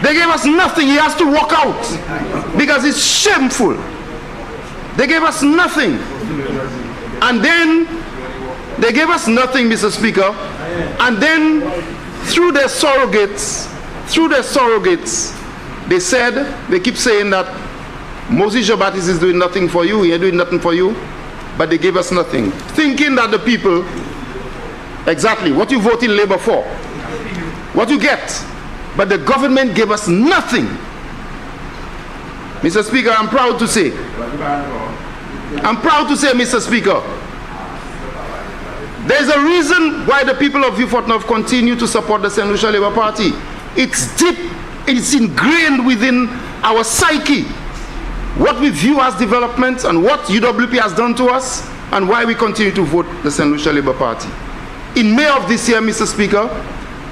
They gave us nothing. He has to walk out because it's shameful. They gave us nothing. And then they gave us nothing, Mr. Speaker. And then through their surrogates, they said, they keep saying that Moses Jobatis is doing nothing for you, he ain't doing nothing for you, but they gave us nothing. Thinking that the people, exactly what you vote in Labour for, what you get, but the government gave us nothing. Mr. Speaker, I'm proud to say, Mr. Speaker, there's a reason why the people of Vieux-Fort North continue to support the St. Lucia Labour Party. It's deep, it's ingrained within our psyche. What we view as development and what UWP has done to us and why we continue to vote the St. Lucia Labour Party. In May of this year, Mr. Speaker,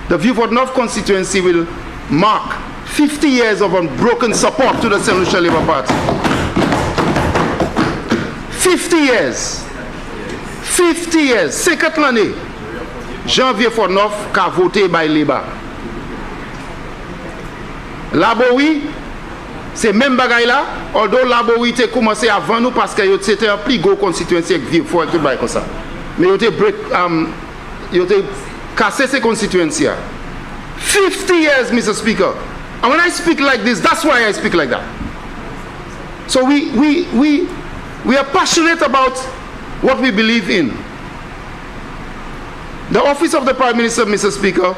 the Vieux-Fort North constituency will mark 50 years of unbroken support to the St. Lucia Labour Party. 50 years. 50 years. 50 l'année. Jean Vieux-Fort North qu'a voté by Labour. Laboui, c'est même bagaille là, although Laboui te commencé avant nous parce que c'était un plus gros constituency avec Vieux-Fort tout bail comme ça. Mais yo te cassé ces constituency. 50 years, Mr. Speaker. And when I speak like this, that's why I speak like that. So we are passionate about what we believe in. The office of the Prime Minister, Mr. Speaker,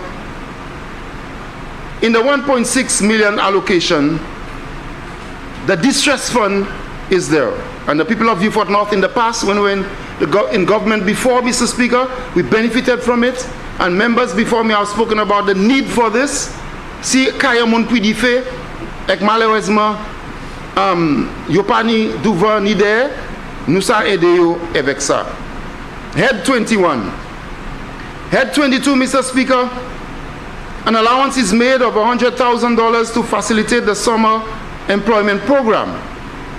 in the 1.6 million allocation, the distress fund is there. And the people of Vieux-Fort North in the past, when we were in government before, Mr. Speaker, we benefited from it. And members before me have spoken about the need for this. Si kaya moun pwi di fe, ek malheureusement, yo pa ni douvan ni de, nous sa aide yo avec ça. Head 21. Head 22, Mr. Speaker, an allowance is made of $100,000 to facilitate the summer employment program.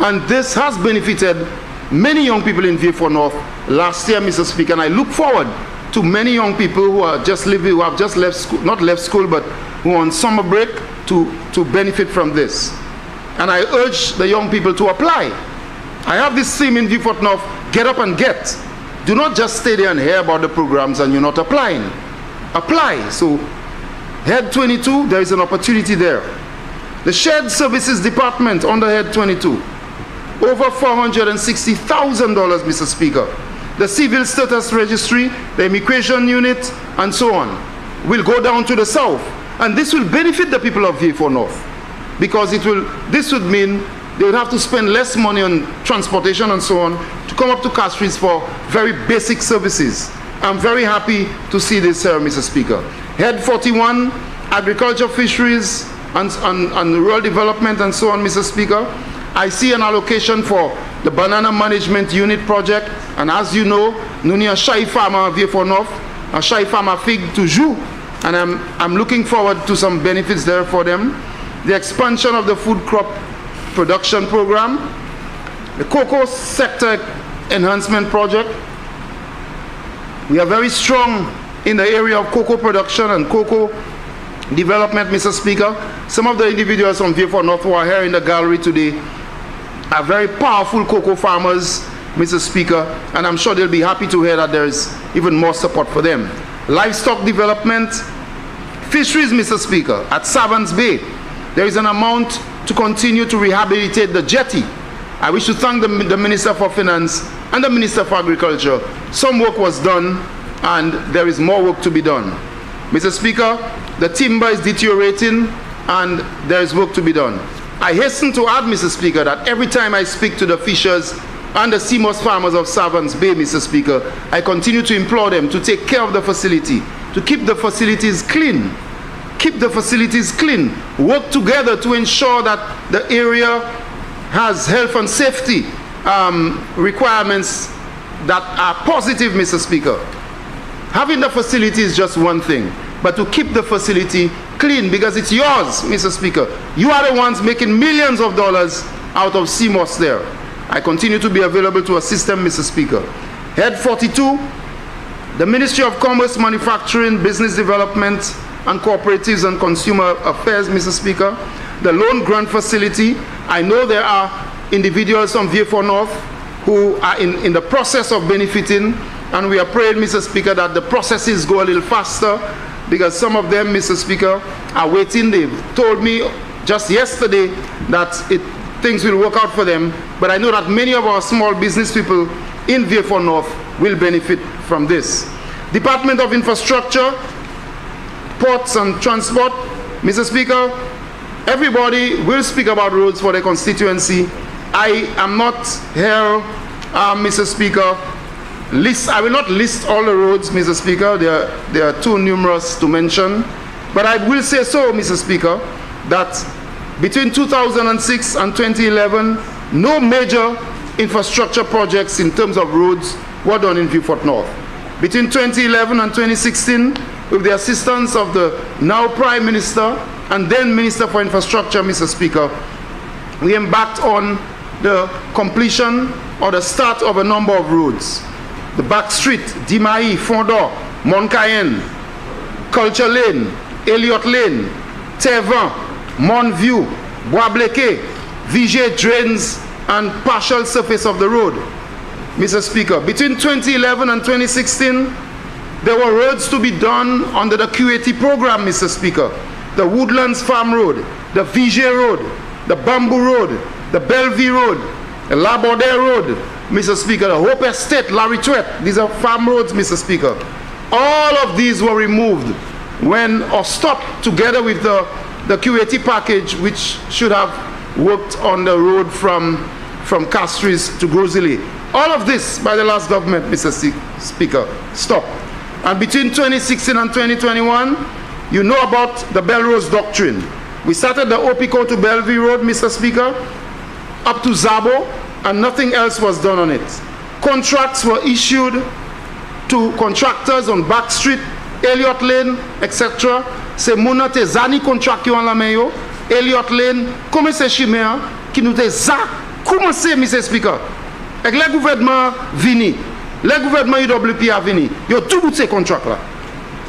And this has benefited many young people in Vieux-Fort North last year, Mr. Speaker, and I look forward to many young people who are just living, who have just left school, not left school, but who are on summer break to benefit from this. And I urge the young people to apply. I have this theme in Vieux-Fort North, get up and get. Do not just stay there and hear about the programs and you're not applying. Apply. So, Head 22, there is an opportunity there. The Shared Services Department under Head 22, over $460,000, Mr. Speaker. The Civil Status Registry, the Immigration Unit, and so on, will go down to the south. And this will benefit the people of Vieux-Fort North, because this would mean they would have to spend less money on transportation and so on to come up to Castries for very basic services. I'm very happy to see this here, Mr. Speaker. Head 41, Agriculture, Fisheries, and Rural Development and so on, Mr. Speaker. I see an allocation for the Banana Management Unit project, and as you know, nous ni un chai farmer Vieux-Fort North, un chai farmer fig toujours, and I'm looking forward to some benefits there for them. The expansion of the food crop production program, the cocoa sector enhancement project. We are very strong in the area of cocoa production and cocoa development, Mr. Speaker. Some of the individuals from Vieux-Fort North who are here in the gallery today are very powerful cocoa farmers Mr. Speaker, and I'm sure they'll be happy to hear that there is even more support for them. Livestock development, fisheries, Mr. Speaker, at Savans Bay, there is an amount to continue to rehabilitate the jetty. I wish to thank the Minister for Finance and the Minister for Agriculture. Some work was done and there is more work to be done. Mr. Speaker, the timber is deteriorating and there is work to be done. I hasten to add, Mr. Speaker, that every time I speak to the fishers and the seamoss farmers of Savans Bay, Mr. Speaker, I continue to implore them to take care of the facility, to keep the facilities clean. Keep the facilities clean. Work together to ensure that the area has health and safety requirements that are positive, Mr. Speaker. Having the facility is just one thing, but to keep the facility clean, because it's yours, Mr. Speaker. You are the ones making millions of dollars out of seamoss there. I continue to be available to assist them, Mr. Speaker. Head 42, the Ministry of Commerce, Manufacturing, Business Development, and Cooperatives and Consumer Affairs, Mr. Speaker. The loan grant facility, I know there are individuals from Vieux-Fort North who are in the process of benefiting, and we are praying, Mr. Speaker, that the processes go a little faster, because some of them, Mr. Speaker, are waiting. They've told me just yesterday that things will work out for them, but I know that many of our small business people in Vieux-Fort North will benefit from this. Department of Infrastructure, Ports and Transport, Mr. Speaker, everybody will speak about roads for their constituency. I am not here, Mr. Speaker, I will not list all the roads, Mr. Speaker. They are too numerous to mention. But I will say so, Mr. Speaker, that between 2006 and 2011, no major infrastructure projects in terms of roads were done in Vieux-Fort North. Between 2011 and 2016, with the assistance of the now Prime Minister and then Minister for Infrastructure, Mr. Speaker, we embarked on the completion or the start of a number of roads. The Back Street, Dimaï, Fondor, Montcayenne, Culture Lane, Elliott Lane, Tervan, Montview, Bois Bleke, Vigier drains and partial surface of the road. Mr. Speaker, between 2011 and 2016, there were roads to be done under the QAT program, Mr. Speaker. The Woodlands Farm Road, the Vigier Road, the Bamboo Road, the Bellevue Road, the Labaudet Road, Mr. Speaker, the Hope Estate, Larituette, these are farm roads, Mr. Speaker. All of these were removed or stopped together with the QAT package, which should have worked on the road from Castries to Grosili. All of this by the last government, Mr. Speaker, stopped. And between 2016 and 2021, you know about the Belrose Doctrine. We started the OPCO to Bellevue Road, Mr. Speaker, up to Zabo, and nothing else was done on it. Contracts were issued to contractors on Back Street, Elliott Lane, etc. Se mouna te zani contract yo an la men yo, Elliott Lane, kome se chimea, ki nou te za, kouman se, Mr. Speaker? Ek le gouvernement vini, le gouvernement UWP a vini, yo tout bout se contract la.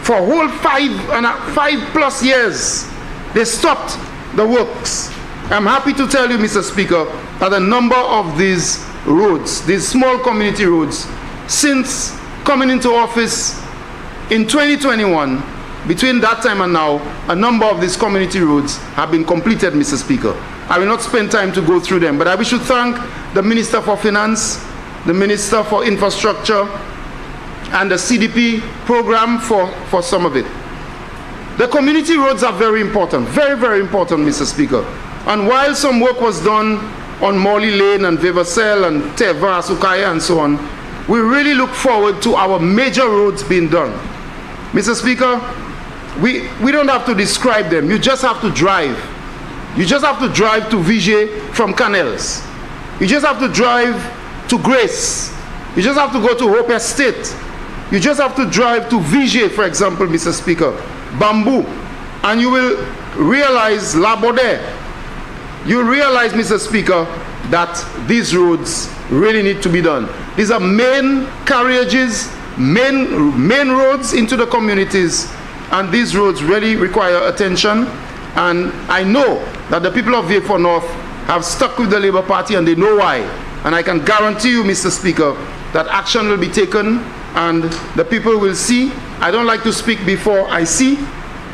For whole 5+ years, they stopped the works. I'm happy to tell you, Mr. Speaker, that a number of these roads, these small community roads, since coming into office in 2021, between that time and now, a number of these community roads have been completed, Mr. Speaker. I will not spend time to go through them, but I wish to thank the Minister for Finance, the Minister for Infrastructure, and the CDP program for some of it. The community roads are very important, very, very important, Mr. Speaker. And while some work was done on Morley Lane and Vivacel and Teva, Asukaya and so on, we really look forward to our major roads being done. Mr. Speaker, we don't have to describe them. You just have to drive. You just have to drive to Vigier from Canals. You just have to drive to Grace. You just have to go to Hope Estate. You just have to drive to Vigier, for example, Mr. Speaker, Bamboo, and you will realize Labaudet. You realize, Mr. Speaker, that these roads really need to be done. These are main carriages, main roads into the communities, and these roads really require attention. And I know that the people of Vieux-Fort North have stuck with the Labour Party, and they know why. And I can guarantee you, Mr. Speaker, that action will be taken and the people will see. I don't like to speak before I see.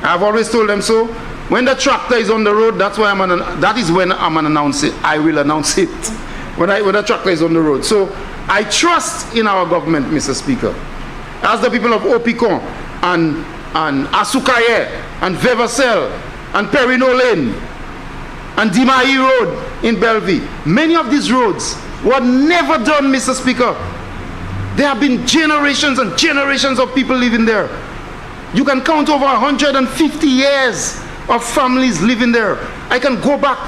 I've always told them so. When the tractor is on the road, that is when I'm going to announce it. I will announce it when the tractor is on the road. So I trust in our government, Mr. Speaker. As the people of Opicon and Asukaye and Vevasel and Perino Lane and Dimai Road in Bellevue, many of these roads were never done, Mr. Speaker. There have been generations and generations of people living there. You can count over 150 years of families living there. I can go back.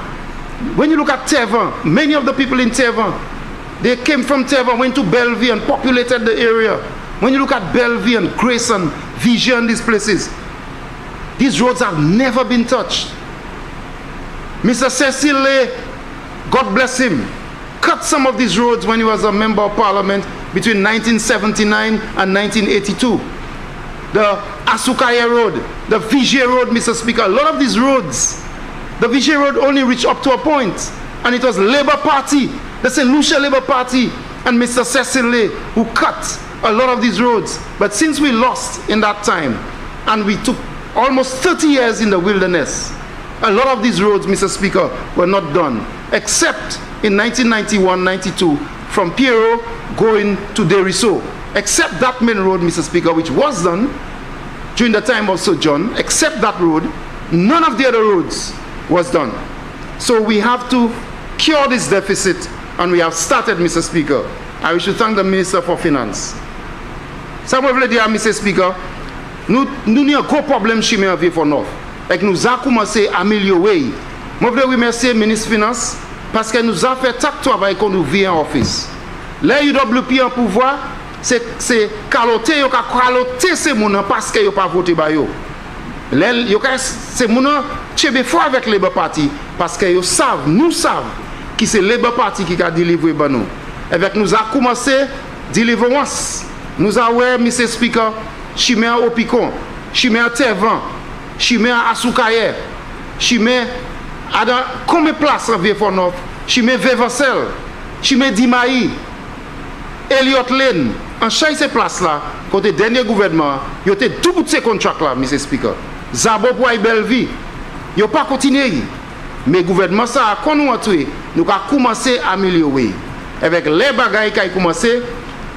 When you look at Teva, many of the people in Teva, they came from Teva, went to Bellevue and populated the area. When you look at Bellevue and Grayson, Vision, these places, these roads have never been touched. Mr. Cecil Lay, God bless him, cut some of these roads when he was a member of Parliament between 1979 and 1982. The Asukaye Road, the Vigier Road, Mr. Speaker, a lot of these roads, the Vigier Road only reached up to a point, and it was Labour Party, the St. Lucia Labour Party, and Mr. Cecil Lay who cut a lot of these roads. But since we lost in that time, and we took almost 30 years in the wilderness, a lot of these roads, Mr. Speaker, were not done, except in 1991-92, from Pierre going to Deriso. Except that main road, Mr. Speaker, which was done during the time of Sir John, except that road, none of the other roads was done. So we have to cure this deficit, and we have started, Mr. Speaker. I wish to thank the Minister for Finance. Some of the Mr. Speaker, nous n'avons aucun problème chez nous avec for North. Et nous avons commencé à améliorer. Je veux remercier le ministre des Finances parce que nous avons fait tout le travail quand nous vient en office. Là, UWP en pouvoir, c'est caloter, yo ka caloter ces gens parce que yo pas voté ba yo. Là, yo ka ces gens chebe fort avec Labour Party parce que yo savent, nous savons qui c'est Labour Party qui a délivré ba nous. Avec nous a commencé délivrance. Nous avons, Mr. Speaker, chimé à Opicon, chimé à Tevan, chimé à Asukaye, chimé à combien de places en Vieux-Fort-Neuf, chimé Vevasel, chimé Dimai, Elliott Lane, en chaque ces places-là, côté dernier gouvernement, il y a tout pour ces contrats-là, Mr. Speaker. Zabo pour Bellevue, il n'y a pas continué. Mais le gouvernement, ça, quand nous avons commencé à améliorer. Avec les bagailles qui ont commencé,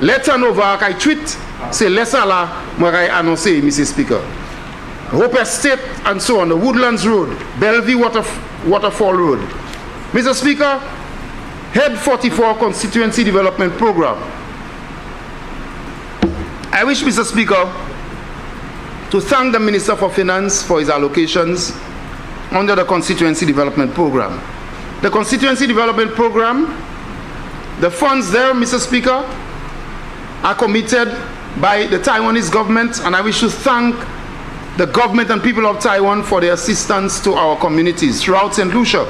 les turnover qui ont tweet, c'est les ça là, moi j'ai annoncé, Mr. Speaker. Roper State and so on, the Woodlands Road, Bellevue Waterfall Road. Mr. Speaker, Head 44 Constituency Development Program. I wish, Mr. Speaker, to thank the Minister for Finance for his allocations under the Constituency Development Program. The Constituency Development Program, the funds there, Mr. Speaker, are committed by the Taiwanese government, and I wish to thank the government and people of Taiwan for their assistance to our communities throughout St. Lucia.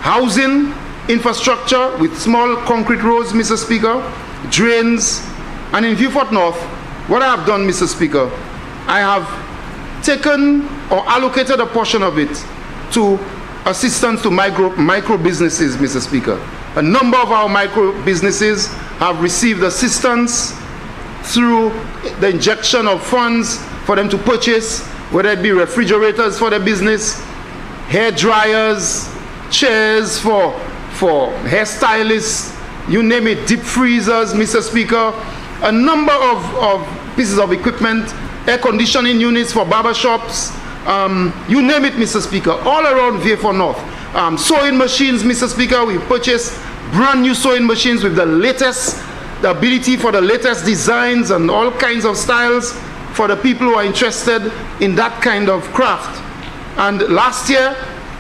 Housing, infrastructure with small concrete roads, Mr. Speaker, drains, and in Vieux-Fort North, what I have done, Mr. Speaker, I have taken or allocated a portion of it to assistance to micro businesses, Mr. Speaker. A number of our micro businesses have received assistance through the injection of funds for them to purchase, whether it be refrigerators for their business, hair dryers, chairs for hairstylists, you name it, deep freezers, Mr. Speaker, a number of pieces of equipment, air conditioning units for barber shops, you name it, Mr. Speaker, all around Vieux-Fort North. Sewing machines, Mr. Speaker, we purchased brand new sewing machines with the ability for the latest designs and all kinds of styles for the people who are interested in that kind of craft. And last year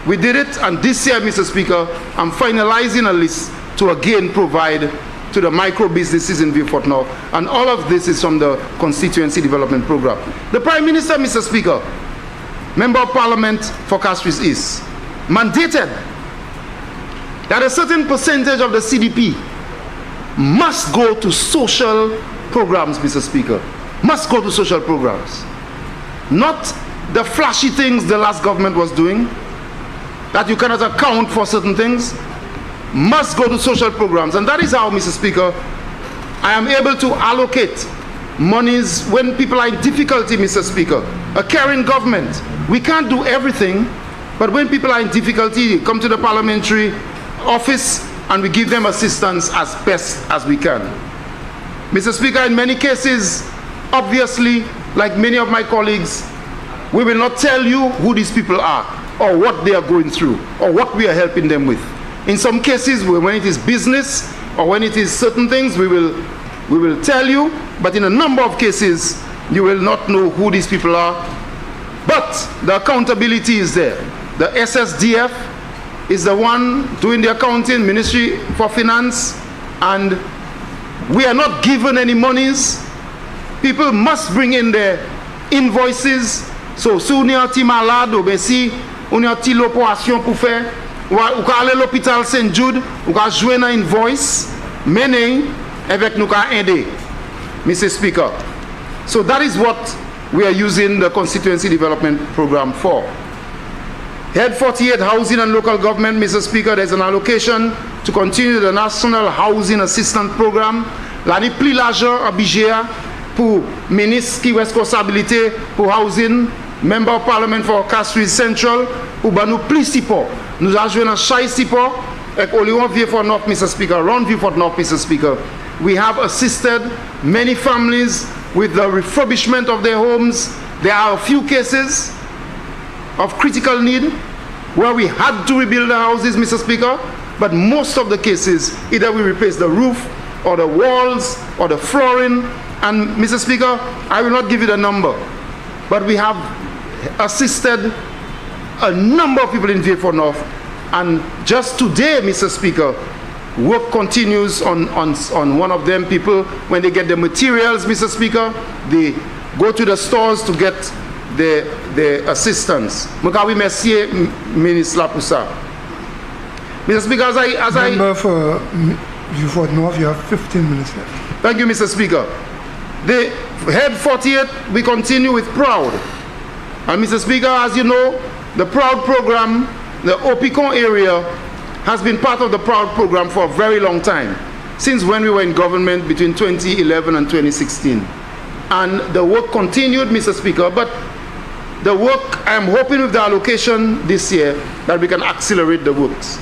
we did it, and this year, Mr. Speaker, I'm finalizing a list to again provide to the micro businesses in Vieux-Fort North, and all of this is from the Constituency Development Program. The Prime Minister, Mr. Speaker, Member of Parliament for Castries East, mandated that a certain percentage of the CDP must go to social programs, Mr. Speaker. Must go to social programs. Not the flashy things the last government was doing, that you cannot account for certain things. must go to social programs. And that is how, Mr. Speaker, I am able to allocate monies when people are in difficulty, Mr. Speaker. A caring government. We can't do everything, but when people are in difficulty, they come to the parliamentary office and we give them assistance as best as we can. Mr. Speaker, in many cases, obviously, like many of my colleagues, we will not tell you who these people are or what they are going through or what we are helping them with. In some cases, when it is business or when it is certain things, we will tell you, but in a number of cases, you will not know who these people are. But the accountability is there. The SSDF is the one doing the accounting, Ministry for Finance, and we are not given any monies. People must bring in their invoices. So, si on a ti malade, ou ben si on a ti l'opération pour faire, ou ka aller l'hôpital St. Jude, ou ka jouer nan invoice, mené avec nous ka aider, Mr. Speaker. So that is what we are using the Constituency Development Program for. Head 48 Housing and Local Government, Mr. Speaker, there's an allocation to continue the National Housing Assistance Program. L'année plus l'argent à BGA pour ministre qui responsabilité pour housing, Member of Parliament for Castries Central, pour nous plus support. Nous avons joué dans chaque support avec Olion Vieux-Fort North, Mr. Speaker, Ron Vieux-Fort North, Mr. Speaker. We have assisted many families with the refurbishment of their homes. There are a few cases of critical need where we had to rebuild the houses, Mr. Speaker, but most of the cases, either we replace the roof or the walls or the flooring. And Mr. Speaker, I will not give you the number, but we have assisted a number of people in Vieux-Fort North. And just today, Mr. Speaker, work continues on one of them. People, when they get the materials, Mr. Speaker, they go to the stores to get the assistance. Mukawi merci ministre pour ça. Mr. Speaker, as I Member for Vieux-Fort North, you have 15 minutes left. Thank you, Mr. Speaker. The Head 48, we continue with PROUD. And Mr. Speaker, as you know, the PROUD program, the Opicon area, has been part of the PROUD program for a very long time, since when we were in government between 2011 and 2016. And the work continued, Mr. Speaker, but the work, I am hoping with the allocation this year that we can accelerate the works.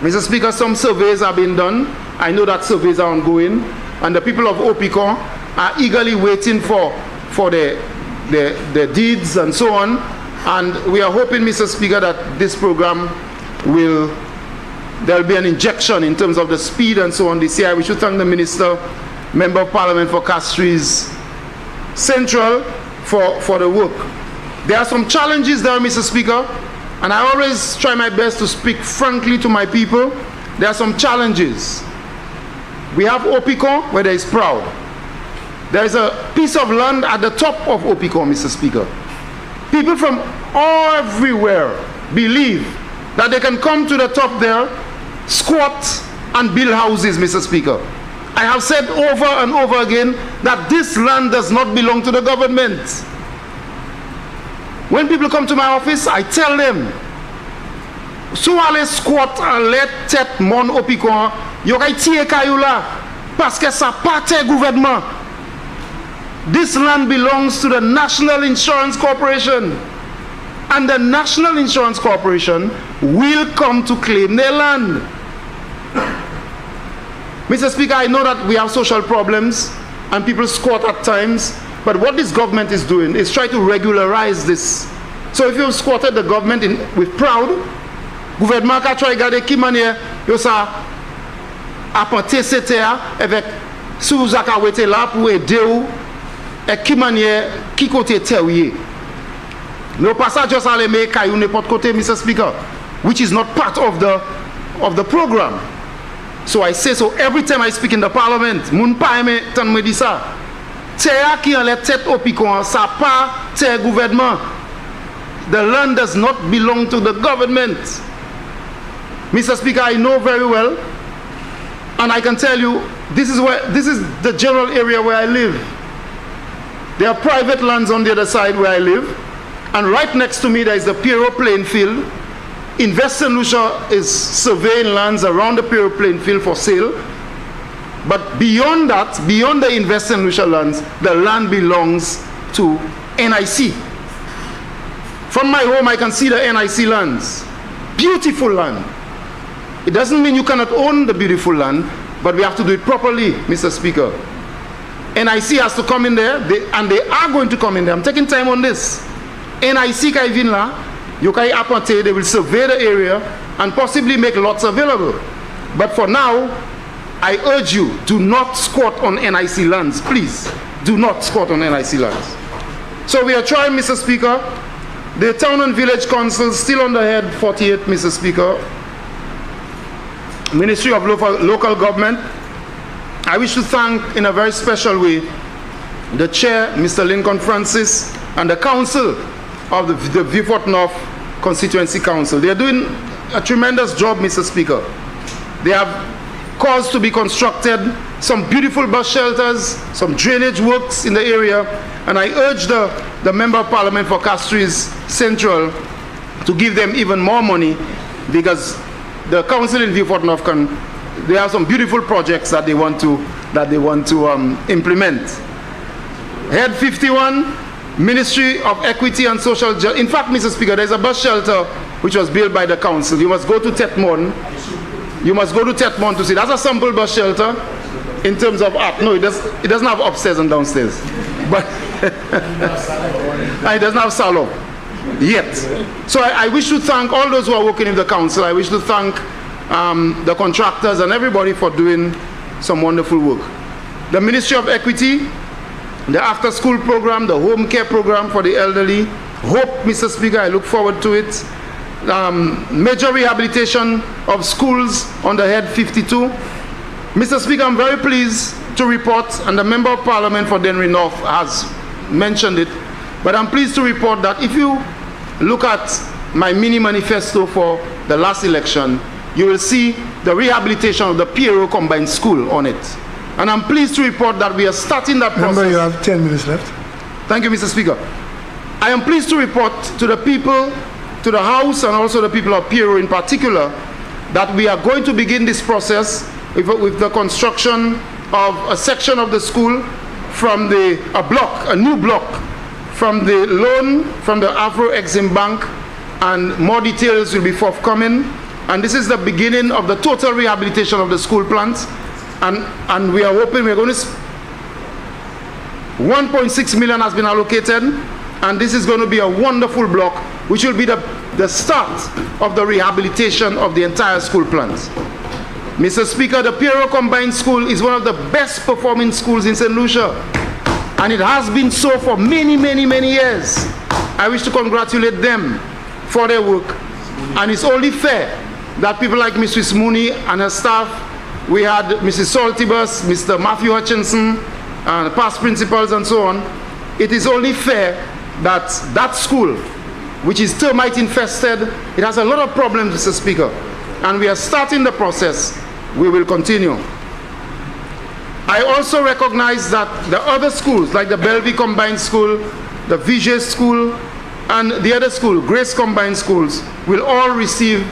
Mr. Speaker, some surveys have been done. I know that surveys are ongoing, and the people of Opicon are eagerly waiting for the deeds and so on. And we are hoping, Mr. Speaker, that this program there will be an injection in terms of the speed and so on this year. We should thank the Minister, Member of Parliament for Castries Central for the work. There are some challenges there, Mr. Speaker, and I always try my best to speak frankly to my people. There are some challenges. We have Opicon, where there is PROUD. There is a piece of land at the top of Opicon, Mr. Speaker. People from everywhere believe that they can come to the top there, squat, and build houses, Mr. Speaker. I have said over and over again that this land does not belong to the government. When people come to my office, I tell them, so allez squat and let tête mon Opicon, yo kay tiye kayou la, parce que ça parte gouvernement. This land belongs to the National Insurance Corporation, and the National Insurance Corporation will come to claim their land. Mr. Speaker, I know that we have social problems and people squat at times, but what this government is doing is try to regularize this. So if you've squatted the government with PROUD, gouvernement ka try garder ki manière yo sa apporter cette terre avec sous zaka wete là pour aider ou et qui manière qui côté terre yé. No passage just aller me kayou n'importe côté, Mr. Speaker, which is not part of the program. So I say so every time I speak in the parliament. Moun pa aime tan me di ça. Terre qui en les tête Opicon, ça pas terre gouvernement. The land does not belong to the government. Mr. Speaker, I know very well, and I can tell you, this is the general area where I live. There are private lands on the other side where I live, and right next to me there is the Pierre playing field, Invest St. Lucia is surveying lands around the Pierre playing field for sale. But beyond that, beyond the Invest St. Lucia lands, the land belongs to NIC. From my home, I can see the NIC lands. Beautiful land. It doesn't mean you cannot own the beautiful land, but we have to do it properly, Mr. Speaker. NIC has to come in there, and they are going to come in there. I'm taking time on this. NIC kai vinla, you kai apante, they will survey the area and possibly make lots available. But for now, I urge you, do not squat on NIC lands, please. Do not squat on NIC lands. So we are trying, Mr. Speaker. The Town and Village Council still on the head 48, Mr. Speaker. Ministry of Local Government. I wish to thank in a very special way the Chair, Mr. Lincoln Francis, and the Council of the Vieux-Fort North Constituency Council. They are doing a tremendous job, Mr. Speaker. They have caused to be constructed some beautiful bus shelters, some drainage works in the area, and I urge the Member of Parliament for Castries Central to give them even more money, because the council in Vieux-Fort North they have some beautiful projects that they want to implement. Head 51, Ministry of Equity and Social Justice. In fact, Mr. Speaker, there's a bus shelter which was built by the council. You must go to Tetmon. You must go to Tetmon to see. That's a sample bus shelter in terms of up. No, it doesn't have upstairs and downstairs. But it doesn't have salon yet. So I wish to thank all those who are working in the council. I wish to thank the contractors and everybody for doing some wonderful work. The Ministry of Equity, the after-school program, the home care program for the elderly. Hope, Mr. Speaker, I look forward to it. Major rehabilitation of schools on the head 52. Mr. Speaker, I'm very pleased to report, and the Member of Parliament for Dennery North has mentioned it, but I'm pleased to report that if you look at my mini manifesto for the last election, you will see the rehabilitation of the Pierre Combined School on it. And I'm pleased to report that we are starting that process. Remember, you have 10 minutes left. Thank you, Mr. Speaker. I am pleased to report to the people, to the House, and also the people of Pierre in particular, that we are going to begin this process with the construction of a section of the school from a new block, from the loan from the Afro-Exim Bank, and more details will be forthcoming. And this is the beginning of the total rehabilitation of the school plants. And we are hoping we're going to 1.6 million has been allocated, and this is going to be a wonderful block which will be the start of the rehabilitation of the entire school plants. Mr. Speaker, the Pierre Combined School is one of the best performing schools in St. Lucia, and it has been so for many, many, many years. I wish to congratulate them for their work, and it's only fair that people like Mrs. Mooney and her staff, we had Mrs. Saltibus, Mr. Matthew Hutchinson, and past principals and so on. It is only fair that that school, which is termite infested, it has a lot of problems, Mr. Speaker, and we are starting the process. We will continue. I also recognize that the other schools, like the Bellevue Combined School, the Vigier School, and the other school, Grace Combined Schools, will all receive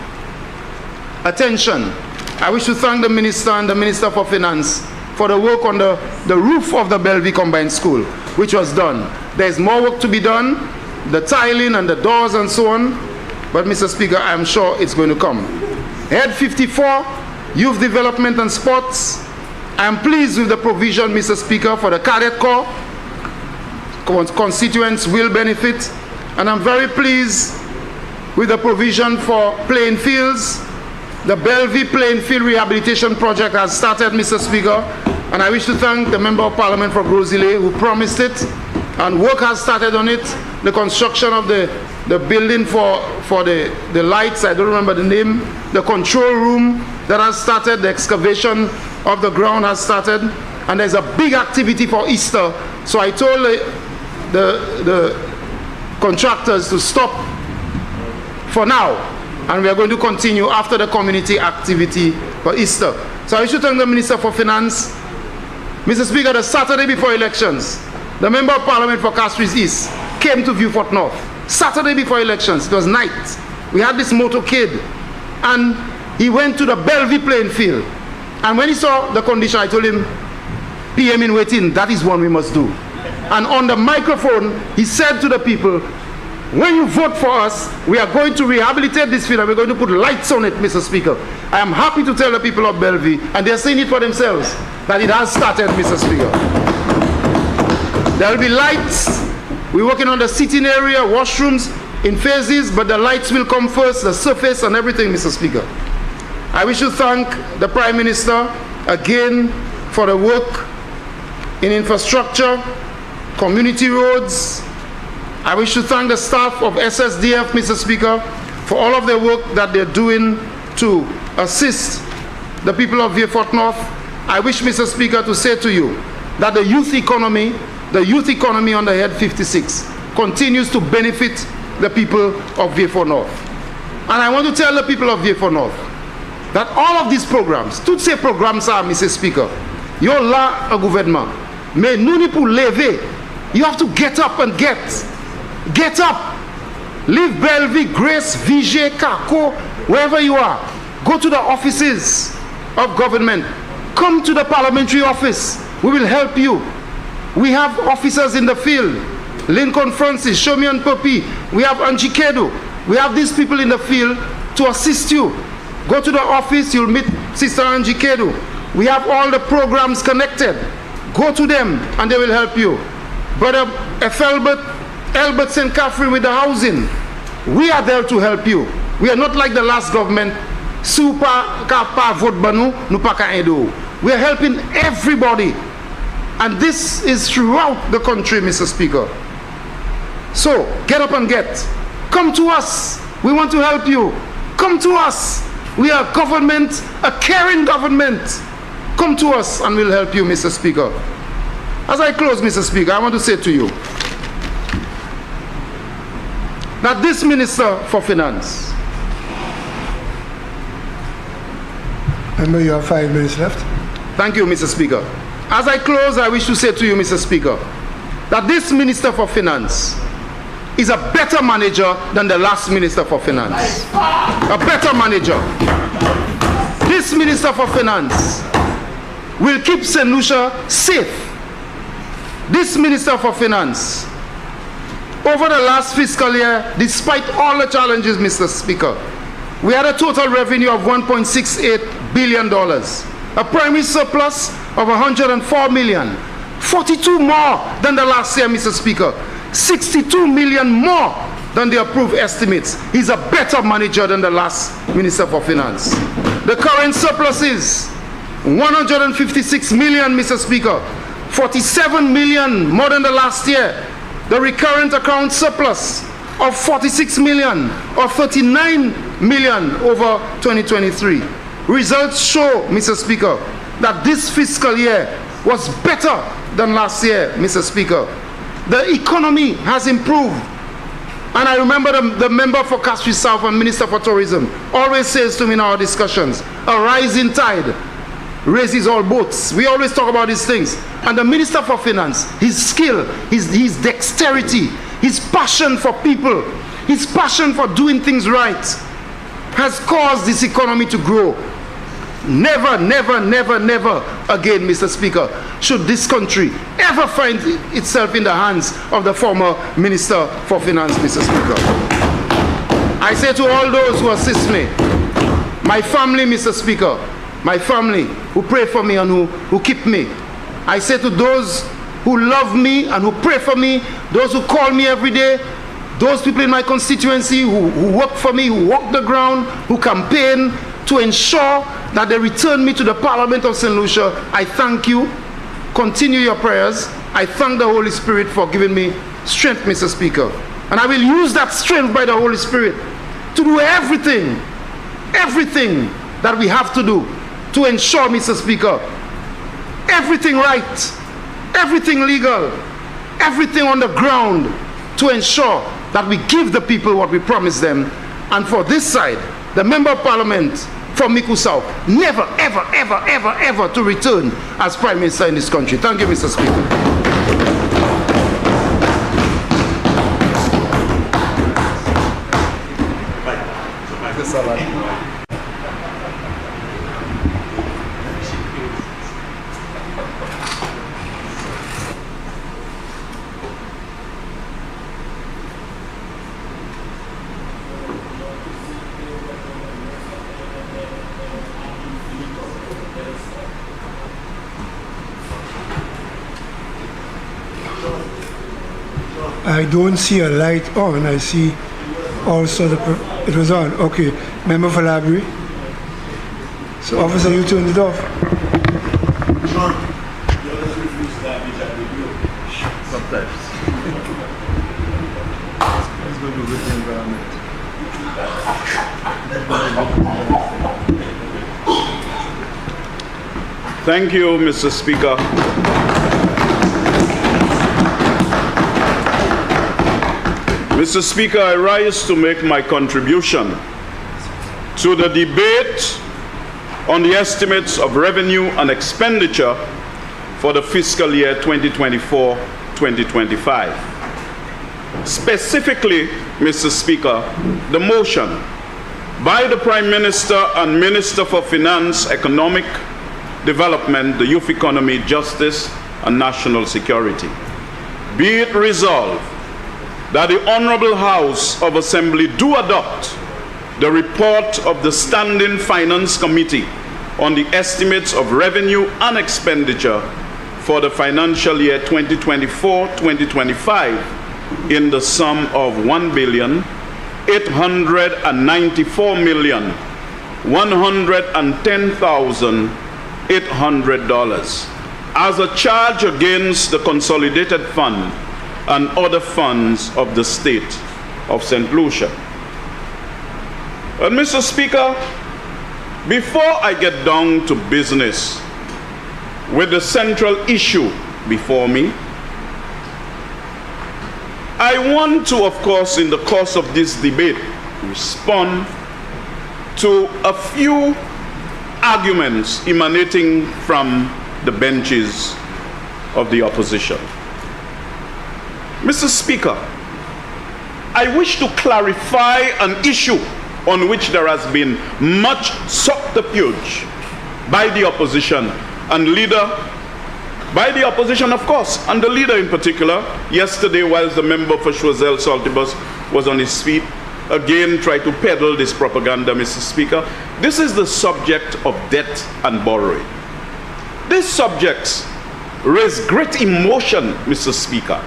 attention. I wish to thank the Minister and the Minister for Finance for the work on the roof of the Bellevue Combined School, which was done. There's more work to be done, the tiling and the doors and so on, but Mr. Speaker, I am sure it's going to come. Head 54, Youth Development and Sports. I am pleased with the provision, Mr. Speaker, for the Cadet Corps. Constituents will benefit, and I'm very pleased with the provision for playing fields. The Bellevue Playing Field Rehabilitation Project has started, Mr. Speaker, and I wish to thank the Member of Parliament for Grosile who promised it, and work has started on it. The construction of the building for the lights, I don't remember the name, the control room that has started, the excavation of the ground has started, and there's a big activity for Easter. So I told the contractors to stop for now, and we are going to continue after the community activity for Easter. So I should thank the Minister for Finance. Mr. Speaker, the Saturday before elections, the Member of Parliament for Castries East came to Vieux-Fort North. Saturday before elections, it was night. We had this motorcade, and he went to the Bellevue playing field. And when he saw the condition, I told him, PM in waiting, that is one we must do. And on the microphone, he said to the people, when you vote for us, we are going to rehabilitate this field and we're going to put lights on it, Mr. Speaker. I am happy to tell the people of Bellevue, and they're seeing it for themselves, that it has started, Mr. Speaker. There will be lights. We're working on the sitting area, washrooms in phases, but the lights will come first, the surface and everything, Mr. Speaker. I wish to thank the Prime Minister again for the work in infrastructure, community roads. I wish to thank the staff of SSDF, Mr. Speaker, for all of the work that they're doing to assist the people of Vieux-Fort North. I wish, Mr. Speaker, to say to you that the youth economy under Head 56 continues to benefit the people of Vieux-Fort North. And I want to tell the people of Vieux-Fort North that all of these programs, toutes ces programmes ça, Mr. Speaker, you're là a gouvernement. Mais nous ni pour lever. You have to get up and get. Get up. Leave Bellevue, Grace, Vigier, Kako, wherever you are. Go to the offices of government. Come to the parliamentary office. We will help you. We have officers in the field. Lincoln Francis, Shomi and Popi. We have Angie Kedo. We have these people in the field to assist you. Go to the office, you'll meet Sister Angie Kedo. We have all the programs connected. Go to them and they will help you. Brother F. Albert St. Catherine with the housing. We are there to help you. We are not like the last government. We are helping everybody. And this is throughout the country, Mr. Speaker. So, get up and get. Come to us. We want to help you. Come to us. We are government, a caring government. Come to us and we'll help you, Mr. Speaker. As I close, Mr. Speaker, I want to say to you that this Minister for Finance. Remember, you have 5 minutes left. Thank you, Mr. Speaker. As I close, I wish to say to you, Mr. Speaker, that this Minister for Finance is a better manager than the last Minister for Finance. A better manager. This Minister for Finance will keep St. Lucia safe. This Minister for Finance, over the last fiscal year, despite all the challenges, Mr. Speaker, we had a total revenue of $1.68 billion, a primary surplus of $104 million, 42 more than the last year, Mr. Speaker, 62 million more than the approved estimates. He's a better manager than the last Minister for Finance. The current surplus is $156 million, Mr. Speaker, 47 million more than the last year. The recurrent account surplus of 46 million or 39 million over 2023. Results show, Mr. Speaker, that this fiscal year was better than last year, Mr. Speaker. The economy has improved. And I remember the member for Castries South and Minister for Tourism always says to me in our discussions, a rising tide raises all boats. We always talk about these things. And the Minister for Finance, his skill, his dexterity, his passion for people, his passion for doing things right has caused this economy to grow. Never, never, never, never again, Mr. Speaker, should this country ever find itself in the hands of the former Minister for Finance, Mr. Speaker. I say to all those who assist me, my family, Mr. Speaker, my family who pray for me and who keep me, I say to those who love me and who pray for me, those who call me every day, those people in my constituency who work for me, who walk the ground, who campaign to ensure that they return me to the Parliament of St. Lucia, I thank you. Continue your prayers. I thank the Holy Spirit for giving me strength, Mr. Speaker. And I will use that strength by the Holy Spirit to do everything that we have to do to ensure, Mr. Speaker, everything right, everything legal, everything on the ground to ensure that we give the people what we promise them. And for this side, the Member of Parliament from Miku South, never, ever, ever, ever, ever to return as Prime Minister in this country. Thank you, Mr. Speaker. I don't see a light on. I see also it was on. Okay, Member for Library. So officer, you turned it off. John, you always refuse garbage at radio. Sometimes. Let's go to the environment. Thank you, Mr. Speaker. Mr. Speaker, I rise to make my contribution to the debate on the estimates of revenue and expenditure for the fiscal year 2024-2025. Specifically, Mr. Speaker, the motion by the Prime Minister and Minister for Finance, Economic Development, the Youth Economy, Justice and National Security. Be it resolved that the Honorable House of Assembly do adopt the report of the Standing Finance Committee on the estimates of revenue and expenditure for the financial year 2024-2025 in the sum of $1,894,110,800 as a charge against the Consolidated Fund and other funds of the state of St. Lucia. And Mr. Speaker, before I get down to business with the central issue before me, I want to, of course, in the course of this debate, respond to a few arguments emanating from the benches of the opposition. Mr. Speaker, I wish to clarify an issue on which there has been much subterfuge by the opposition and by the opposition, of course, and the leader in particular. Yesterday, whilst the member for Choiseul Saltibus was on his feet, again tried to peddle this propaganda, Mr. Speaker. This is the subject of debt and borrowing. These subjects raise great emotion, Mr. Speaker.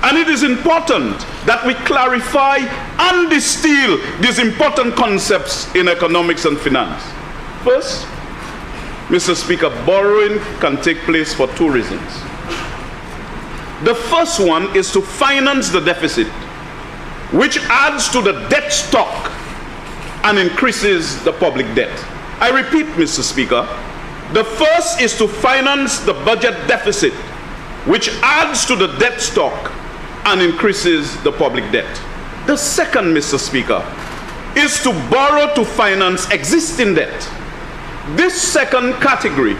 And it is important that we clarify and distill these important concepts in economics and finance. First, Mr. Speaker, borrowing can take place for two reasons. The first one is to finance the deficit, which adds to the debt stock and increases the public debt. I repeat, Mr. Speaker, the first is to finance the budget deficit, which adds to the debt stock and increases the public debt. The second, Mr. Speaker, is to borrow to finance existing debt. This second category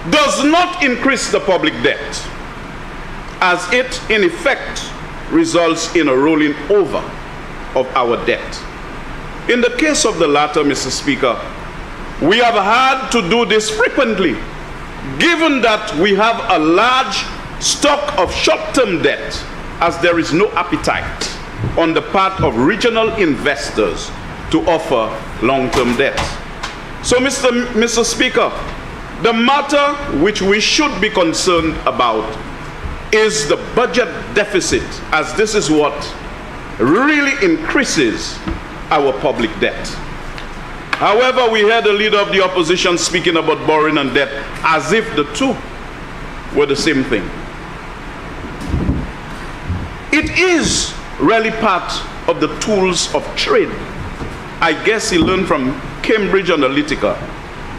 does not increase the public debt, as it in effect results in a rolling over of our debt. In the case of the latter, Mr. Speaker, we have had to do this frequently, given that we have a large stock of short-term debt, as there is no appetite on the part of regional investors to offer long-term debt. So, Mr. Speaker, the matter which we should be concerned about is the budget deficit, as this is what really increases our public debt. However, we heard the leader of the opposition speaking about borrowing and debt as if the two were the same thing. It is really part of the tools of trade. I guess he learned from Cambridge Analytica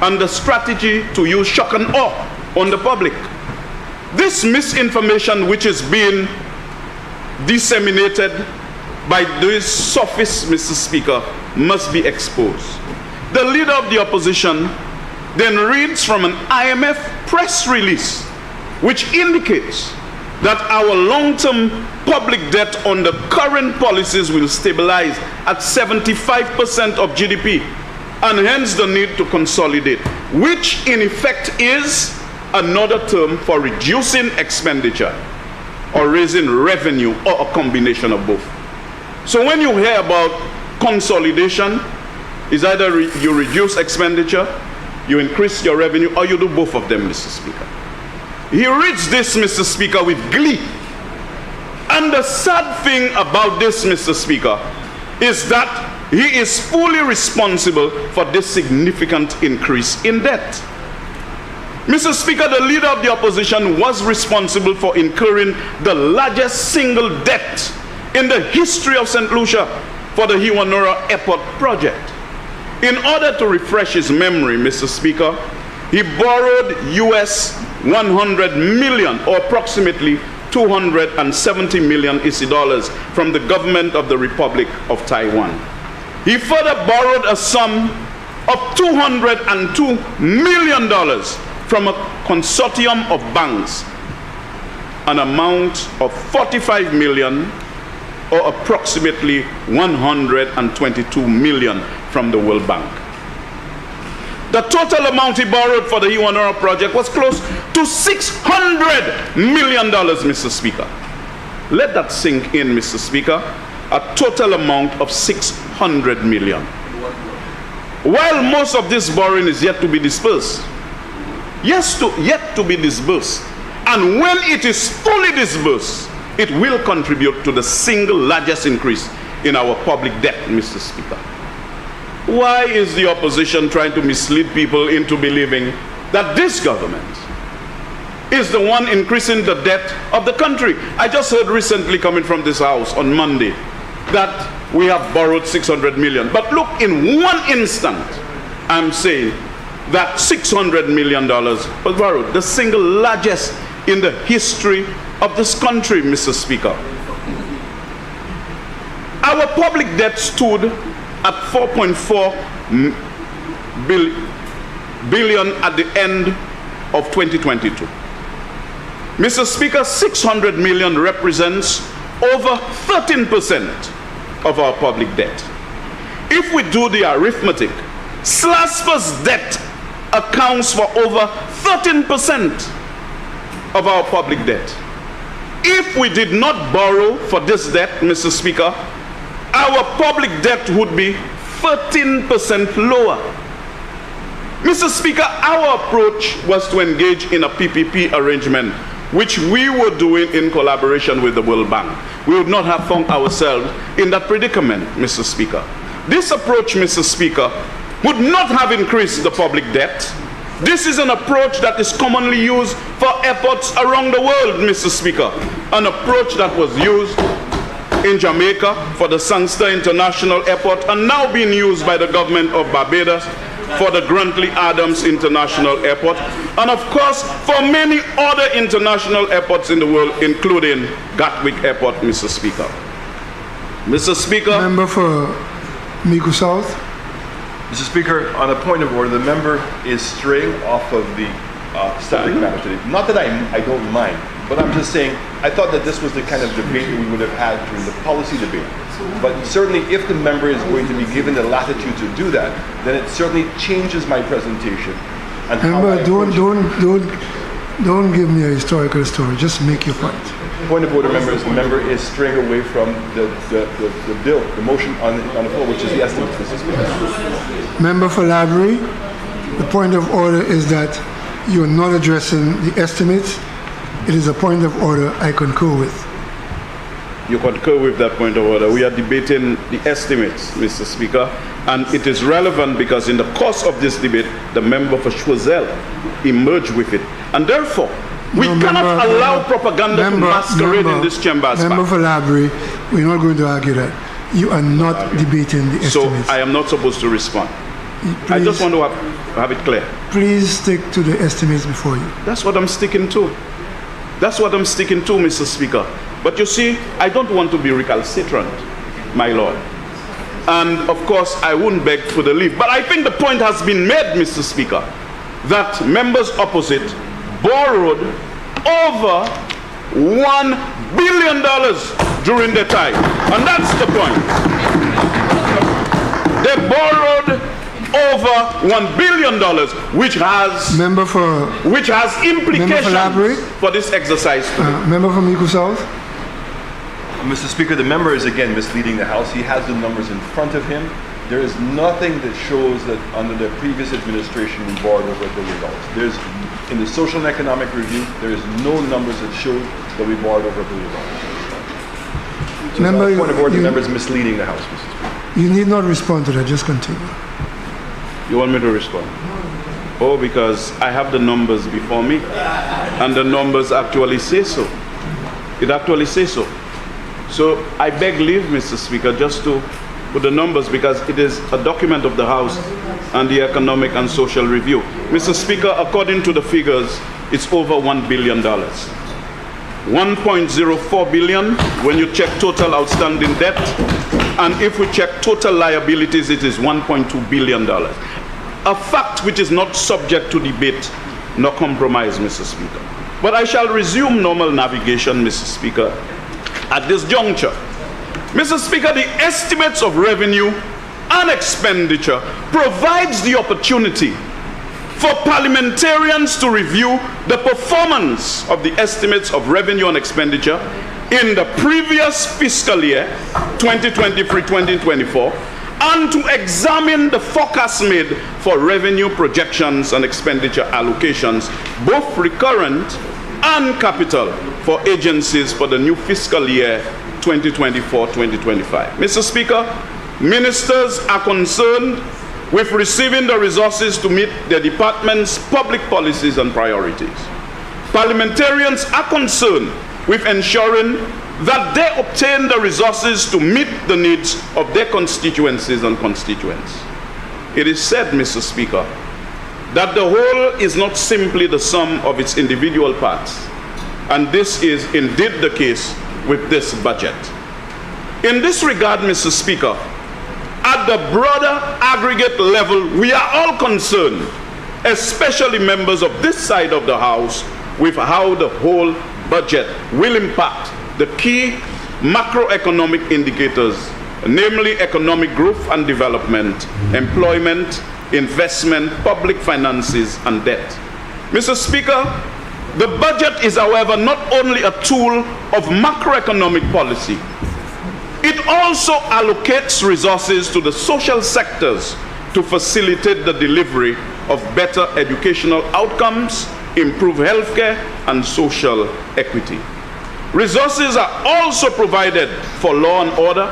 and the strategy to use shock and awe on the public. This misinformation which is being disseminated by these sophists, Mr. Speaker, must be exposed. The leader of the opposition then reads from an IMF press release which indicates that our long-term public debt under current policies will stabilize at 75% of GDP, and hence the need to consolidate, which in effect is another term for reducing expenditure or raising revenue, or a combination of both. So when you hear about consolidation, it's either you reduce expenditure, you increase your revenue, or you do both of them, Mr. Speaker. He reads this, Mr. Speaker, with glee. And the sad thing about this, Mr. Speaker, is that he is fully responsible for this significant increase in debt. Mr. Speaker, the leader of the opposition was responsible for incurring the largest single debt in the history of St. Lucia for the Hiwanura Airport project. In order to refresh his memory, Mr. Speaker, he borrowed US 100 million, or approximately 270 million ICI dollars, from the government of the Republic of Taiwan. He further borrowed a sum of $202 million from a consortium of banks, an amount of 45 million, or approximately 122 million from the World Bank. The total amount he borrowed for the Hiwanura project was close to $600 million, Mr. Speaker. Let that sink in, Mr. Speaker. A total amount of 600 million. While most of this borrowing is yet to be disbursed, yet to be disbursed, and when it is fully disbursed, it will contribute to the single largest increase in our public debt, Mr. Speaker. Why is the opposition trying to mislead people into believing that this government is the one increasing the debt of the country? I just heard recently, coming from this house on Monday, that we have borrowed 600 million. But look, in one instant, I'm saying that $600 million was borrowed, the single largest in the history of this country, Mr. Speaker. Our public debt stood at 4.4 billion at the end of 2022. Mr. Speaker, 600 million represents over 13% of our public debt. If we do the arithmetic, SLASPA's debt accounts for over 13% of our public debt. If we did not borrow for this debt, Mr. Speaker, our public debt would be 13% lower. Mr. Speaker, our approach was to engage in a PPP arrangement, which we were doing in collaboration with the World Bank. We would not have found ourselves in that predicament, Mr. Speaker. This approach, Mr. Speaker, would not have increased the public debt. This is an approach that is commonly used for airports around the world, Mr. Speaker. An approach that was used in Jamaica for the Sangster International Airport, and now being used by the government of Barbados for the Grantley Adams International Airport, and of course for many other international airports in the world, including Gatwick Airport, Mr. Speaker. Mr. Speaker. Member for Migu South. Mr. Speaker, on a point of order, the member is straying off of the subject matter today. Not that I don't mind, but I'm just saying, I thought that this was the kind of debate that we would have had during the policy debate. But certainly if the member is going to be given the latitude to do that, then it certainly changes my presentation. And member, don't give me a historical story, just make your point. Point of order, members, the member is straying away from the bill, the motion on the floor, which is the estimate, Mr. Speaker. Member for Library, the point of order is that you are not addressing the estimates. It is a point of order I concur with. You concur with that point of order. We are debating the estimates, Mr. Speaker, and it is relevant because in the course of this debate, the member for Choiseul emerged with it. And therefore, we cannot allow propaganda to masquerade in this chamber as Member for Library, we're not going to argue that. You are not debating the estimates. So I am not supposed to respond. Please, I just want to have it clear. Please stick to the estimates before you. That's what I'm sticking to. That's what I'm sticking to, Mr. Speaker. But you see, I don't want to be recalcitrant, my Lord. And of course, I wouldn't beg for the leave. But I think the point has been made, Mr. Speaker, that members opposite borrowed over $1 billion during the time. And that's the point. They borrowed over $1 billion, which has implications for this exercise. Member from Mico South. Mr. Speaker, the member is again misleading the House. He has the numbers in front of him. There is nothing that shows that under the previous administration we borrowed over $1 billion. In the social and economic review, there is no numbers that show that we borrowed over $1 billion. So Member, point of order, the member is misleading the House, Mr. Speaker. You need not respond to that. Just continue. You want me to respond? Oh, because I have the numbers before me, and the numbers actually say so. It actually says so. So I beg leave, Mr. Speaker, just to put the numbers, because it is a document of the House and the Economic and Social Review. Mr. Speaker, according to the figures, it's over $1 billion. 1.04 billion when you check total outstanding debt, and if we check total liabilities, it is $1.2 billion. A fact which is not subject to debate nor compromise, Mr. Speaker. But I shall resume normal navigation, Mr. Speaker, at this juncture. Mr. Speaker, the estimates of revenue and expenditure provides the opportunity for parliamentarians to review the performance of the estimates of revenue and expenditure in the previous fiscal year, 2023-2024, and to examine the forecasts made for revenue projections and expenditure allocations, both recurrent and capital, for agencies for the new fiscal year 2024-2025. Mr. Speaker, ministers are concerned with receiving the resources to meet their department's public policies and priorities. Parliamentarians are concerned with ensuring that they obtain the resources to meet the needs of their constituencies and constituents. It is said, Mr. Speaker, that the whole is not simply the sum of its individual parts, and this is indeed the case with this budget. In this regard, Mr. Speaker, at the broader aggregate level, we are all concerned, especially members of this side of the House, with how the whole budget will impact the key macroeconomic indicators, namely economic growth and development, employment, investment, public finances, and debt. Mr. Speaker, the budget is, however, not only a tool of macroeconomic policy, it also allocates resources to the social sectors to facilitate the delivery of better educational outcomes, improve healthcare, and social equity. Resources are also provided for law and order,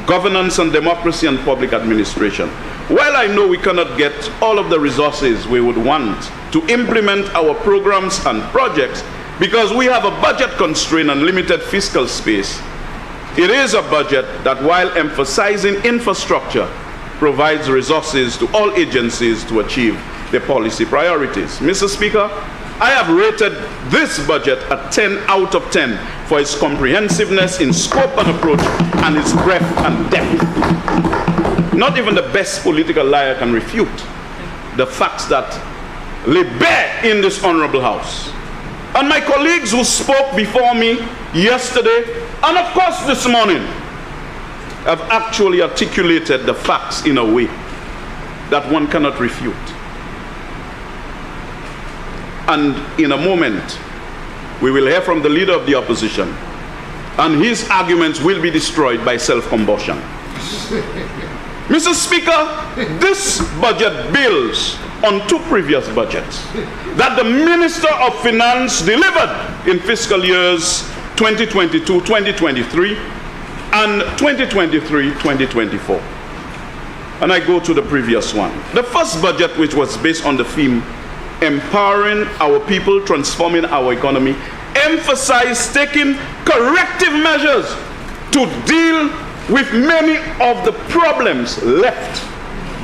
governance and democracy, and public administration. While I know we cannot get all of the resources we would want to implement our programs and projects because we have a budget constraint and limited fiscal space, it is a budget that, while emphasizing infrastructure, provides resources to all agencies to achieve their policy priorities. Mr. Speaker, I have rated this budget a 10 out of 10 for its comprehensiveness in scope and approach and its breadth and depth. Not even the best political liar can refute the facts that lay bare in this honorable House. And my colleagues who spoke before me yesterday, and of course this morning, have actually articulated the facts in a way that one cannot refute. And in a moment, we will hear from the leader of the opposition, and his arguments will be destroyed by self-combustion. Mr. Speaker, this budget builds on two previous budgets that the Minister of Finance delivered in fiscal years 2022-2023 and 2023-2024. And I go to the previous one. The first budget, which was based on the theme empowering our people, transforming our economy, emphasized taking corrective measures to deal with many of the problems left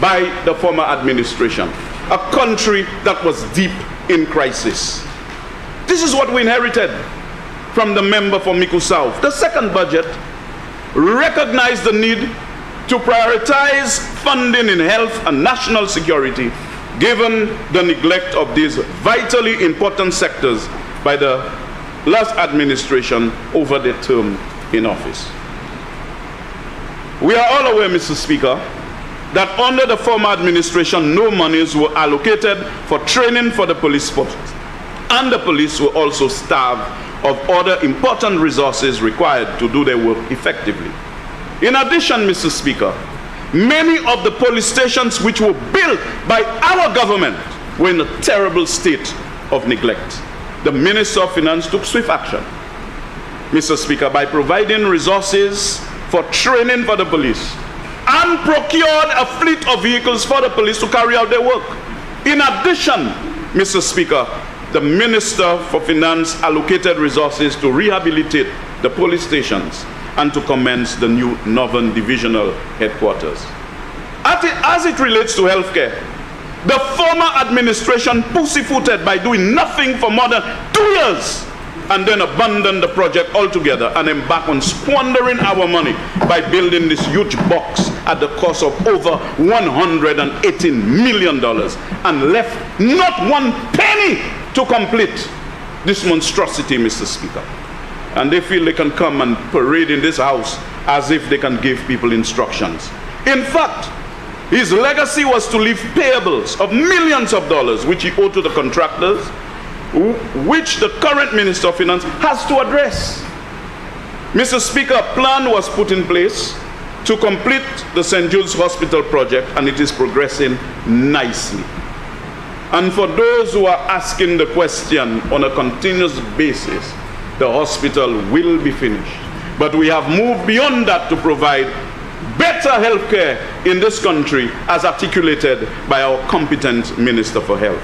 by the former administration, a country that was deep in crisis. This is what we inherited from the member for Mico South. The second budget recognized the need to prioritize funding in health and national security, given the neglect of these vitally important sectors by the last administration over their term in office. We are all aware, Mr. Speaker, that under the former administration, no monies were allocated for training for the police force, and the police were also starved of other important resources required to do their work effectively. In addition, Mr. Speaker, many of the police stations which were built by our government were in a terrible state of neglect. The Minister of Finance took swift action, Mr. Speaker, by providing resources for training for the police and procured a fleet of vehicles for the police to carry out their work. In addition, Mr. Speaker, the Minister for Finance allocated resources to rehabilitate the police stations and to commence the new Northern Divisional Headquarters. As it relates to healthcare, the former administration pussyfooted by doing nothing for more than 2 years and then abandoned the project altogether and embarked on squandering our money by building this huge box at the cost of over $118 million and left not one penny to complete this monstrosity, Mr. Speaker. And they feel they can come and parade in this house as if they can give people instructions. In fact, his legacy was to leave payables of millions of dollars which he owed to the contractors, which the current Minister of Finance has to address. Mr. Speaker, a plan was put in place to complete the St. Jude's Hospital project, and it is progressing nicely. And for those who are asking the question on a continuous basis, the hospital will be finished. But we have moved beyond that to provide better health care in this country as articulated by our competent Minister for Health.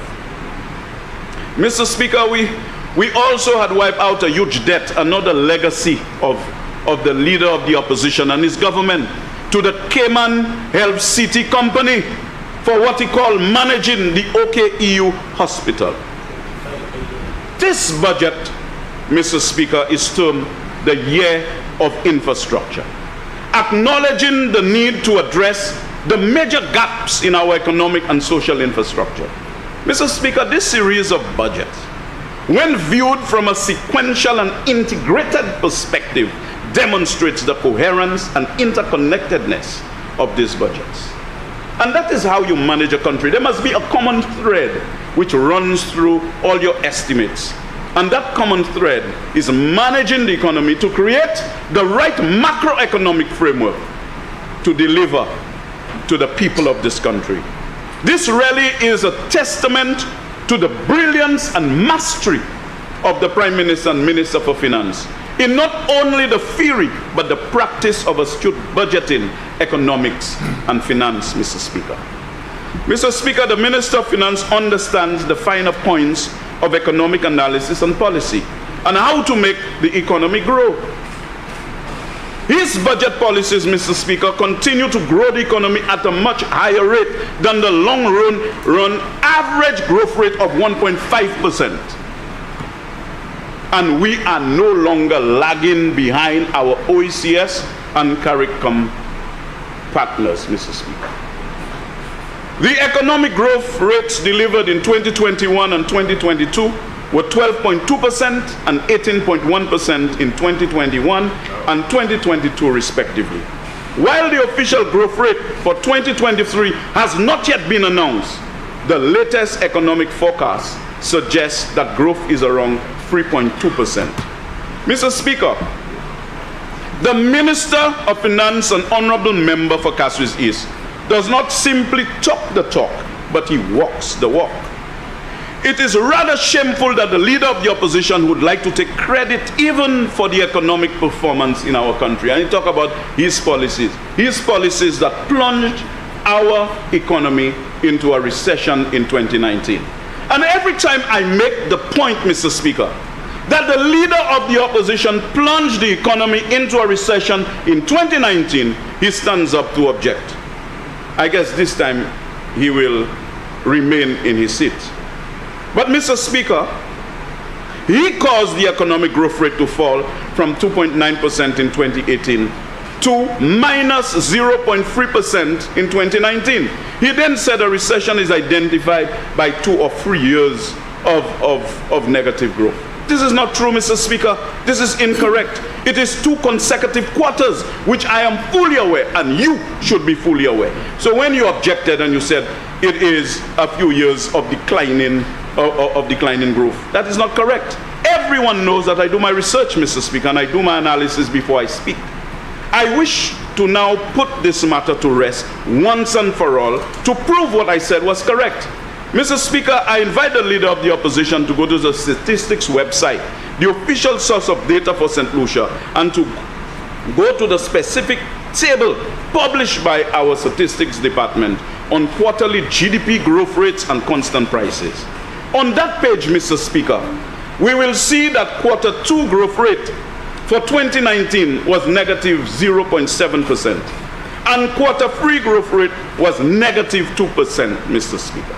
Mr. Speaker, we also had wiped out a huge debt, another legacy of the leader of the opposition and his government, to the Cayman Health City Company for what he called managing the OKEU hospital. This budget, Mr. Speaker, is termed the Year of Infrastructure, acknowledging the need to address the major gaps in our economic and social infrastructure. Mr. Speaker, this series of budgets, when viewed from a sequential and integrated perspective, demonstrates the coherence and interconnectedness of these budgets. And that is how you manage a country. There must be a common thread which runs through all your estimates. And that common thread is managing the economy to create the right macroeconomic framework to deliver to the people of this country. This really is a testament to the brilliance and mastery of the Prime Minister and Minister for Finance in not only the theory but the practice of astute budgeting, economics and finance, Mr. Speaker. Mr. Speaker, the Minister of Finance understands the finer points of economic analysis and policy and how to make the economy grow. His budget policies, Mr. Speaker, continue to grow the economy at a much higher rate than the long-run average growth rate of 1.5%. And we are no longer lagging behind our OECS and CARICOM partners, Mr. Speaker. The economic growth rates delivered in 2021 and 2022 were 12.2% and 18.1% in 2021 and 2022 respectively. While the official growth rate for 2023 has not yet been announced, the latest economic forecast suggests that growth is around 3.2%. Mr. Speaker, the Minister of Finance and Honorable Member for Kaswi's East does not simply talk the talk, but he walks the walk. It is rather shameful that the leader of the opposition would like to take credit even for the economic performance in our country. And he talk about his policies that plunged our economy into a recession in 2019. And every time I make the point, Mr. Speaker, that the leader of the opposition plunged the economy into a recession in 2019, he stands up to object. I guess this time he will remain in his seat. But Mr. Speaker, he caused the economic growth rate to fall from 2.9% in 2018 to minus 0.3% in 2019. He then said a recession is identified by 2 or 3 years of negative growth. This is not true, Mr. Speaker. This is incorrect. It is 2 consecutive quarters, which I am fully aware, and you should be fully aware. So when you objected and you said it is a few years of declining growth, that is not correct. Everyone knows that I do my research, Mr. Speaker, and I do my analysis before I speak. I wish to now put this matter to rest once and for all to prove what I said was correct. Mr. Speaker, I invite the Leader of the Opposition to go to the statistics website, the official source of data for St. Lucia, and to go to the specific table published by our statistics department on quarterly GDP growth rates and constant prices. On that page, Mr. Speaker, we will see that Q2 growth rate for 2019 was negative 0.7%, and Q3 growth rate was negative 2%, Mr. Speaker.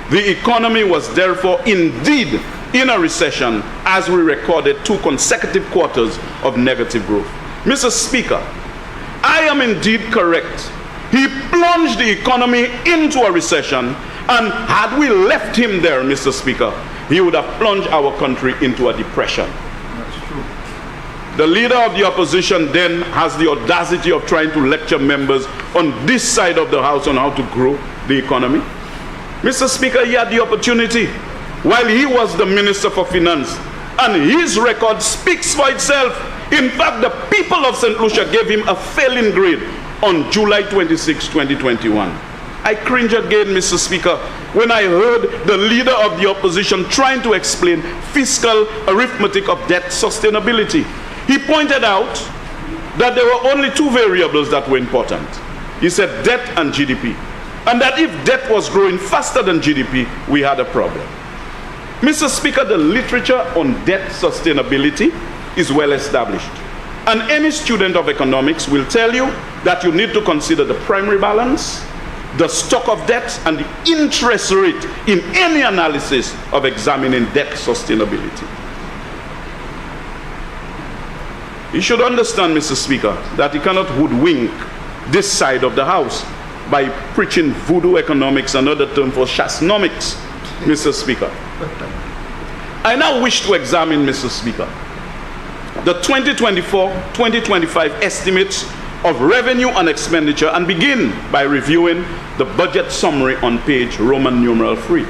The economy was therefore indeed in a recession as we recorded 2 consecutive quarters of negative growth. Mr. Speaker, I am indeed correct. He plunged the economy into a recession, and had we left him there, Mr. Speaker, he would have plunged our country into a depression. That's true. The Leader of the Opposition then has the audacity of trying to lecture members on this side of the House on how to grow the economy. Mr. Speaker, he had the opportunity while he was the Minister for Finance, and his record speaks for itself. In fact, the people of St. Lucia gave him a failing grade on July 26, 2021. I cringe again, Mr. Speaker, when I heard the Leader of the Opposition trying to explain fiscal arithmetic of debt sustainability. He pointed out that there were only 2 variables that were important. He said debt and GDP. And that if debt was growing faster than GDP, we had a problem. Mr. Speaker, the literature on debt sustainability is well established. And any student of economics will tell you that you need to consider the primary balance, the stock of debt, and the interest rate in any analysis of examining debt sustainability. You should understand, Mr. Speaker, that you cannot hoodwink this side of the House by preaching voodoo economics, another term for shasnomics, Mr. Speaker. I now wish to examine, Mr. Speaker, the 2024-2025 estimates of revenue and expenditure, and begin by reviewing the budget summary on page Roman numeral 3.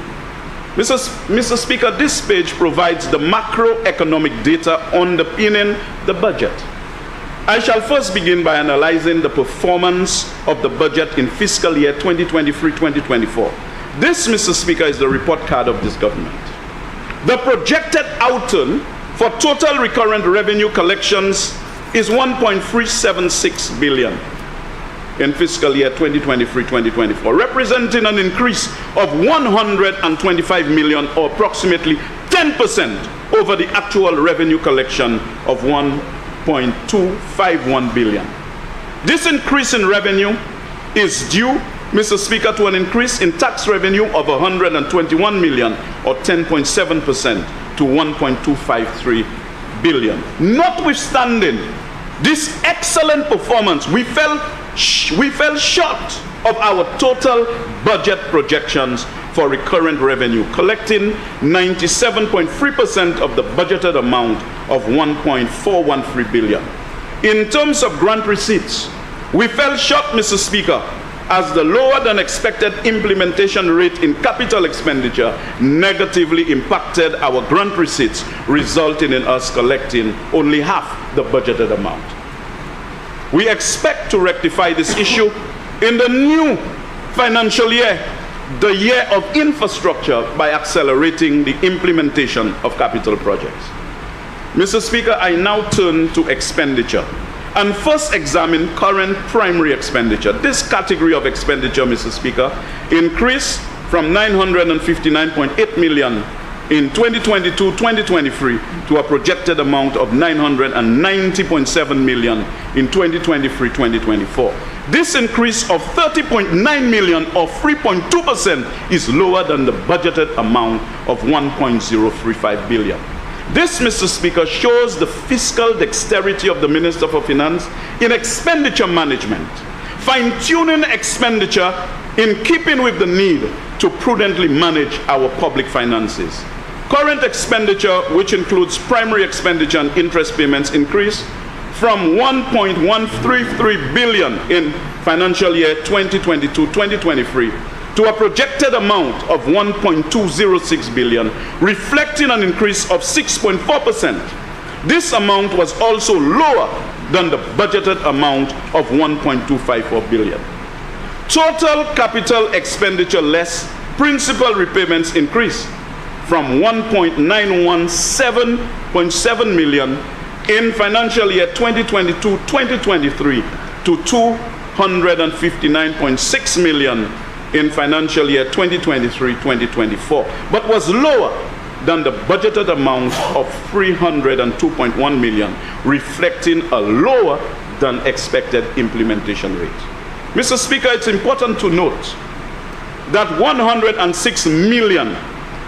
Mr. Speaker, this page provides the macroeconomic data underpinning the budget. I shall first begin by analyzing the performance of the budget in fiscal year 2023-2024. This, Mr. Speaker, is the report card of this government. The projected outturn for total recurrent revenue collections is 1.376 billion in fiscal year 2023-2024, representing an increase of 125 million, or approximately 10% over the actual revenue collection of 1.251 billion. This increase in revenue is due, Mr. Speaker, to an increase in tax revenue of 121 million, or 10.7%, to 1.253 billion. Notwithstanding this excellent performance, we fell short of our total budget projections for recurrent revenue, collecting 97.3% of the budgeted amount of 1.413 billion. In terms of grant receipts, we fell short, Mr. Speaker, as the lower than expected implementation rate in capital expenditure negatively impacted our grant receipts, resulting in us collecting only half the budgeted amount. We expect to rectify this issue in the new financial year, the year of infrastructure, by accelerating the implementation of capital projects. Mr. Speaker, I now turn to expenditure and first examine current primary expenditure. This category of expenditure, Mr. Speaker, increased from 959.8 million in 2022-2023 to a projected amount of 990.7 million in 2023-2024. This increase of 30.9 million, or 3.2%, is lower than the budgeted amount of 1.035 billion. This, Mr. Speaker, shows the fiscal dexterity of the Minister for Finance in expenditure management, fine-tuning expenditure in keeping with the need to prudently manage our public finances. Current expenditure, which includes primary expenditure and interest payments, increased from 1.133 billion in financial year 2022-2023 to a projected amount of 1.206 billion, reflecting an increase of 6.4%. This amount was also lower than the budgeted amount of 1.254 billion. Total capital expenditure less principal repayments increased from 1.917.7 million in financial year 2022-2023 to 259.6 million in financial year 2023-2024, but was lower than the budgeted amount of 302.1 million, reflecting a lower than expected implementation rate. Mr. Speaker, it's important to note that 106 million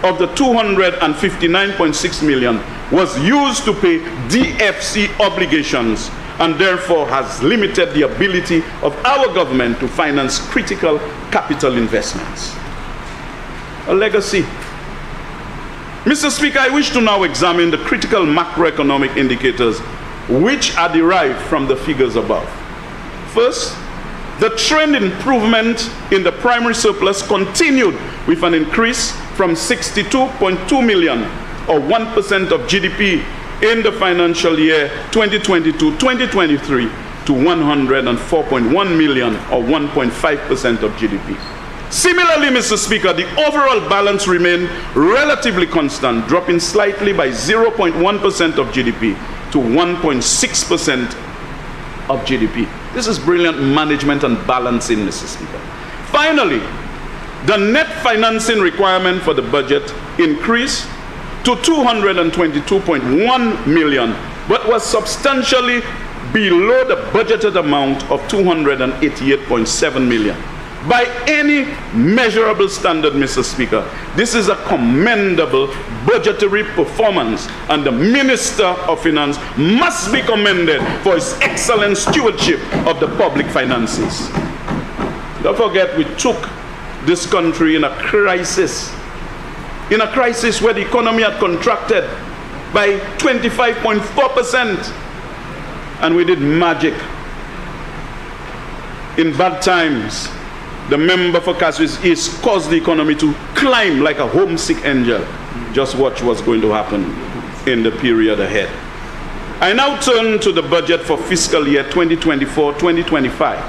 of the 259.6 million was used to pay DFC obligations and therefore has limited the ability of our government to finance critical capital investments. A legacy. Mr. Speaker, I wish to now examine the critical macroeconomic indicators which are derived from the figures above. First, the trend improvement in the primary surplus continued with an increase from 62.2 million or 1% of GDP in the financial year 2022-2023 to 104.1 million or 1.5% of GDP. Similarly, Mr. Speaker, the overall balance remained relatively constant, dropping slightly by 0.1% of GDP to 1.6% of GDP. This is brilliant management and balancing, Mr. Speaker. Finally, the net financing requirement for the budget increased to 222.1 million, but was substantially below the budgeted amount of 288.7 million. By any measurable standard, Mr. Speaker, this is a commendable budgetary performance, and the Minister of Finance must be commended for his excellent stewardship of the public finances. Don't forget, we took this country in a crisis where the economy had contracted by 25.4%, and we did magic. In bad times, the member for Cassis East caused the economy to climb like a homesick angel. Just watch what's going to happen in the period ahead. I now turn to the budget for fiscal year 2024-2025.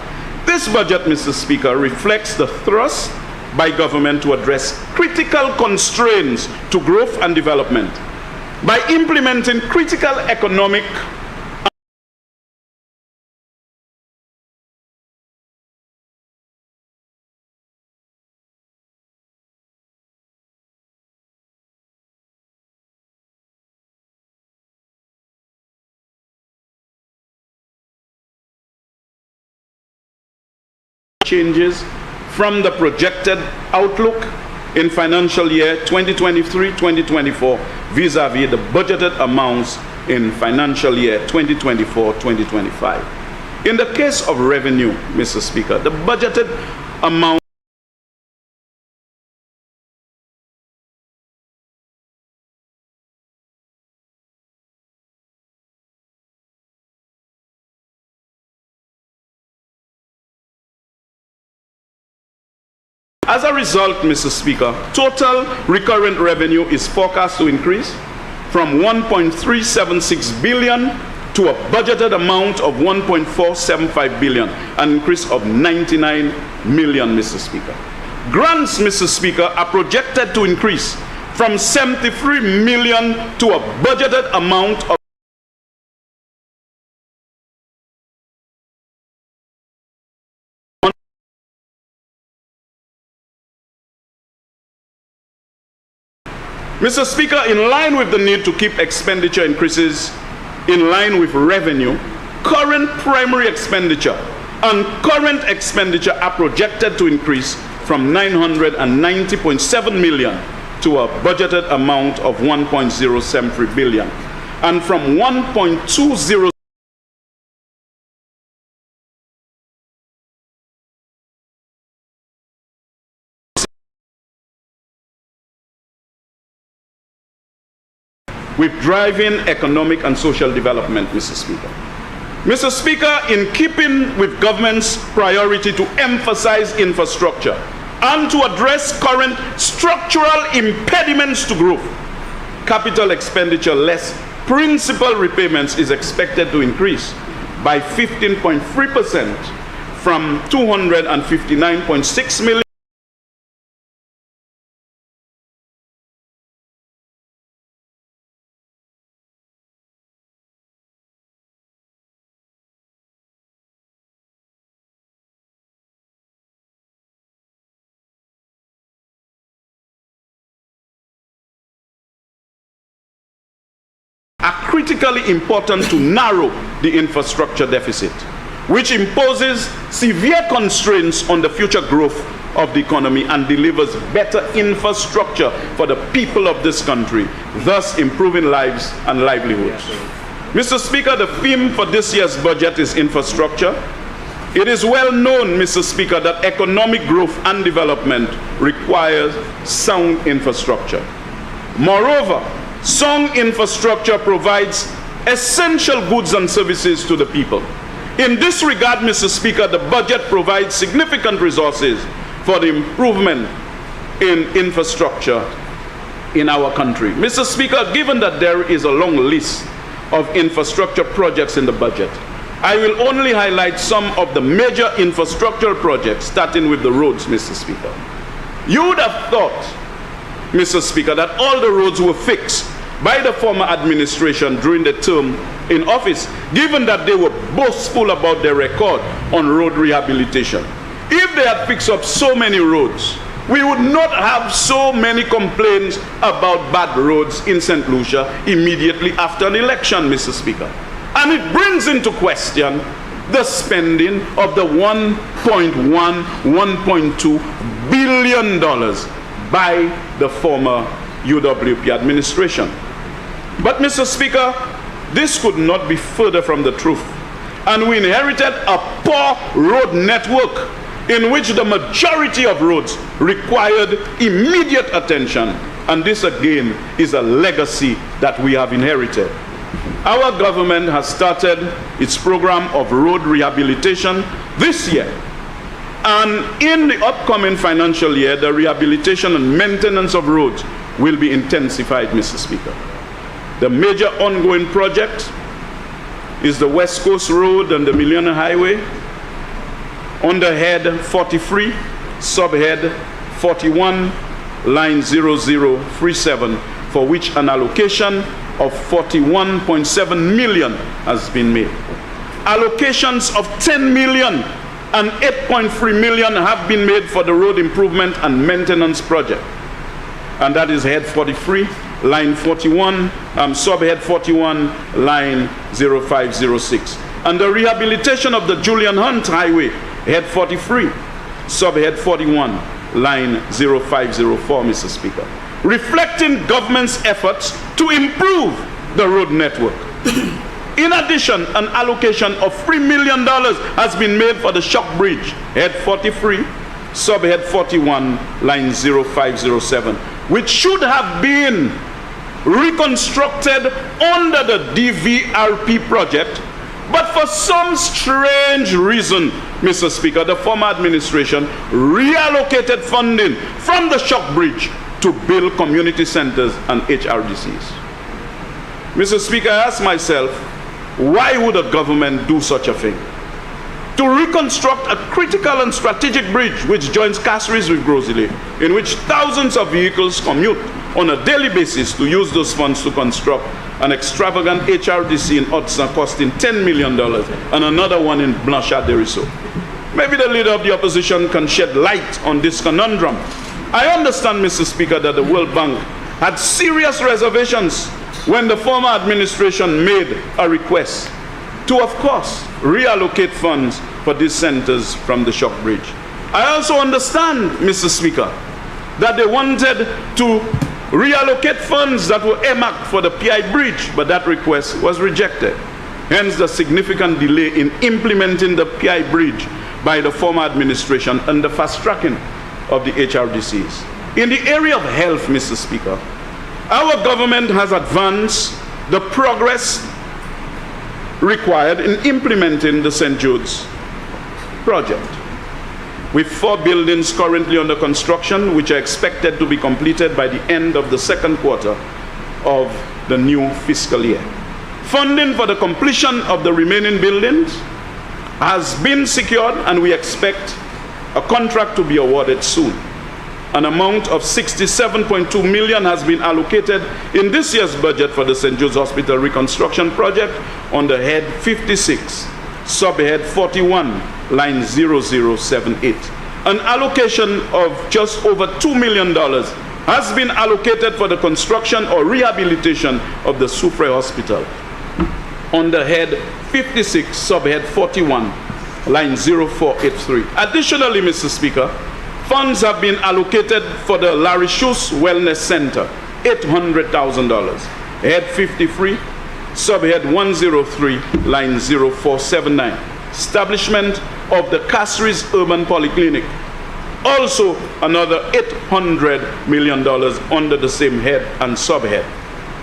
This budget, Mr. Speaker, reflects the thrust by government to address critical constraints to growth and development by implementing critical economic changes from the projected outlook in financial year 2023-2024 vis-a-vis the budgeted amounts in financial year 2024-2025. In the case of revenue, Mr. Speaker, the budgeted amount As a result, Mr. Speaker, total recurrent revenue is forecast to increase from 1.376 billion to a budgeted amount of 1.475 billion, an increase of 99 million, Mr. Speaker. Grants, Mr. Speaker, are projected to increase from 73 million to a budgeted amount of Mr. Speaker, in line with the need to keep expenditure increases in line with revenue, current primary expenditure and current expenditure are projected to increase from 990.7 million to a budgeted amount of 1.073 billion, and from 1.20 with driving economic and social development, Mr. Speaker. Mr. Speaker, in keeping with government's priority to emphasize infrastructure and to address current structural impediments to growth, capital expenditure less principal repayments is expected to increase by 15.3% from 259.6 million are critically important to narrow the infrastructure deficit, which imposes severe constraints on the future growth of the economy and delivers better infrastructure for the people of this country, thus improving lives and livelihoods. Mr. Speaker, the theme for this year's budget is infrastructure. It is well known, Mr. Speaker, that economic growth and development requires sound infrastructure. Moreover, sound infrastructure provides essential goods and services to the people. In this regard, Mr. Speaker, the budget provides significant resources for the improvement in infrastructure in our country. Mr. Speaker, given that there is a long list of infrastructure projects in the budget, I will only highlight some of the major infrastructural projects, starting with the roads, Mr. Speaker. You would have thought, Mr. Speaker, that all the roads were fixed by the former administration during the term in office, given that they were boastful about their record on road rehabilitation. If they had fixed up so many roads, we would not have so many complaints about bad roads in St. Lucia immediately after an election, Mr. Speaker. And it brings into question the spending of the $1.2 billion by the former UWP administration. But, Mr. Speaker, this could not be further from the truth. And we inherited a poor road network in which the majority of roads required immediate attention. And this, again, is a legacy that we have inherited. Our government has started its program of road rehabilitation this year. And in the upcoming financial year, the rehabilitation and maintenance of roads will be intensified, Mr. Speaker. The major ongoing project is the West Coast Road and the Millionaire Highway, under head 43, subhead 41, line 0037, for which an allocation of 41.7 million has been made. Allocations of 10 million and 8.3 million have been made for the road improvement and maintenance project. And that is head 43, line 41, subhead 41, line 0506. And the rehabilitation of the Julian Hunt Highway, head 43, subhead 41, line 0504, Mr. Speaker. Reflecting government's efforts to improve the road network. In addition, an allocation of $3 million has been made for the Shock Bridge, head 43, subhead 41, line 0507, which should have been reconstructed under the DVRP project, but for some strange reason, Mr. Speaker, the former administration reallocated funding from the Shock Bridge to build community centers and HRDCs. Mr. Speaker, I ask myself, why would a government do such a thing? To reconstruct a critical and strategic bridge which joins Castries with Grosile, in which thousands of vehicles commute on a daily basis, to use those funds to construct an extravagant HRDC in Otsa costing $10 million and another one in Blanchard-Deriso. Maybe the leader of the opposition can shed light on this conundrum. I understand, Mr. Speaker, that the World Bank had serious reservations when the former administration made a request to, of course, reallocate funds for these centers from the Shock Bridge. I also understand, Mr. Speaker, that they wanted to reallocate funds that were earmarked for the PI Bridge, but that request was rejected. Hence the significant delay in implementing the PI Bridge by the former administration and the fast tracking of the HRDCs. In the area of health, Mr. Speaker, Our government has advanced the progress required in implementing the St. Jude's project, with 4 buildings currently under construction, which are expected to be completed by the end of the second quarter of the new fiscal year. Funding for the completion of the remaining buildings has been secured, and we expect a contract to be awarded soon. An amount of 67.2 million has been allocated in this year's budget for the St. Jude's Hospital reconstruction project under head 56, subhead 41, line 0078. An allocation of just over $2 million has been allocated for the construction or rehabilitation of the Soufrière Hospital under head 56, subhead 41, line 0483. Additionally, Mr. Speaker, funds have been allocated for the Larishus Wellness Center, $800,000. Head 53, subhead 103, line 0479. Establishment of the Castries Urban Polyclinic, also another $800 million under the same head and subhead.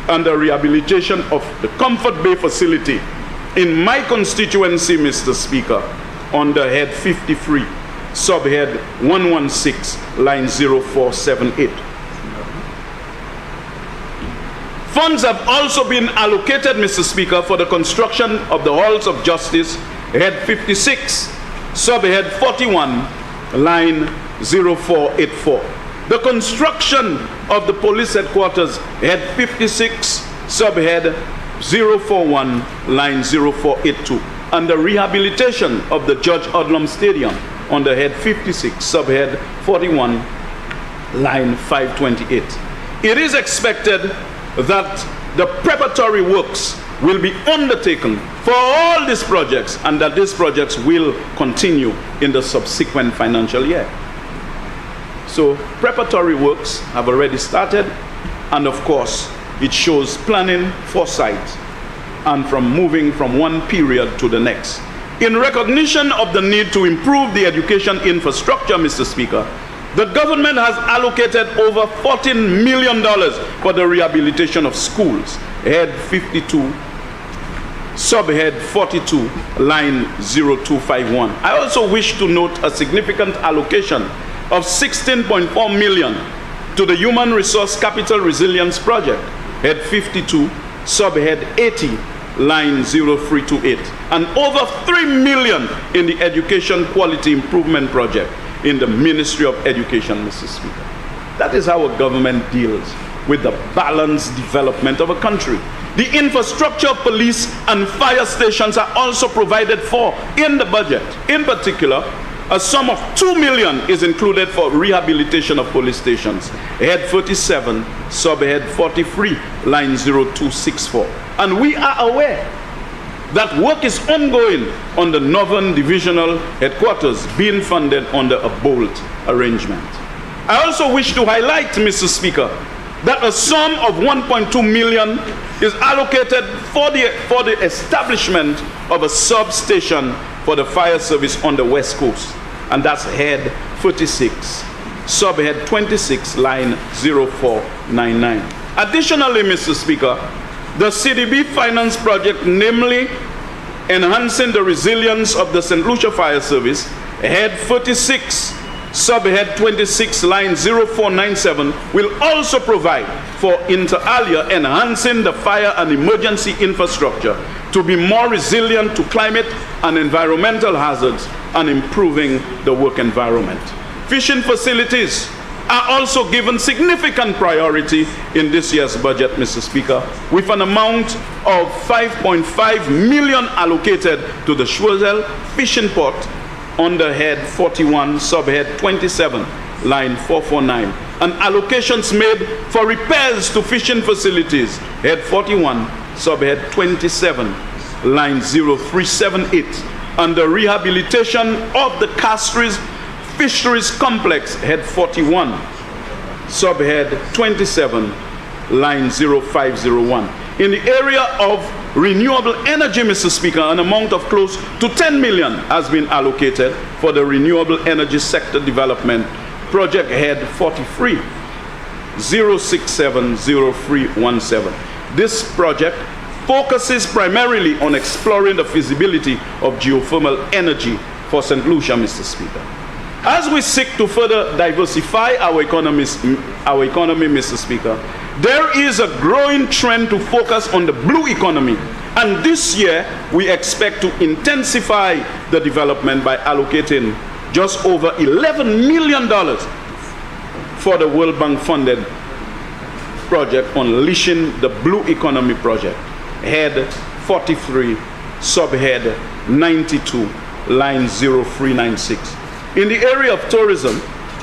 And the rehabilitation of the Comfort Bay facility in my constituency, Mr. Speaker, under head 53, subhead 116, line 0478. Funds have also been allocated, Mr. Speaker, for the construction of the Halls of Justice, head 56, subhead 41, line 0484. The construction of the police headquarters, head 56, subhead 041, line 0482. And the rehabilitation of the Judge Odlum Stadium under head 56, subhead 41, line 528. It is expected that the preparatory works will be undertaken for all these projects, and that these projects will continue in the subsequent financial year. So preparatory works have already started, and of course it shows planning, foresight, and from moving from one period to the next. In recognition of the need to improve the education infrastructure, Mr. Speaker, the government has allocated over $14 million for the rehabilitation of schools, head 52, subhead 42, line 0251. I also wish to note a significant allocation of $16.4 million to the Human Resource Capital Resilience Project, head 52, subhead 80, line 0328, and over $3 million in the Education Quality Improvement Project in the Ministry of Education, Mr. Speaker. That is how a government deals with the balanced development of a country. The infrastructure of police and fire stations are also provided for in the budget. In particular, a sum of $2 million is included for rehabilitation of police stations, head 47, subhead 43, line 0264. And we are aware that work is ongoing on the Northern Divisional Headquarters, being funded under a bolt arrangement. I also wish to highlight, Mr. Speaker, that a sum of $1.2 million is allocated for the establishment of a substation for the fire service on the West Coast, and that's head 46, subhead 26, line 0499. Additionally, Mr. Speaker, the CDB finance project, namely enhancing the resilience of the St. Lucia Fire Service, head 46, subhead 26, line 0497, will also provide for inter alia enhancing the fire and emergency infrastructure to be more resilient to climate and environmental hazards and improving the work environment. Fishing facilities are also given significant priority in this year's budget, Mr. Speaker, with an amount of $5.5 million allocated to the Schwurzel Fishing Port under head 41, subhead 27, line 449, and allocations made for repairs to fishing facilities, head 41, subhead 27, line 0378, and the rehabilitation of the Castries Fisheries Complex, head 41, subhead 27, line 0501. In the area of renewable energy, Mr. Speaker, an amount of close to $10 million has been allocated for the renewable energy sector development, project head 43, 0670317. This project focuses primarily on exploring the feasibility of geothermal energy for St. Lucia, Mr. Speaker. As we seek to further diversify our economy, Mr. Speaker, there is a growing trend to focus on the blue economy. And this year, we expect to intensify the development by allocating just over $11 million for the World Bank funded project Unleashing the Blue Economy Project, Head 43, Subhead 92, Line 0396. In the area of tourism,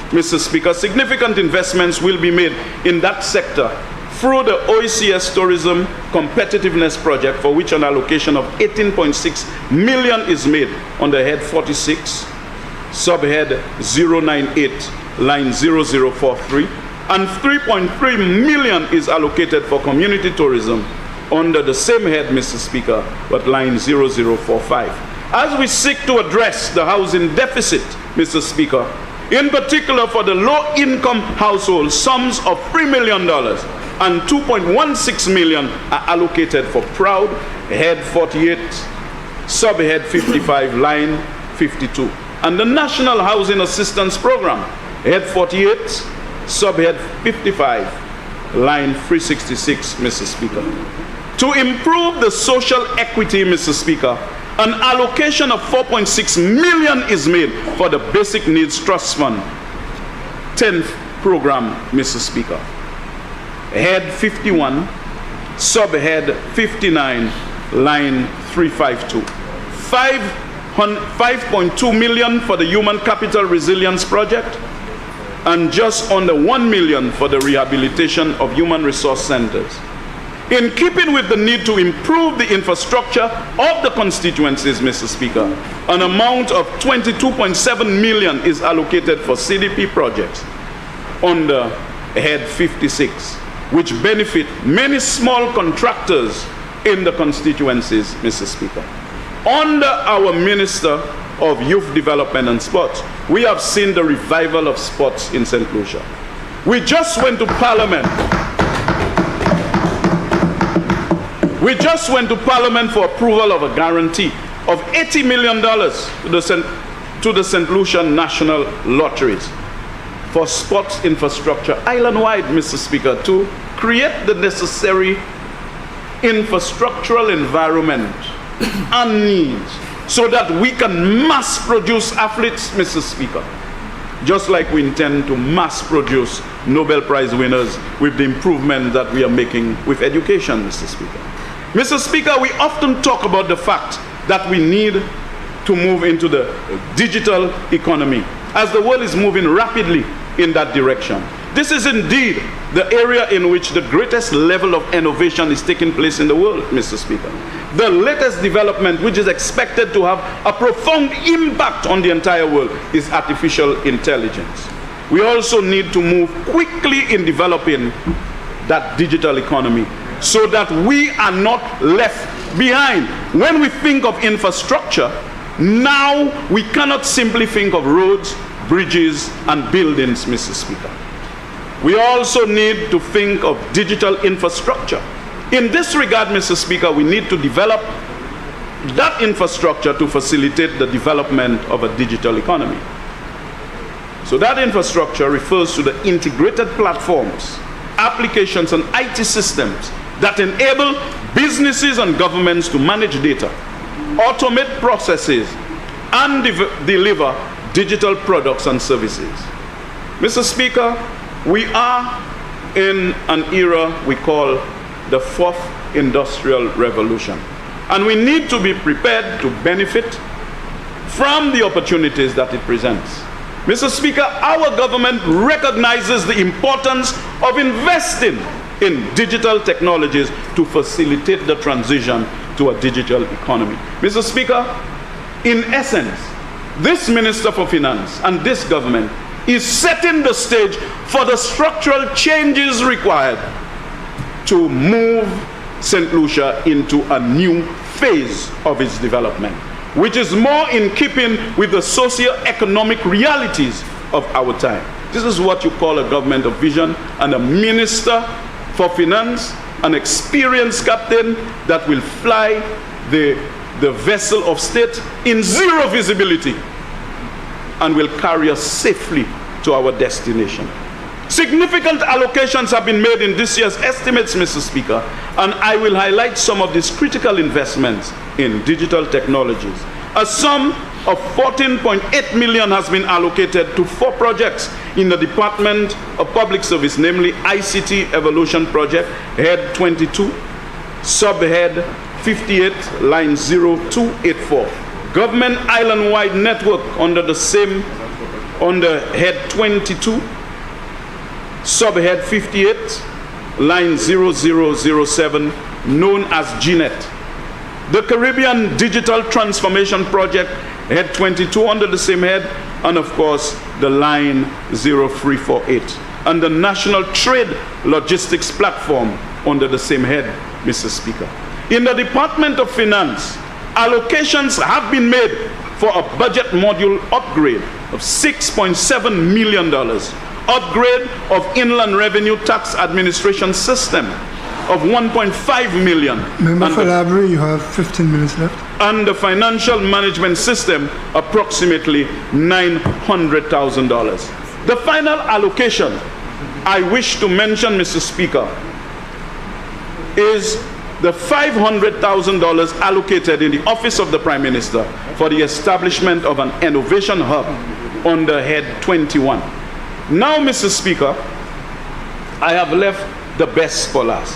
Mr. Speaker, significant investments will be made in that sector through the OECS Tourism Competitiveness Project, for which an allocation of $18.6 million is made under Head 46, Subhead 098, Line 0043, and $3.3 million is allocated for community tourism under the same head, Mr. Speaker, but Line 0045. As we seek to address the housing deficit, Mr. Speaker, in particular for the low-income households, sums of $3 million and $2.16 million are allocated for PROUD, Head 48, Subhead 55, Line 52, and the National Housing Assistance Program, Head 48, Subhead 55, Line 366, Mr. Speaker. To improve the social equity, Mr. Speaker, an allocation of $4.6 million is made for the Basic Needs Trust Fund 10th program, Mr. Speaker. Head 51, Subhead 59, Line 352. $5.2 million for the Human Capital Resilience Project, and just under $1 million for the rehabilitation of human resource centers. In keeping with the need to improve the infrastructure of the constituencies, Mr. Speaker, an amount of $22.7 million is allocated for CDP projects under Head 56, which benefit many small contractors in the constituencies, Mr. Speaker. Under our Minister of Youth Development and Sports, we have seen the revival of sports in St. Lucia. We just went to Parliament. We just went to Parliament for approval of a guarantee of $80 million to the St. Lucia National Lotteries for sports infrastructure island-wide, Mr. Speaker, to create the necessary infrastructural environment and needs so that we can mass produce athletes, Mr. Speaker, just like we intend to mass produce Nobel Prize winners with the improvement that we are making with education, Mr. Speaker. Mr. Speaker, we often talk about the fact that we need to move into the digital economy as the world is moving rapidly in that direction. This is indeed the area in which the greatest level of innovation is taking place in the world, Mr. Speaker. The latest development, which is expected to have a profound impact on the entire world, is artificial intelligence. We also need to move quickly in developing that digital economy so that we are not left behind. When we think of infrastructure, now we cannot simply think of roads, bridges, and buildings, Mr. Speaker. We also need to think of digital infrastructure. In this regard, Mr. Speaker, we need to develop that infrastructure to facilitate the development of a digital economy. So that infrastructure refers to the integrated platforms, applications, and IT systems that enable businesses and governments to manage data, automate processes, and deliver digital products and services. Mr. Speaker, we are in an era we call the fourth industrial revolution, and we need to be prepared to benefit from the opportunities that it presents. Mr. Speaker, our government recognizes the importance of investing in digital technologies to facilitate the transition to a digital economy. Mr. Speaker, in essence, this Minister for Finance and this government is setting the stage for the structural changes required to move St. Lucia into a new phase of its development, which is more in keeping with the socio-economic realities of our time. This is what you call a government of vision, and a minister for finance, an experienced captain that will fly the vessel of state in zero visibility and will carry us safely to our destination. Significant allocations have been made in this year's estimates, Mr. Speaker, and I will highlight some of these critical investments in digital technologies. A sum of 14.8 million has been allocated to 4 projects in the Department of Public Service, namely ICT Evolution Project, Head 22, Subhead 58, Line 0284. Government Island-wide Network under Head 22, Subhead 58, Line 0007, known as GNet. The Caribbean Digital Transformation Project, Head 22 under the same head, and of course the Line 0348. And the National Trade Logistics Platform under the same head, Mr. Speaker. In the Department of Finance, allocations have been made for a budget module upgrade of $6.7 million, upgrade of Inland Revenue Tax Administration System of $1.5 million. Member for Library, you have 15 minutes left. And the Financial Management System, approximately $900,000. The final allocation I wish to mention, Mr. Speaker, is the $500,000 allocated in the Office of the Prime Minister for the establishment of an innovation hub under Head 21. Now, Mr. Speaker, I have left the best for last.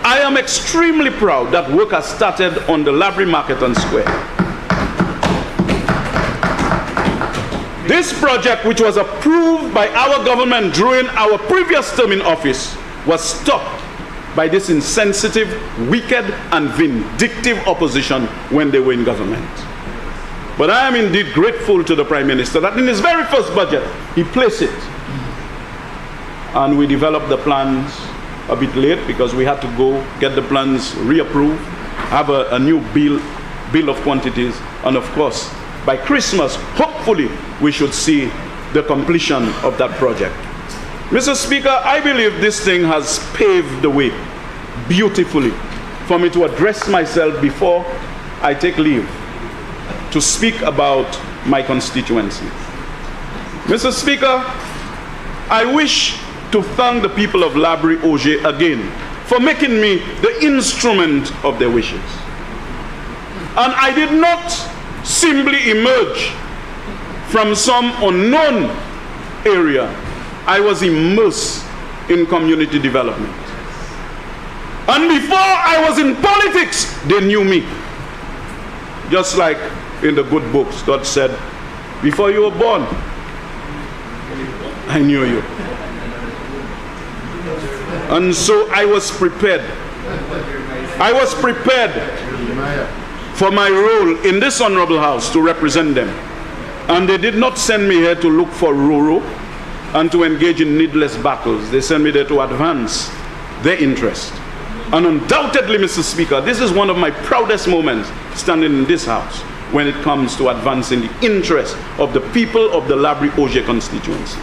I am extremely proud that work has started on the Library Market and Square. This project, which was approved by our government during our previous term in office, was stopped by this insensitive, wicked, and vindictive opposition when they were in government. But I am indeed grateful to the Prime Minister that in his very first budget, he placed it. And we developed the plans a bit late because we had to go get the plans reapproved, have a new bill of quantities, and of course, by Christmas, hopefully, we should see the completion of that project. Mr. Speaker, I believe this thing has paved the way beautifully for me to address myself before I take leave to speak about my constituency. Mr. Speaker, I wish to thank the people of Labri Oje again for making me the instrument of their wishes. And I did not simply emerge from some unknown area. I was immersed in community development. And before I was in politics, they knew me. Just like in the good books, God said, before you were born, I knew you. And so I was prepared. I was prepared for my role in this honorable house to represent them. And they did not send me here to look for Roro and to engage in needless battles. They sent me there to advance their interest. And undoubtedly, Mr. Speaker, this is one of my proudest moments standing in this house when it comes to advancing the interest of the people of the Labri Oje constituency.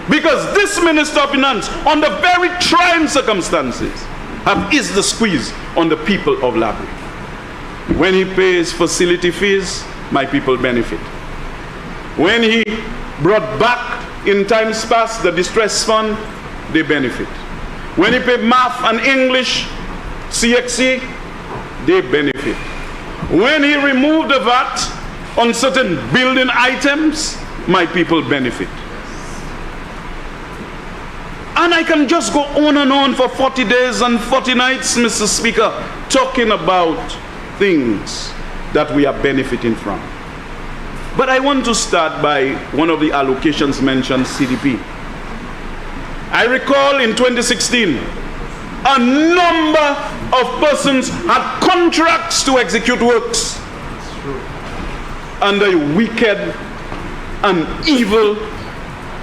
Because this Minister of Finance, under very trying circumstances, have eased the squeeze on the people of Labri. When he pays facility fees, my people benefit. When he brought back in times past the distress fund, they benefit. When he paid math and English, CXC, they benefit. When he removed the VAT on certain building items, my people benefit. And I can just go on and on for 40 days and 40 nights, Mr. Speaker, talking about things that we are benefiting from. But I want to start by one of the allocations mentioned, CDP. I recall in 2016, a number of persons had contracts to execute works under wicked and evil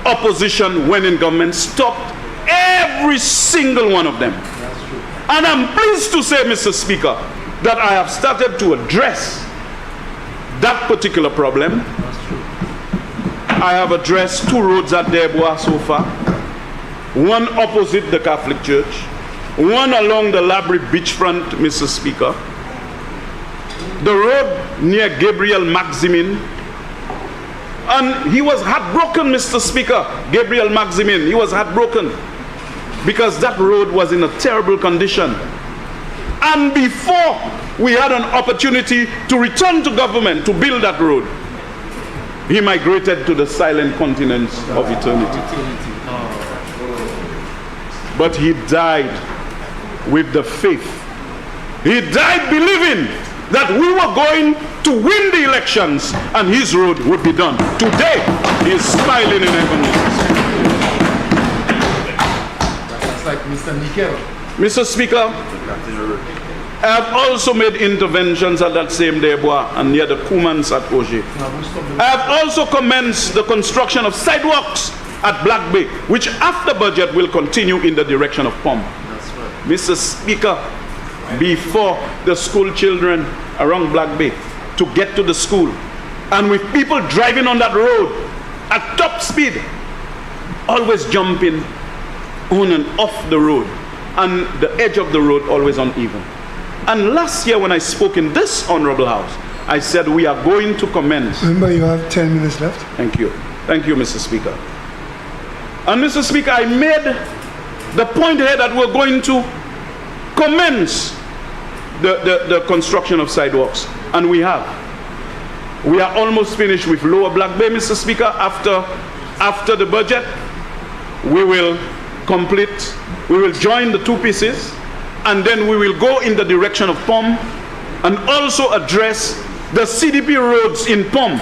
opposition when in government stopped every single one of them. And I'm pleased to say, Mr. Speaker, that I have started to address that particular problem. I have addressed 2 roads at Desbois so far. One opposite the Catholic Church, one along the Labrie beachfront, Mr. Speaker. The road near Gabriel Maximin, and he was heartbroken, Mr. Speaker. Gabriel Maximin, he was heartbroken because that road was in a terrible condition. And before we had an opportunity to return to government to build that road, he migrated to the silent continents of eternity. But he died with the faith. He died believing that we were going to win the elections and his road would be done. Today, he is smiling in heaven. That's like Mr. Nickel. Mr. Speaker, I have also made interventions at that same Desbois and near the Kumans at Oje. I have also commenced the construction of sidewalks at Black Bay, which after budget will continue in the direction of POM. Mr. Speaker, before the school children around Black Bay to get to the school, and with people driving on that road at top speed, always jumping on and off the road, and the edge of the road always uneven. And last year when I spoke in this honorable house, I said we are going to commence. Remember, you have 10 minutes left. Thank you. Thank you, Mr. Speaker. And Mr. Speaker, I made the point here that we're going to commence the construction of sidewalks. And we have. We are almost finished with Lower Black Bay, Mr. Speaker. After the budget, we will complete, we will join the 2 pieces, and then we will go in the direction of POM and also address the CDP roads in POM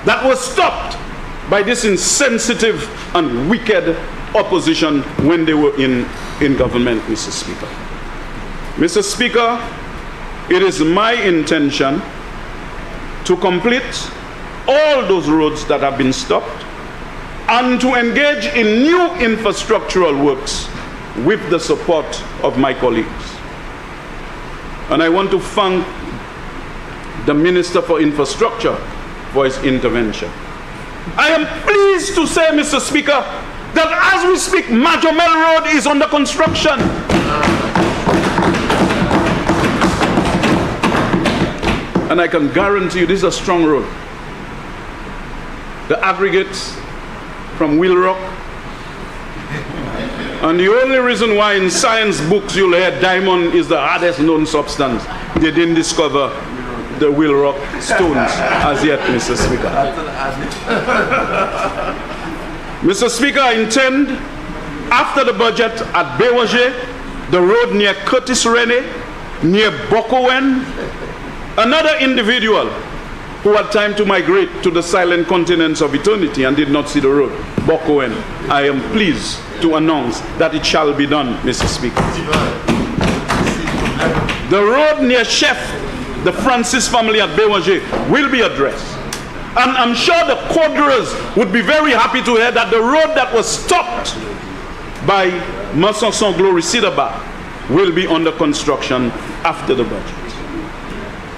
that was stopped by this insensitive and wicked opposition when they were in government, Mr. Speaker. Mr. Speaker, it is my intention to complete all those roads that have been stopped and to engage in new infrastructural works with the support of my colleagues. And I want to thank the Minister for Infrastructure for his intervention. I am pleased to say, Mr. Speaker, that as we speak, Majomel Road is under construction. And I can guarantee you this is a strong road. The aggregates from Wheel Rock. And the only reason why in science books you'll hear diamond is the hardest known substance, they didn't discover the Wheel Rock stones as yet, Mr. Speaker. Mr. Speaker, I intend, after the budget at Bewaje, the road near Curtis Rene, near Bokowen, another individual who had time to migrate to the silent continents of eternity and did not see the road, Bokowen, I am pleased to announce that it shall be done, Mr. Speaker. The road near Chef, the Francis family at Bewaje, will be addressed. And I'm sure the Cordras would be very happy to hear that the road that was stopped by Massanson Glory Sidaba will be under construction after the budget.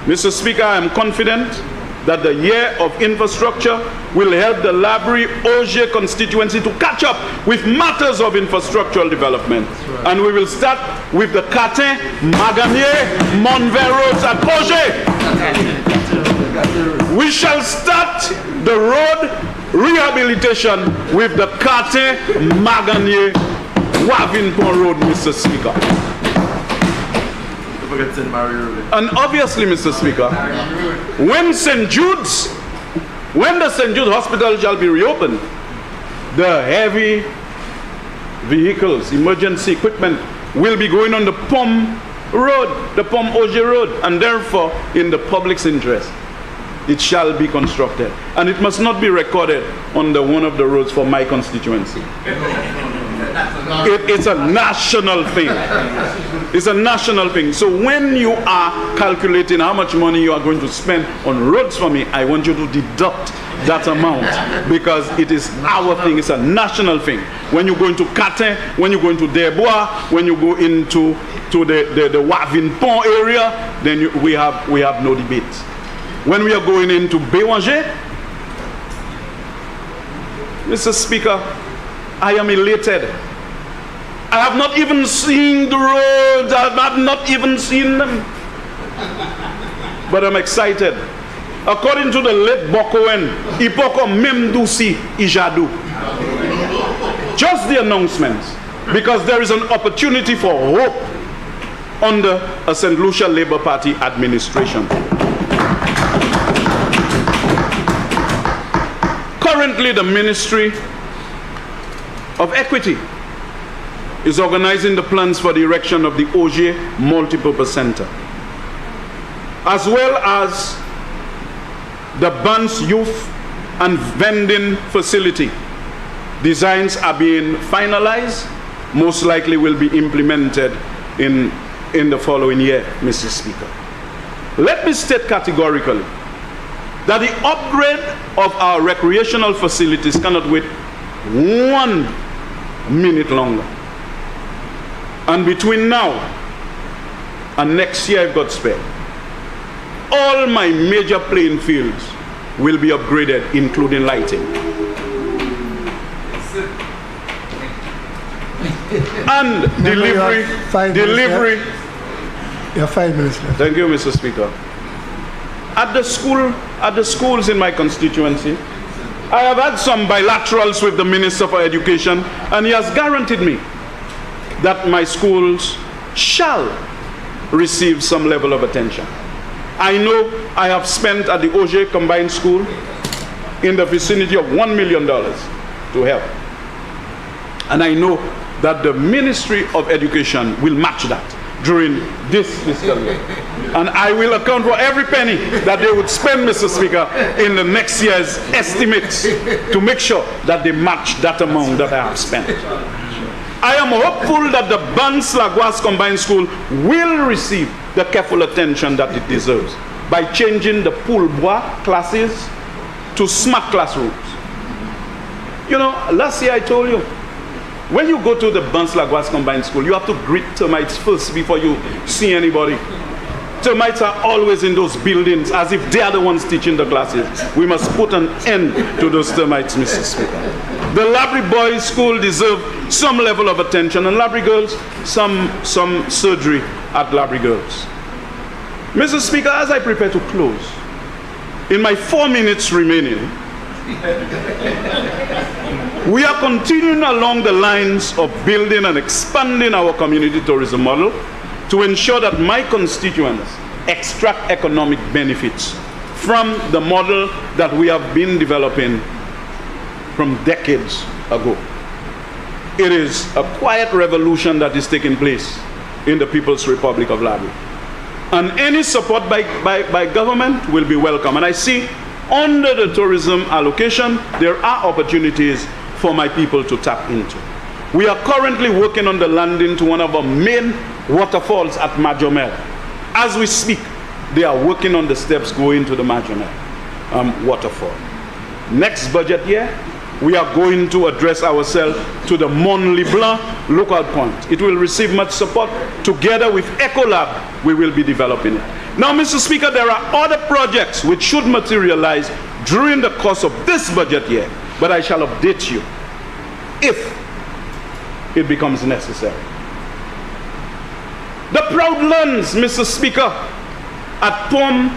Mr. Speaker, I am confident that the year of infrastructure will help the Labrie Oje constituency to catch up with matters of infrastructural development. Right. And we will start with the Catin, Maganier, Monver roads at Oje. We shall start the road rehabilitation with the Catin, Maganier, Wavinpon Road, Mr. Speaker. And obviously, Mr. Speaker, when the St. Jude's Hospital shall be reopened, the heavy vehicles, emergency equipment will be going on the POM Road, the POM Oje Road, and therefore, in the public's interest, it shall be constructed. And it must not be recorded on one of the roads for my constituency. It's a national thing. It's a national thing. So when you are calculating how much money you are going to spend on roads for me, I want you to deduct that amount because it is our thing. It's a national thing. When you go into Catin, when you go into Desbois, when you go into the Wavinpon area, then we have no debate. When we are going into Bewaje, Mr. Speaker, I am elated. I have not even seen the roads. I have not even seen them. But I'm excited. According to the late Bokoen, Ipoko Memdusi Ijadu. Just the announcements. Because there is an opportunity for hope under a St. Lucia Labour Party administration. Currently, the Ministry of Equity is organizing the plans for the erection of the Auger Multipurpose Center, as well as the Bans Youth and Vending Facility. Designs are being finalized, most likely will be implemented in the following year, Mr. Speaker. Let me state categorically that the upgrade of our recreational facilities cannot wait 1 minute longer. And between now and next year, if God spare, all my major playing fields will be upgraded, including lighting. And delivery. You have 5 minutes left. Thank you, Mr. Speaker. At the schools in my constituency, I have had some bilaterals with the Minister for Education, and he has guaranteed me that my schools shall receive some level of attention. I know I have spent at the Auger Combined School in the vicinity of $1 million to help. And I know that the Ministry of Education will match that during this fiscal year. And I will account for every penny that they would spend, Mr. Speaker, in the next year's estimates to make sure that they match that amount that I have spent. I am hopeful that the Bans-Laguas Combined School will receive the careful attention that it deserves by changing the pool bois classes to smart classrooms. You know, last year I told you, when you go to the Bans-Laguas Combined School, you have to greet termites first before you see anybody. Termites are always in those buildings as if they are the ones teaching the classes. We must put an end to those termites, Mr. Speaker. The Labrie Boys School deserve some level of attention, and Labrie Girls, some surgery at Labrie Girls. Mr. Speaker, as I prepare to close, in my 4 minutes remaining, we are continuing along the lines of building and expanding our community tourism model to ensure that my constituents extract economic benefits from the model that we have been developing from decades ago. It is a quiet revolution that is taking place in the People's Republic of Labrie. And any support by government will be welcome. And I see under the tourism allocation, there are opportunities for my people to tap into. We are currently working on the landing to one of our main waterfalls at Majomel. As we speak, they are working on the steps going to the Majomel waterfall. Next budget year, we are going to address ourselves to the Mont Leblanc lookout point. It will receive much support. Together with Ecolab, we will be developing it. Now, Mr. Speaker, there are other projects which should materialize during the course of this budget year, but I shall update you if it becomes necessary. The proud lands, Mr. Speaker, at Pom,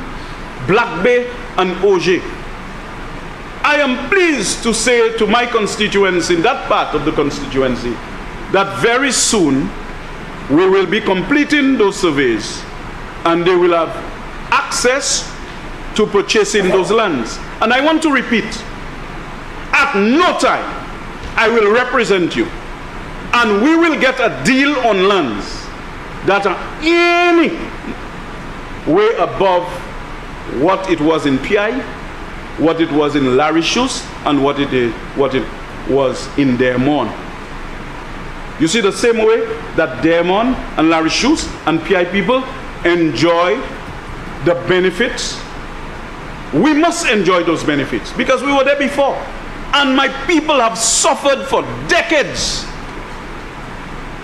Black Bay, and Auger. I am pleased to say to my constituents in that part of the constituency that very soon we will be completing those surveys and they will have access to purchasing those lands. And I want to repeat, at no time I will represent you and we will get a deal on lands that are any way above what it was in PI, what it was in Larishus, and what it was in Dermon. You see, the same way that Dermon and Larishus and PI people enjoy the benefits, we must enjoy those benefits because we were there before. And my people have suffered for decades.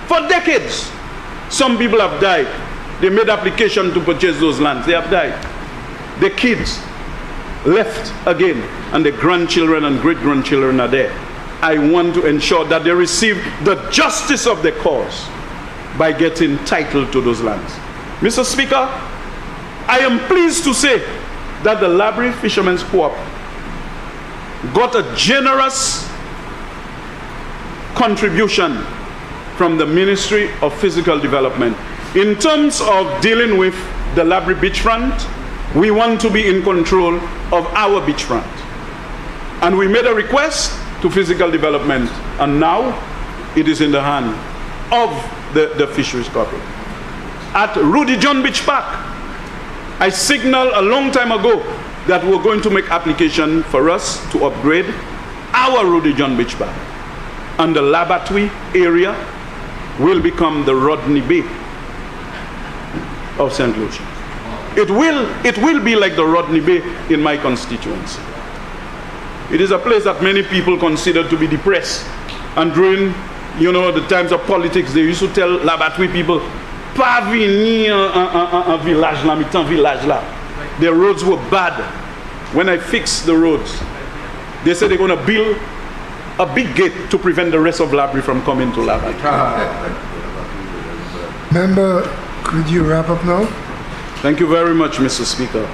For decades. Some people have died. They made application to purchase those lands. They have died. The kids left again, and the grandchildren and great-grandchildren are there. I want to ensure that they receive the justice of their cause by getting title to those lands. Mr. Speaker, I am pleased to say that the Labrie Fishermen's Co-op got a generous contribution from the Ministry of Physical Development. In terms of dealing with the Labrie beachfront, we want to be in control of our beachfront. And we made a request to Physical Development, and now it is in the hand of the Fisheries Corporate. At Rudy John Beach Park, I signaled a long time ago that we're going to make application for us to upgrade our Rudy John Beach Park. And the Labatwi area will become the Rodney Bay of St. Lucia. It will be like the Rodney Bay in my constituency. It is a place that many people consider to be depressed. And during, the times of politics, they used to tell Labatwi people, pas venir un village là, mitan village là. The roads were bad. When I fixed the roads, they said they're going to build a big gate to prevent the rest of Labrie from coming to Labatwi. Member, could you wrap up now? Thank you very much, Mr. Speaker.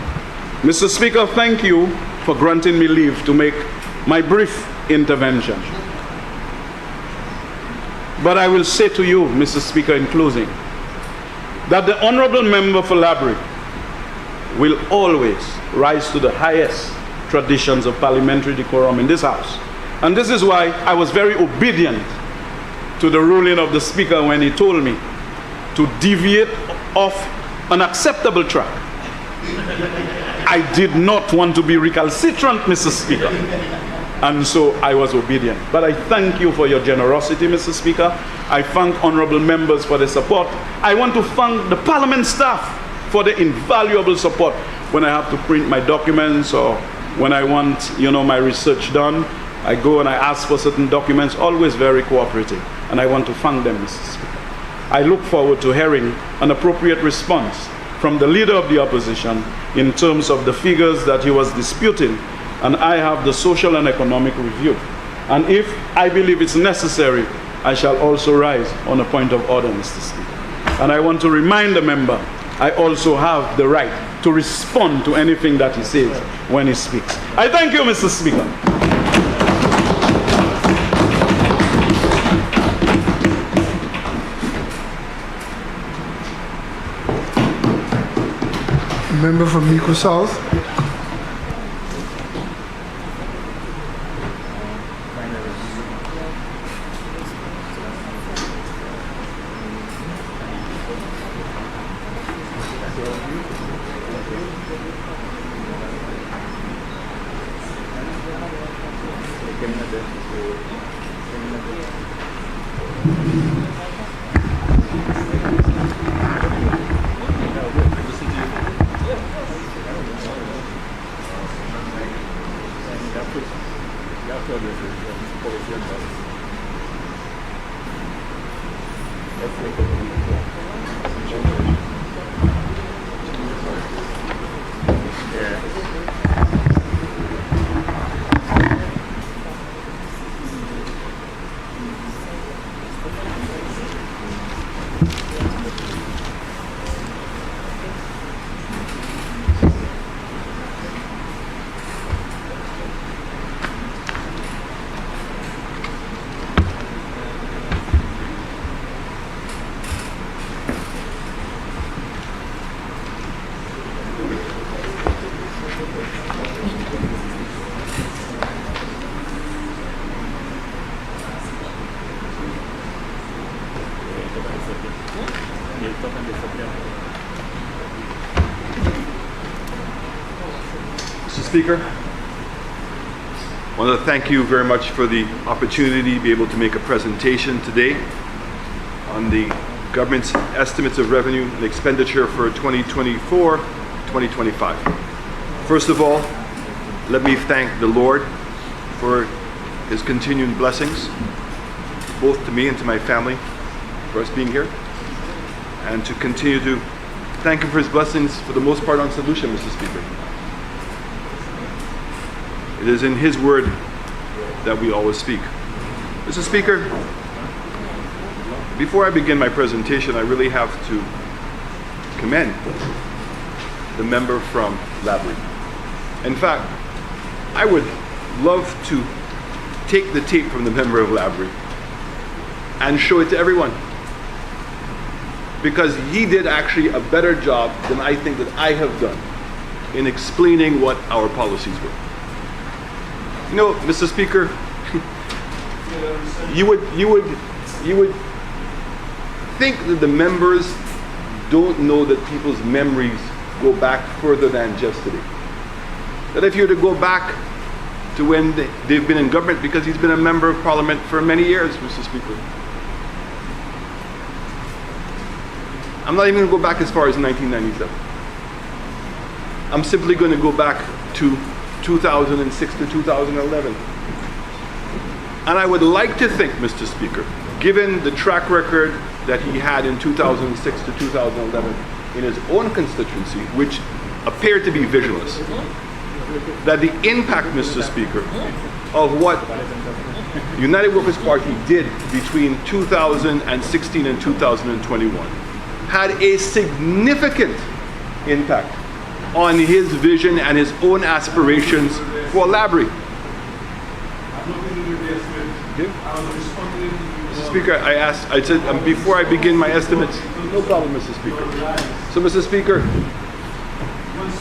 Mr. Speaker, thank you for granting me leave to make my brief intervention. But I will say to you, Mr. Speaker, in closing, that the honorable member for Labrie will always rise to the highest traditions of parliamentary decorum in this House. And this is why I was very obedient to the ruling of the Speaker when he told me to deviate off an acceptable track. I did not want to be recalcitrant, Mr. Speaker, and so I was obedient. But I thank you for your generosity, Mr. Speaker. I thank honorable members for their support. I want to thank the Parliament staff for the invaluable support when I have to print my documents or when I want, my research done. I go and I ask for certain documents, always very cooperative, and I want to thank them, Mr. Speaker. I look forward to hearing an appropriate response from the leader of the opposition in terms of the figures that he was disputing, and I have the social and economic review. And if I believe it's necessary, I shall also rise on a point of order, Mr. Speaker. And I want to remind the member, I also have the right to respond to anything that he says when he speaks. I thank you, Mr. Speaker. Member from Mico South. Mr. Speaker, I want to thank you very much for the opportunity to be able to make a presentation today on the government's estimates of revenue and expenditure for 2024-2025. First of all, let me thank the Lord for his continued blessings, both to me and to my family, for us being here, and to continue to thank him for his blessings for the most part on St. Lucia, Mr. Speaker. It is in his word that we always speak. Mr. Speaker, before I begin my presentation, I really have to commend the member from Labrie. In fact, I would love to take the tape from the member of Labrie and show it to everyone, because he did actually a better job than I think that I have done in explaining what our policies were. You know, Mr. Speaker, you would think that the members don't know that people's memories go back further than just today. That if you were to go back to when they've been in government, because he's been a member of Parliament for many years, Mr. Speaker. I'm not even going to go back as far as 1997. I'm simply going to go back to 2006 to 2011. And I would like to think, Mr. Speaker, given the track record that he had in 2006 to 2011 in his own constituency, which appeared to be visionless, that the impact, Mr. Speaker, of what United Workers' Party did between 2016 and 2021 had a significant impact on his vision and his own aspirations for Labrie. Mr. Speaker, I said before I begin my estimates, no problem, Mr. Speaker. So, Mr. Speaker,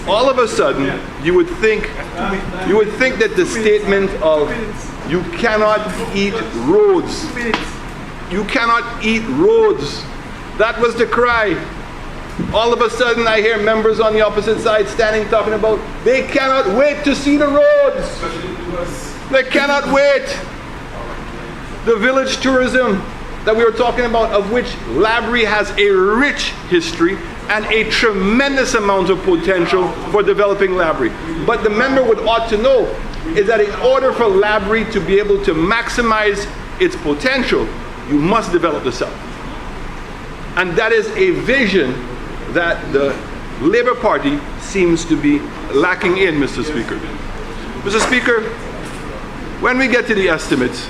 all of a sudden, you would think that the statement of you cannot eat roads, that was the cry. All of a sudden, I hear members on the opposite side standing talking about they cannot wait to see the roads. They cannot wait. The village tourism that we were talking about, of which Labrie has a rich history and a tremendous amount of potential for developing Labrie. But the member ought to know is that in order for Labrie to be able to maximize its potential, you must develop the South. And that is a vision that the Labour Party seems to be lacking in, Mr. Speaker. Mr. Speaker, when we get to the estimates,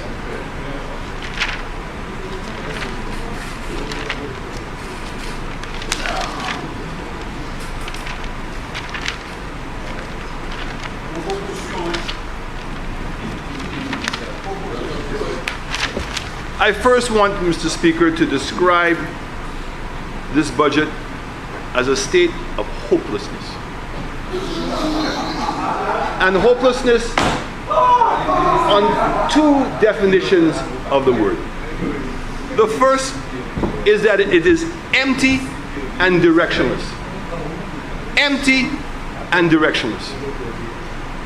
I first want, Mr. Speaker, to describe this budget as a state of hopelessness. And hopelessness on two definitions of the word. The first is that it is empty and directionless. Empty and directionless.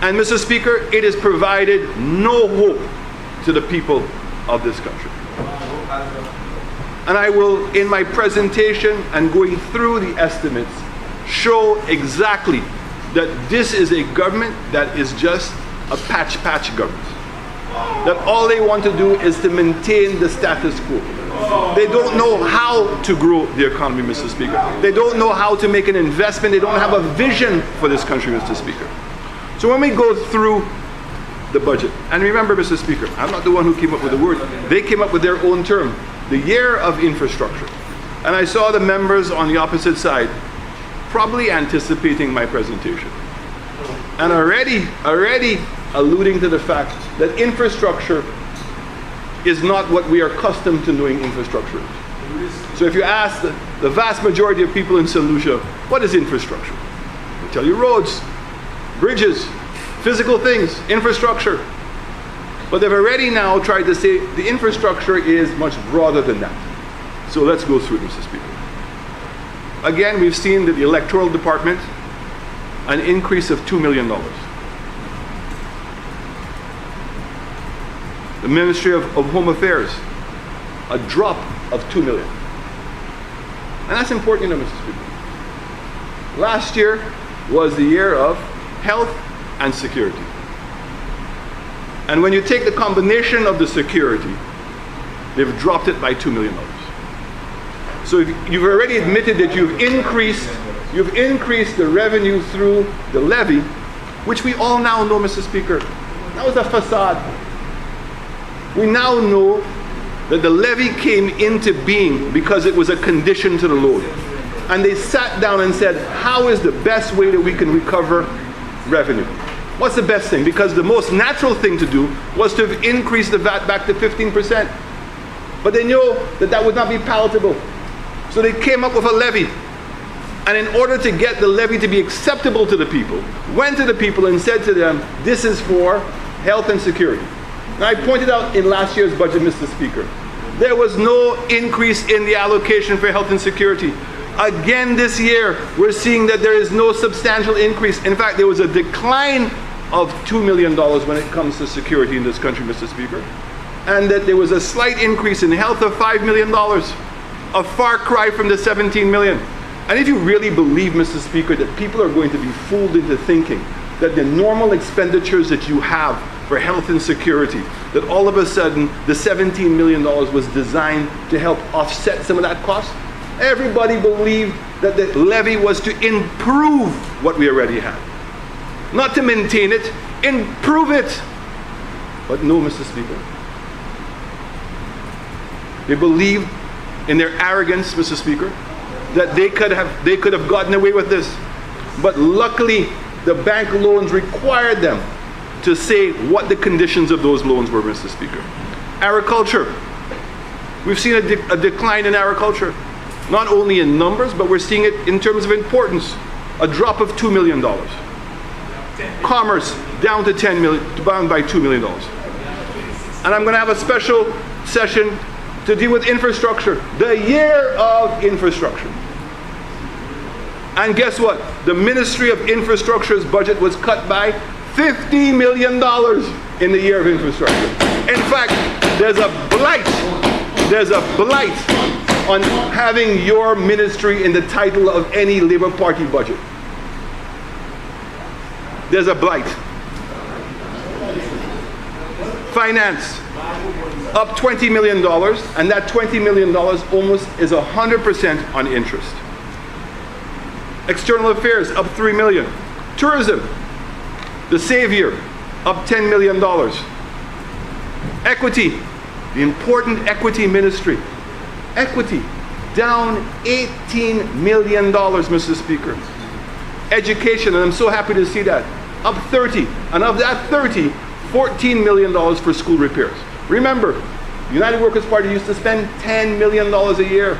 And Mr. Speaker, it has provided no hope to the people of this country. And I will, in my presentation and going through the estimates, show exactly that this is a government that is just a patch government. That all they want to do is to maintain the status quo. They don't know how to grow the economy, Mr. Speaker. They don't know how to make an investment. They don't have a vision for this country, Mr. Speaker. So when we go through the budget, and remember, Mr. Speaker, I'm not the one who came up with the word. They came up with their own term, the year of infrastructure. And I saw the members on the opposite side probably anticipating my presentation. And already alluding to the fact that infrastructure is not what we are accustomed to knowing infrastructure is. So if you ask the vast majority of people in St. Lucia, what is infrastructure? They tell you roads, bridges, physical things, infrastructure. But they've already now tried to say the infrastructure is much broader than that. So let's go through it, Mr. Speaker. Again, we've seen that the Electoral Department, an increase of $2 million. The Ministry of Home Affairs, a drop of $2 million. And that's important, you know, Mr. Speaker. Last year was the year of health and security. And when you take the combination of the security, they've dropped it by $2 million. So you've already admitted that you've increased the revenue through the levy, which we all now know, Mr. Speaker, that was a facade. We now know that the levy came into being because it was a condition to the loan. And they sat down and said, how is the best way that we can recover revenue? What's the best thing? Because the most natural thing to do was to have increased the VAT back to 15%. But they knew that that would not be palatable. So they came up with a levy. And in order to get the levy to be acceptable to the people, went to the people and said to them, this is for health and security. Now, I pointed out in last year's budget, Mr. Speaker, there was no increase in the allocation for health and security. Again this year, we're seeing that there is no substantial increase. In fact, there was a decline of $2 million when it comes to security in this country, Mr. Speaker. And that there was a slight increase in health of $5 million, a far cry from the $17 million. And if you really believe, Mr. Speaker, that people are going to be fooled into thinking that the normal expenditures that you have for health and security, that all of a sudden the $17 million was designed to help offset some of that cost, everybody believed that the levy was to improve what we already had. Not to maintain it, improve it. But no, Mr. Speaker. They believed in their arrogance, Mr. Speaker, that they could have gotten away with this. But luckily, the bank loans required them to say what the conditions of those loans were, Mr. Speaker. Agriculture. We've seen a decline in agriculture, not only in numbers, but we're seeing it in terms of importance. A drop of $2 million. Commerce down to $10 million, down by $2 million. And I'm going to have a special session to deal with infrastructure, the year of infrastructure. And guess what? The Ministry of Infrastructure's budget was cut by $50 million in the year of infrastructure. In fact, there's a blight on having your ministry in the title of any Labour Party budget. There's a blight. Finance, up $20 million, and that $20 million almost is 100% on interest. External affairs, up $3 million. Tourism, the savior, up $10 million. Equity, the important equity ministry. Equity, down $18 million, Mr. Speaker. Education, and I'm so happy to see that, up 30. And of that 30, $14 million for school repairs. Remember, the United Workers' Party used to spend $10 million a year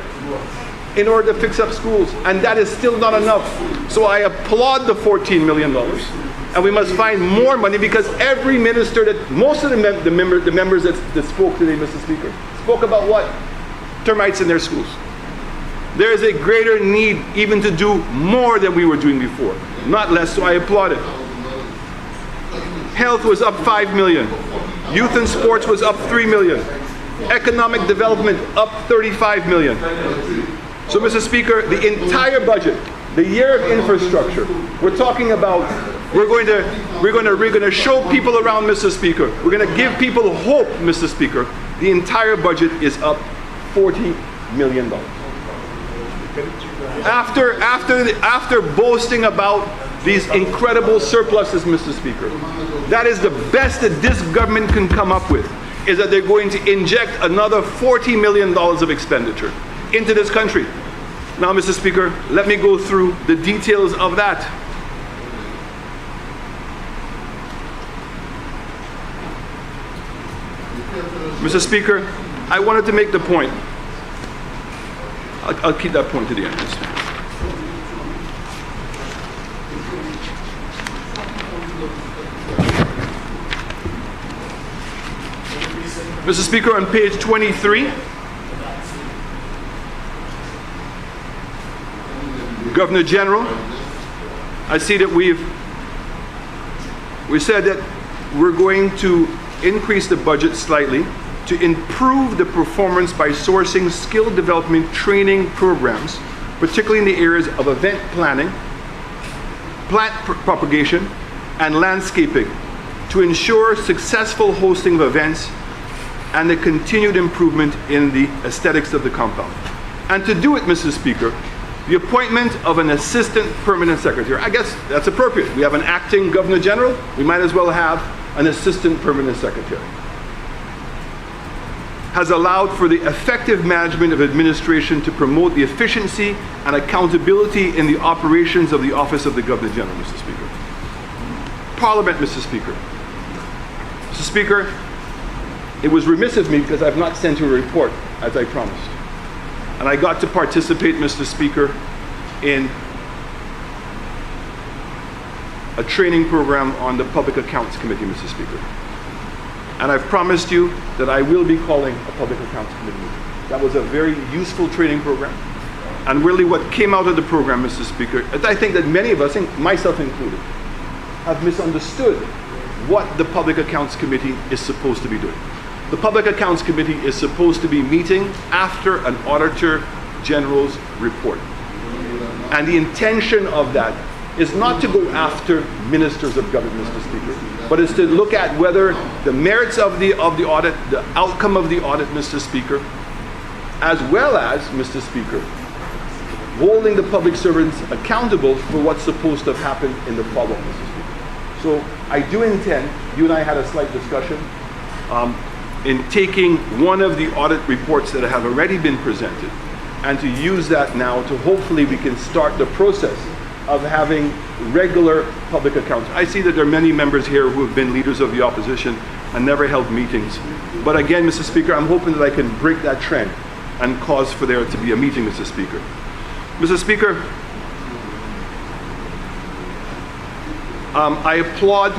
in order to fix up schools, and that is still not enough. So I applaud the $14 million, and we must find more money, because every minister, that most of the members that spoke today, Mr. Speaker, spoke about what? Termites in their schools. There is a greater need even to do more than we were doing before, not less, so I applaud it. Health was up $5 million. Youth and sports was up $3 million. Economic development up $35 million. So, Mr. Speaker, the entire budget, the year of infrastructure, we're talking about, we're going to show people around, Mr. Speaker. We're going to give people hope, Mr. Speaker. The entire budget is up $40 million. After boasting about these incredible surpluses, Mr. Speaker, that is the best that this government can come up with, is that they're going to inject another $40 million of expenditure into this country. Now, Mr. Speaker, let me go through the details of that. Mr. Speaker, I wanted to make the point. I'll keep that point to the end. Mr. Speaker, on page 23, Governor General, I see that we said that we're going to increase the budget slightly to improve the performance by sourcing skill development training programs, particularly in the areas of event planning, plant propagation, and landscaping, to ensure successful hosting of events and the continued improvement in the aesthetics of the compound. And to do it, Mr. Speaker, the appointment of an assistant permanent secretary, I guess that's appropriate. We have an acting Governor General, we might as well have an assistant permanent secretary. has allowed for the effective management of administration to promote the efficiency and accountability in the operations of the Office of the Governor General, Mr. Speaker. Parliament, Mr. Speaker. Mr. Speaker, it was remiss of me because I've not sent you a report as I promised. And I got to participate, Mr. Speaker, in a training program on the Public Accounts Committee, Mr. Speaker. And I've promised you that I will be calling a Public Accounts Committee meeting. That was a very useful training program. And really what came out of the program, Mr. Speaker, I think that many of us, myself included, have misunderstood what the Public Accounts Committee is supposed to be doing. The Public Accounts Committee is supposed to be meeting after an Auditor General's report. And the intention of that is not to go after ministers of government, Mr. Speaker, but is to look at whether the merits of the audit, the outcome of the audit, Mr. Speaker, as well as, Mr. Speaker, holding the public servants accountable for what's supposed to have happened in the follow-up, Mr. Speaker. So I do intend, you and I had a slight discussion, in taking one of the audit reports that have already been presented and to use that now to hopefully we can start the process of having regular public accounts. I see that there are many members here who have been leaders of the opposition and never held meetings. But again, Mr. Speaker, I'm hoping that I can break that trend and cause for there to be a meeting, Mr. Speaker. Mr. Speaker, I applaud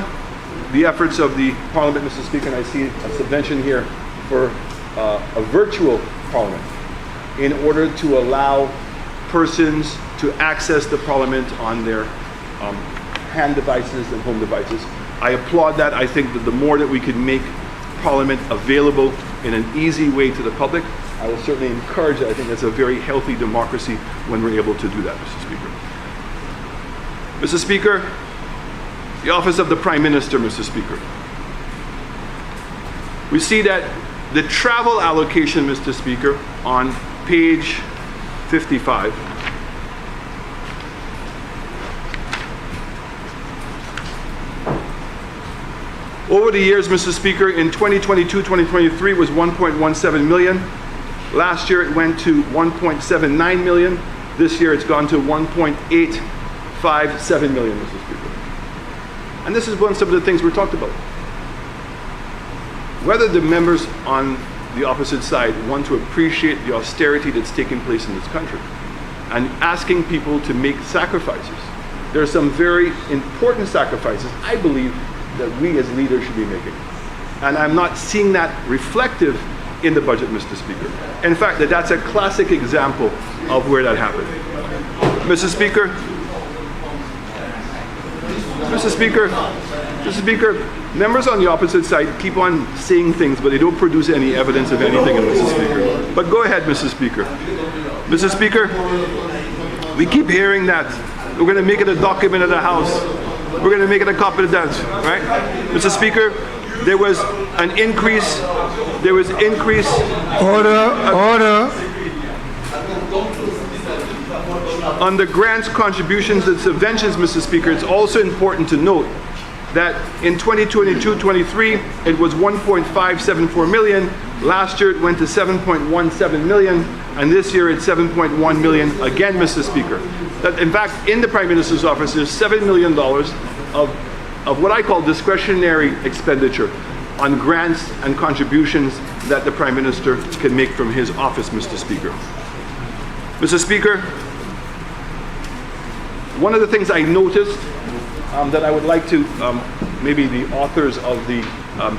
the efforts of the Parliament, Mr. Speaker, and I see a subvention here for a virtual Parliament in order to allow persons to access the Parliament on their hand devices and home devices. I applaud that. I think that the more that we can make Parliament available in an easy way to the public, I will certainly encourage it. I think that's a very healthy democracy when we're able to do that, Mr. Speaker. Mr. Speaker, the Office of the Prime Minister, Mr. Speaker. We see that the travel allocation, Mr. Speaker, on page 55, over the years, Mr. Speaker, in 2022-2023 was 1.17 million. Last year it went to 1.79 million. This year it's gone to 1.857 million, Mr. Speaker. And this is some of the things we're talked about. Whether the members on the opposite side want to appreciate the austerity that's taking place in this country and asking people to make sacrifices. There are some very important sacrifices, I believe, that we as leaders should be making. And I'm not seeing that reflective in the budget, Mr. Speaker. In fact, that's a classic example of where that happened. Mr. Speaker, members on the opposite side keep on saying things, but they don't produce any evidence of anything, Mr. Speaker. But go ahead, Mr. Speaker. Mr. Speaker, we keep hearing that we're going to make it a document of the House. We're going to make it a copy of that, right? Mr. Speaker, there was an increase. Order. On the grants, contributions, and subventions, Mr. Speaker, it's also important to note that in 2022-23, it was 1.574 million. Last year, it went to 7.17 million, and this year it's 7.1 million again, Mr. Speaker. That, in fact, in the Prime Minister's office, there's $7 million of what I call discretionary expenditure on grants and contributions that the Prime Minister can make from his office, Mr. Speaker. Mr. Speaker, one of the things I noticed that I would like to, maybe the authors of the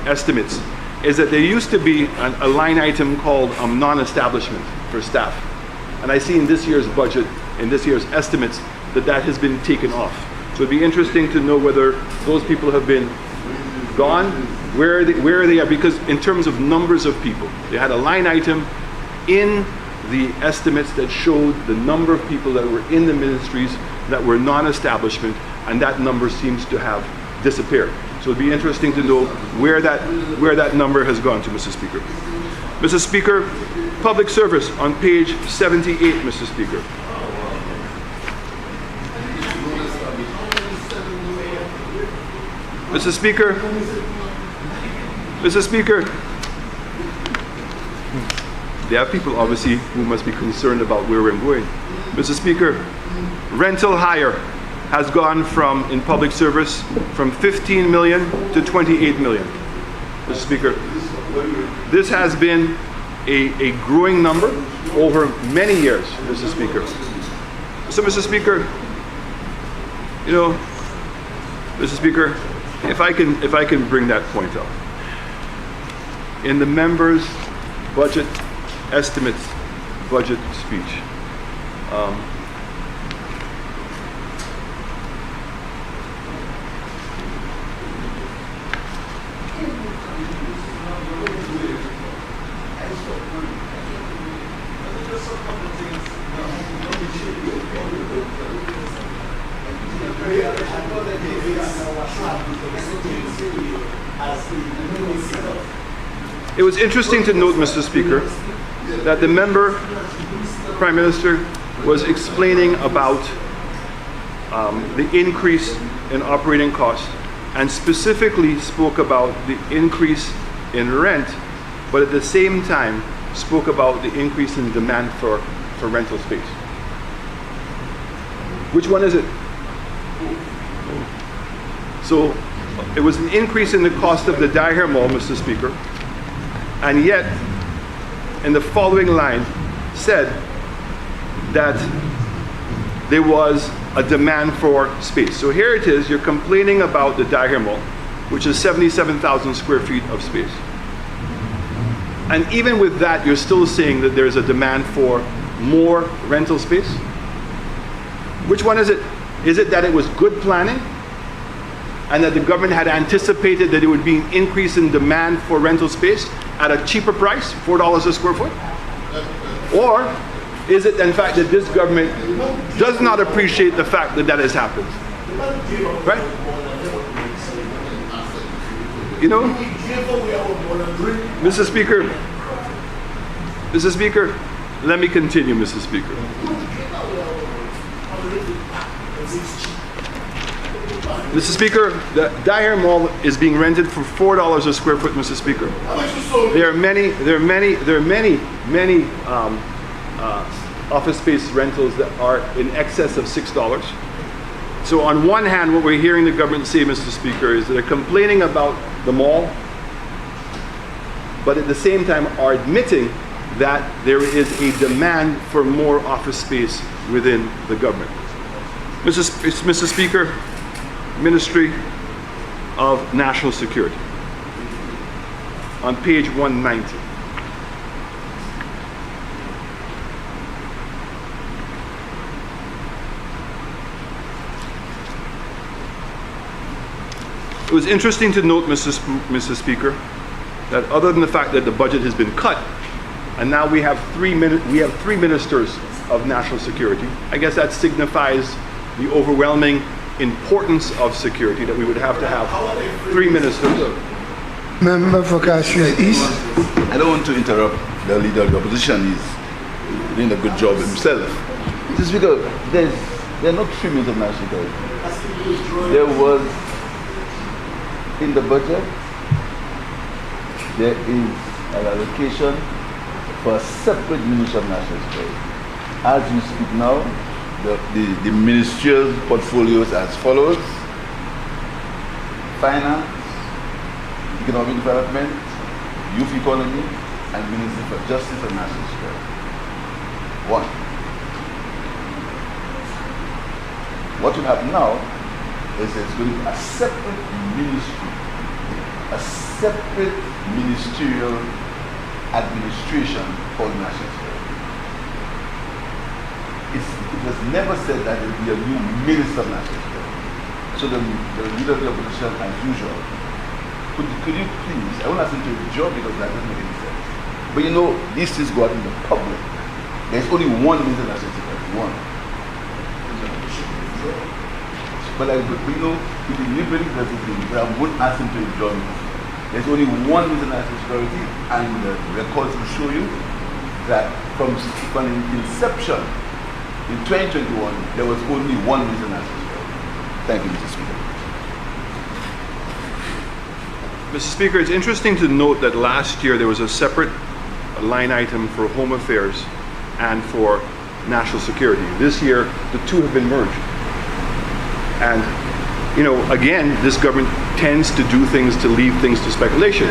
estimates, is that there used to be a line item called non-establishment for staff. And I see in this year's budget, in this year's estimates, that has been taken off. So it'd be interesting to know whether those people have been gone, where are they at, because in terms of numbers of people, they had a line item in the estimates that showed the number of people that were in the ministries that were non-establishment, and that number seems to have disappeared. So it'd be interesting to know where that number has gone to, Mr. Speaker. Mr. Speaker, public service on page 78, Mr. Speaker. Mr. Speaker, there are people obviously who must be concerned about where we're going. Mr. Speaker, rental hire has gone from, in public service, from 15 million to 28 million. Mr. Speaker, this has been a growing number over many years, Mr. Speaker. So, Mr. Speaker, you know, Mr. Speaker, if I can bring that point up. In the members' budget estimates, budget speech, it was interesting to note, Mr. Speaker, that the member Prime Minister was explaining about the increase in operating costs and specifically spoke about the increase in rent, but at the same time spoke about the increase in demand for rental space. Which one is it? So it was an increase in the cost of the Daher Mall, Mr. Speaker, and yet in the following line said that there was a demand for space. So here it is, you're complaining about the Daher Mall, which is 77,000 square feet of space. And even with that, you're still saying that there's a demand for more rental space? Which one is it? Is it that it was good planning and that the government had anticipated that there would be an increase in demand for rental space at a cheaper price, $4 a square foot? Or is it in fact that this government does not appreciate the fact that that has happened? Right? You know, Mr. Speaker, let me continue, Mr. Speaker. Mr. Speaker, the Daher Mall is being rented for $4 a square foot, Mr. Speaker. There are many office space rentals that are in excess of $6. So on one hand, what we're hearing the government say, Mr. Speaker, is that they're complaining about the mall, but at the same time are admitting that there is a demand for more office space within the government. Mr. Speaker, Ministry of National Security, on page 190. It was interesting to note, Mr. Speaker, that other than the fact that the budget has been cut, and now we have three ministers of national security, I guess that signifies the overwhelming importance of security, that we would have to have 3 ministers. Member for Cassia East. I don't want to interrupt the leader of the opposition. He's doing a good job himself. This is because there are not 3 ministers of national security. There was, in the budget, there is an allocation for a separate Ministry of National Security. As you speak now, the ministerial portfolios as follows: Finance, Economic Development, Youth Economy, and Ministry for Justice and National Security. 1. What will happen now is there's going to be a separate ministry, a separate ministerial administration for national security. It was never said that there would be a new minister of national security. So the leader of the opposition, as usual, could you please, I won't ask him to withdraw because that doesn't make any sense. But you know, these things go out in the public. There's only one minister of national security, one. But you know, we deliberately does it, but I won't ask him to withdraw. There's only one minister of national security, and the records will show you that from inception, in 2021, there was only one minister of national security. Thank you, Mr. Speaker. Mr. Speaker, it's interesting to note that last year there was a separate line item for Home Affairs and for National Security. This year, the two have been merged. And, you know, again, this government tends to do things to leave things to speculation.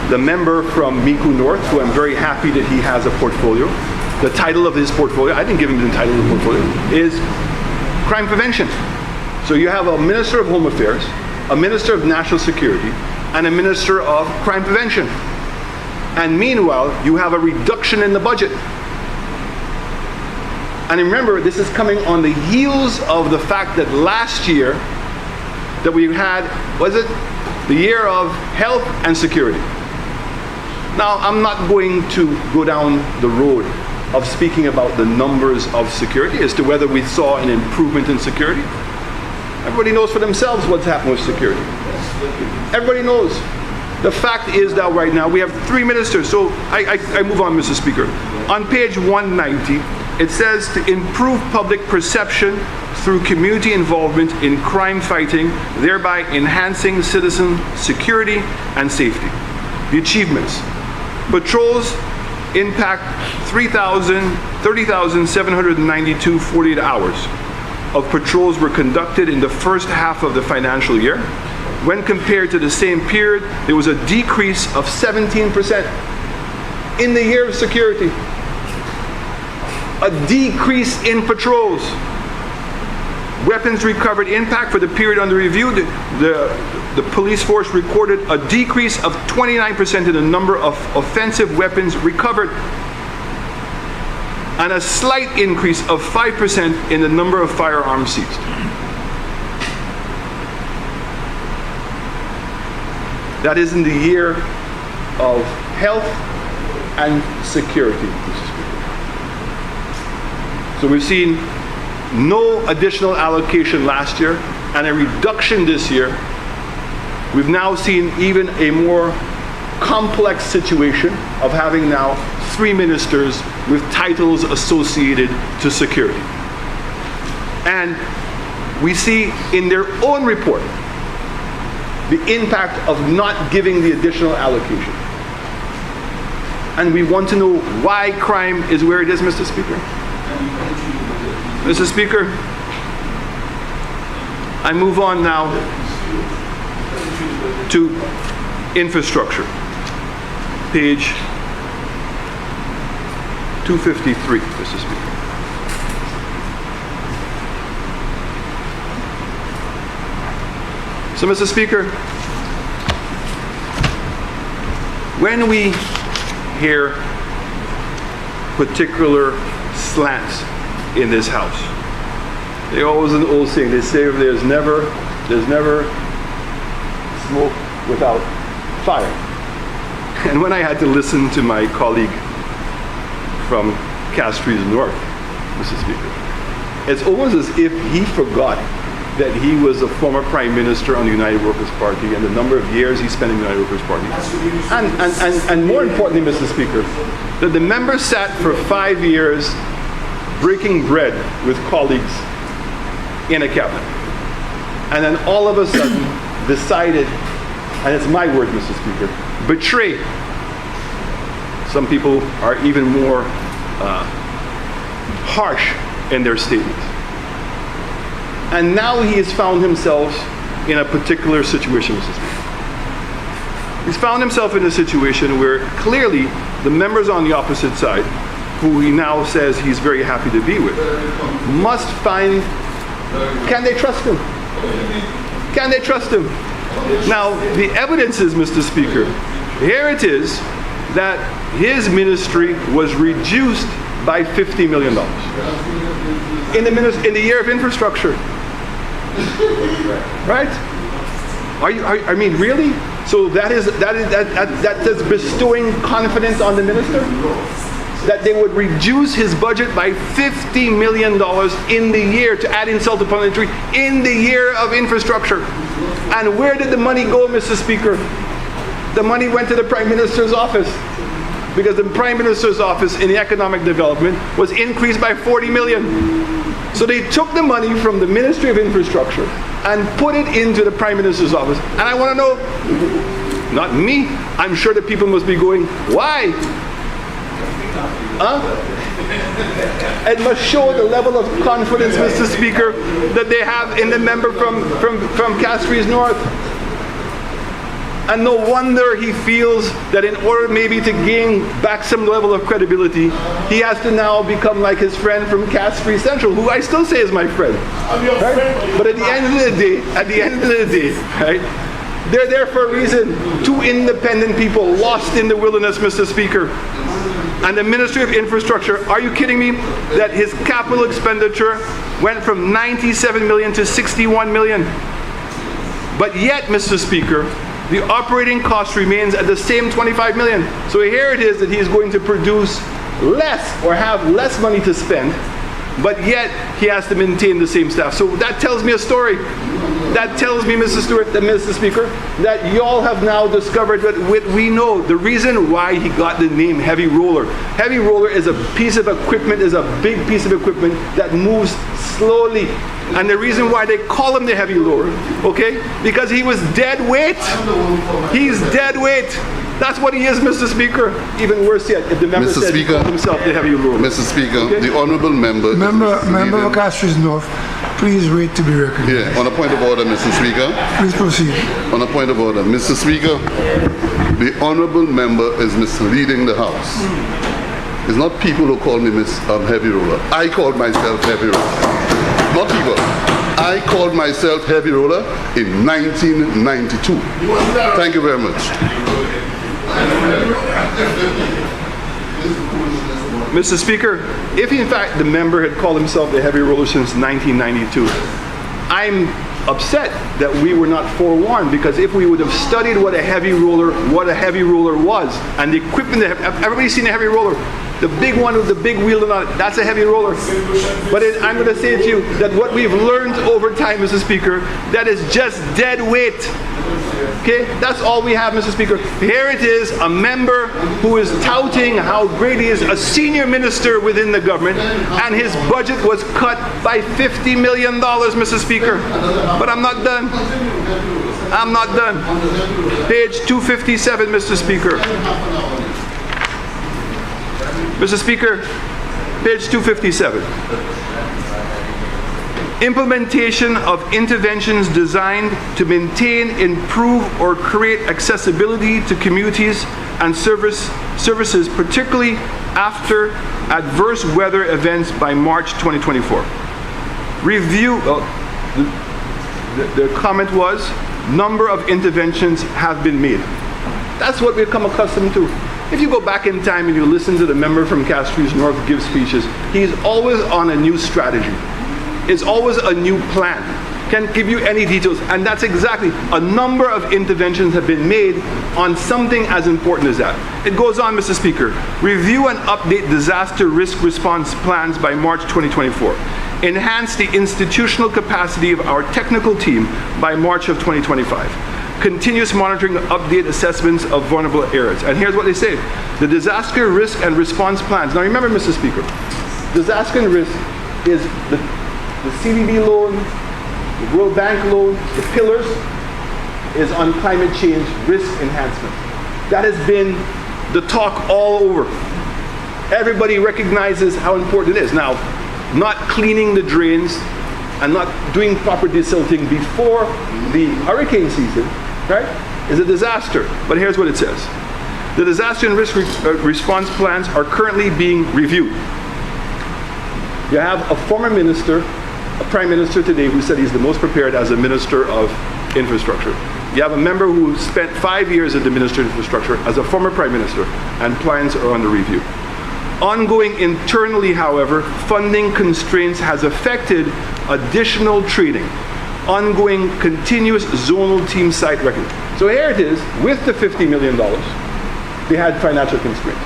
The member from Miku North, who I'm very happy that he has a portfolio, the title of his portfolio, I didn't give him the title of the portfolio, is crime prevention. So you have a Minister of Home Affairs, a Minister of National Security, and a Minister of Crime Prevention. And meanwhile, you have a reduction in the budget. And remember, this is coming on the heels of the fact that last year that we had, was it the year of health and security? Now, I'm not going to go down the road of speaking about the numbers of security as to whether we saw an improvement in security. Everybody knows for themselves what's happened with security. Everybody knows. The fact is that right now we have 3 ministers. So I move on, Mr. Speaker. On page 190, it says to improve public perception through community involvement in crime fighting, thereby enhancing citizen security and safety. The achievements. Patrols impact 30,792 48 hours of patrols were conducted in the first half of the financial year. When compared to the same period, there was a decrease of 17% in the year of security. A decrease in patrols. Weapons recovered impact for the period under review, the police force recorded a decrease of 29% in the number of offensive weapons recovered, and a slight increase of 5% in the number of firearms seized. That is in the year of health and security, Mr. Speaker. So we've seen no additional allocation last year and a reduction this year. We've now seen even a more complex situation of having now 3 ministers with titles associated to security. And we see in their own report the impact of not giving the additional allocation. And we want to know why crime is where it is, Mr. Speaker. Mr. Speaker, I move on now to infrastructure. Page 253, Mr. Speaker. So, Mr. Speaker, when we hear particular slants in this house, they always an old saying, they say there's never smoke without fire. And when I had to listen to my colleague from Castries North, Mr. Speaker, it's almost as if he forgot that he was a former Prime Minister on the United Workers' Party and the number of years he spent in the United Workers' Party. And more importantly, Mr. Speaker, that the member sat for 5 years breaking bread with colleagues in a cabinet. And then all of a sudden decided, and it's my word, Mr. Speaker, betray. Some people are even more harsh in their statements. And now he has found himself in a particular situation, Mr. Speaker. He's found himself in a situation where clearly the members on the opposite side, who he now says he's very happy to be with, must find, can they trust him? Can they trust him? Now, the evidence is, Mr. Speaker, here it is that his ministry was reduced by $50 million in the year of infrastructure. Right? I mean, really? So that is bestowing confidence on the minister? That they would reduce his budget by $50 million in the year, to add insult upon injury, in the year of infrastructure. And where did the money go, Mr. Speaker? The money went to the Prime Minister's office, because the Prime Minister's office in the economic development was increased by $40 million. So they took the money from the Ministry of Infrastructure and put it into the Prime Minister's office. And I want to know, not me, I'm sure that people must be going, why? It must show the level of confidence, Mr. Speaker, that they have in the member from Castries North. And no wonder he feels that in order maybe to gain back some level of credibility, he has to now become like his friend from Castries Central, who I still say is my friend. Right? But at the end of the day, right? They're there for a reason. Two independent people lost in the wilderness, Mr. Speaker. And the Ministry of Infrastructure, are you kidding me? That his capital expenditure went from 97 million to 61 million. But yet, Mr. Speaker, the operating cost remains at the same 25 million. So here it is that he is going to produce less or have less money to spend, but yet he has to maintain the same staff. So that tells me a story. That tells me, Mr. Speaker, that y'all have now discovered that we know the reason why he got the name Heavy Roller. Heavy Roller is a piece of equipment, is a big piece of equipment that moves slowly. And the reason why they call him the Heavy Roller, okay, because he was dead weight. He's dead weight. That's what he is, Mr. Speaker. Even worse yet, if the member said he called himself the Heavy Roller. Mr. Speaker, okay? The honourable member... Member of Castries North, please wait to be recognized. Yeah, on a point of order, Mr. Speaker. Please proceed. On a point of order, Mr. Speaker, the honourable member is misleading the House. It's not people who call me Heavy Roller. I called myself Heavy Roller. Not people. I called myself Heavy Roller in 1992. Thank you very much. Mr. Speaker, if in fact the member had called himself the Heavy Roller since 1992, I'm upset that we were not forewarned, because if we would have studied what a heavy roller was, and the equipment that everybody's seen a heavy roller, the big one with the big wheel on it, that's a heavy roller. But I'm going to say to you that what we've learned over time, Mr. Speaker, that is just dead weight. Okay, that's all we have, Mr. Speaker. Here it is, a member who is touting how great he is, a senior minister within the government, and his budget was cut by $50 million, Mr. Speaker. But I'm not done. I'm not done. Page 257, Mr. Speaker. Mr. Speaker, page 257. Implementation of interventions designed to maintain, improve, or create accessibility to communities and services, particularly after adverse weather events by March 2024. Review, the comment was, number of interventions have been made. That's what we've come accustomed to. If you go back in time and you listen to the member from Castries North give speeches, he's always on a new strategy. It's always a new plan. Can't give you any details. And that's exactly, a number of interventions have been made on something as important as that. It goes on, Mr. Speaker. Review and update disaster risk response plans by March 2024. Enhance the institutional capacity of our technical team by March of 2025. Continuous monitoring, update assessments of vulnerable areas. And here's what they say. The disaster risk and response plans. Now remember, Mr. Speaker, disaster and risk is the CDB loan, the World Bank loan, the pillars is on climate change risk enhancement. That has been the talk all over. Everybody recognizes how important it is. Now, not cleaning the drains and not doing proper desilting before the hurricane season, right, is a disaster. But here's what it says. The disaster and risk response plans are currently being reviewed. You have a former minister, a prime minister today, who said he's the most prepared as a minister of infrastructure. You have a member who spent 5 years at the Ministry of Infrastructure as a former prime minister, and plans are under review. Ongoing internally, however, funding constraints has affected additional training. Ongoing continuous zonal team site record. So here it is, with the $50 million, they had financial constraints.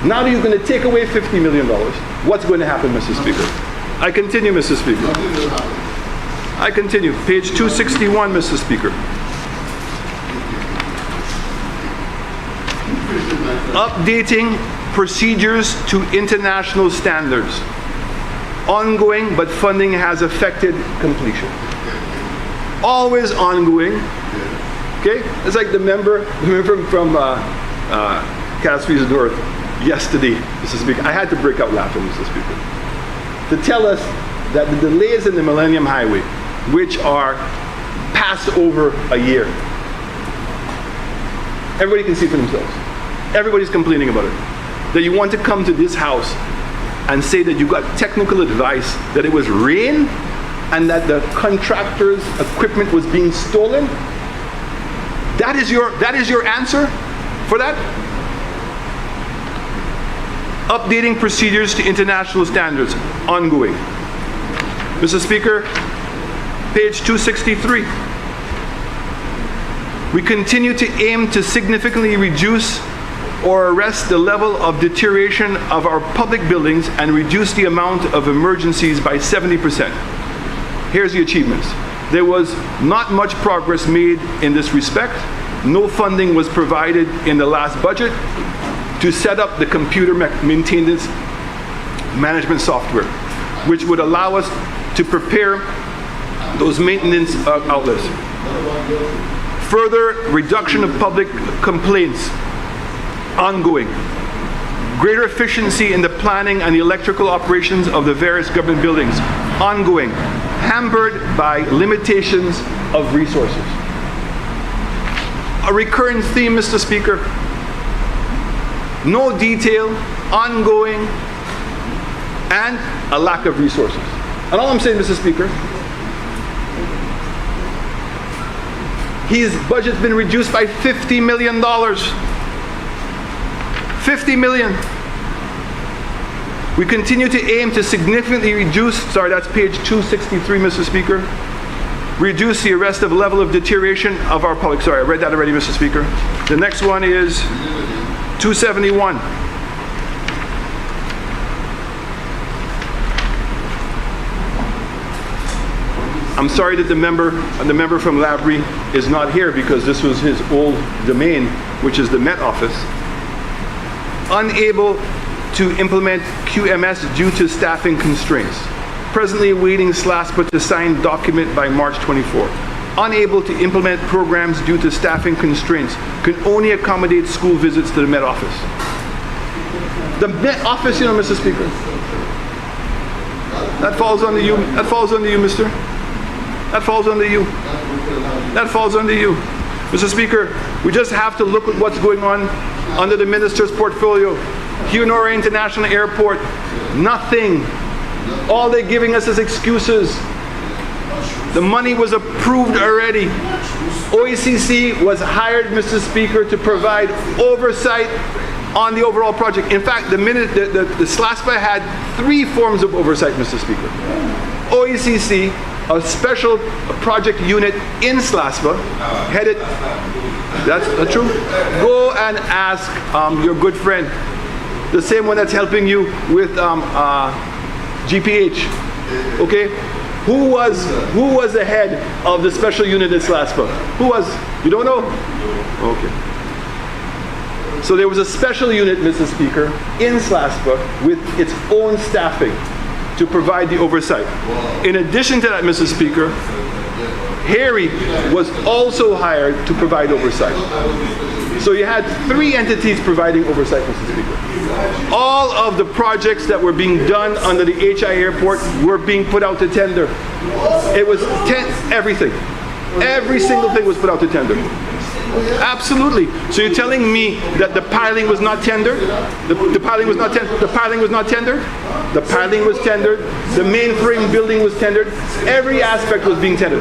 Now that you're going to take away $50 million, what's going to happen, Mr. Speaker? I continue, Mr. Speaker. I continue. Page 261, Mr. Speaker. Updating procedures to international standards. Ongoing, but funding has affected completion. Always ongoing. Okay? It's like the member from Castries North. yesterday, Mr. Speaker. I had to break out laughing, Mr. Speaker, to tell us that the delays in the Millennium Highway, which are past over a year, everybody can see for themselves. Everybody's complaining about it. That you want to come to this house and say that you got technical advice that it was rain and that the contractor's equipment was being stolen? That is your answer for that? Updating procedures to international standards, ongoing. Mr. Speaker, page 263. We continue to aim to significantly reduce or arrest the level of deterioration of our public buildings and reduce the amount of emergencies by 70%. Here's the achievements. There was not much progress made in this respect. No funding was provided in the last budget to set up the computer maintenance management software, which would allow us to prepare those maintenance outlets. Further reduction of public complaints, ongoing. Greater efficiency in the planning and the electrical operations of the various government buildings, ongoing, hampered by limitations of resources. A recurring theme, Mr. Speaker, no detail, ongoing, and a lack of resources. And all I'm saying, Mr. Speaker, his budget's been reduced by $50 million. $50 million. We continue to aim to significantly reduce, sorry, that's page 263, Mr. Speaker, reduce the arrestive level of deterioration of our public, sorry, I read that already, Mr. Speaker. The next one is 271. I'm sorry that the member from Labrie is not here because this was his old domain, which is the Met Office. Unable to implement QMS due to staffing constraints. Presently awaiting SLASPA to sign document by March 24. Unable to implement programs due to staffing constraints. Can only accommodate school visits to the Met Office. The Met Office, you know, Mr. Speaker. That falls under you. That falls under you, mister. That falls under you. That falls under you. Mr. Speaker, we just have to look at what's going on under the minister's portfolio. Hunora International Airport, nothing. All they're giving us is excuses. The money was approved already. OECC was hired, Mr. Speaker, to provide oversight on the overall project. In fact, the SLASPA had 3 forms of oversight, Mr. Speaker. OECC, a special project unit in SLASPA, headed, that's true? Go and ask your good friend, the same one that's helping you with GPH, okay? Who was the head of the special unit in SLASPA? Who was, you don't know? Okay. So there was a special unit, Mr. Speaker, in SLASPA with its own staffing to provide the oversight. In addition to that, Mr. Speaker, Harry was also hired to provide oversight. So you had 3 entities providing oversight, Mr. Speaker. All of the projects that were being done under the HI airport were being put out to tender. It was everything. Every single thing was put out to tender. Absolutely. So you're telling me that the piling was not tendered? The piling was not tendered? The piling was not tendered? The piling was tendered. The mainframe building was tendered. Every aspect was being tendered.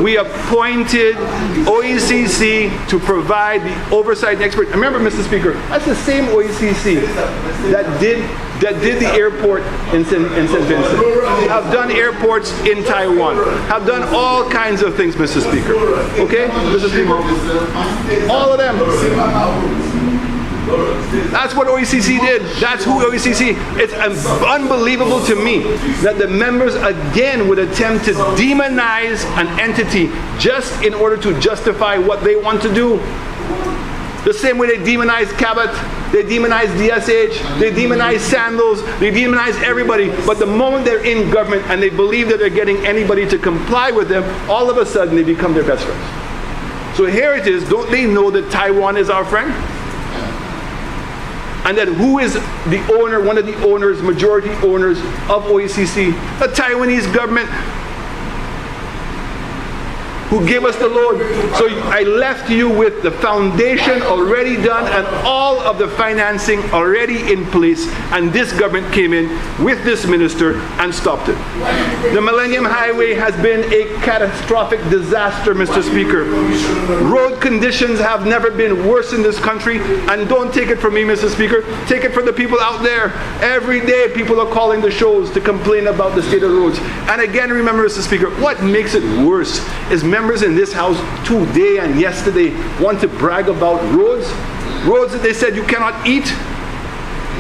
We appointed OECC to provide the oversight and expert. Remember, Mr. Speaker, that's the same OECC that did the airport in St. Vincent, have done airports in Taiwan, have done all kinds of things, Mr. Speaker. Okay, Mr. Speaker? All of them. That's what OECC did. That's who OECC. It's unbelievable to me that the members again would attempt to demonize an entity just in order to justify what they want to do. The same way they demonize Cabot, they demonize DSH, they demonize Sandals, they demonize everybody. But the moment they're in government and they believe that they're getting anybody to comply with them, all of a sudden they become their best friends. So here it is. Don't they know that Taiwan is our friend? And then who is the owner, one of the owners, majority owners of OECC? The Taiwanese government, who gave us the loan. So I left you with the foundation already done and all of the financing already in place, and this government came in with this minister and stopped it. The Millennium Highway has been a catastrophic disaster, Mr. Speaker. Road conditions have never been worse in this country, and don't take it from me, Mr. Speaker, take it from the people out there. Every day people are calling the shows to complain about the state of roads. And again, remember, Mr. Speaker, what makes it worse is members in this house today and yesterday want to brag about roads that they said you cannot eat.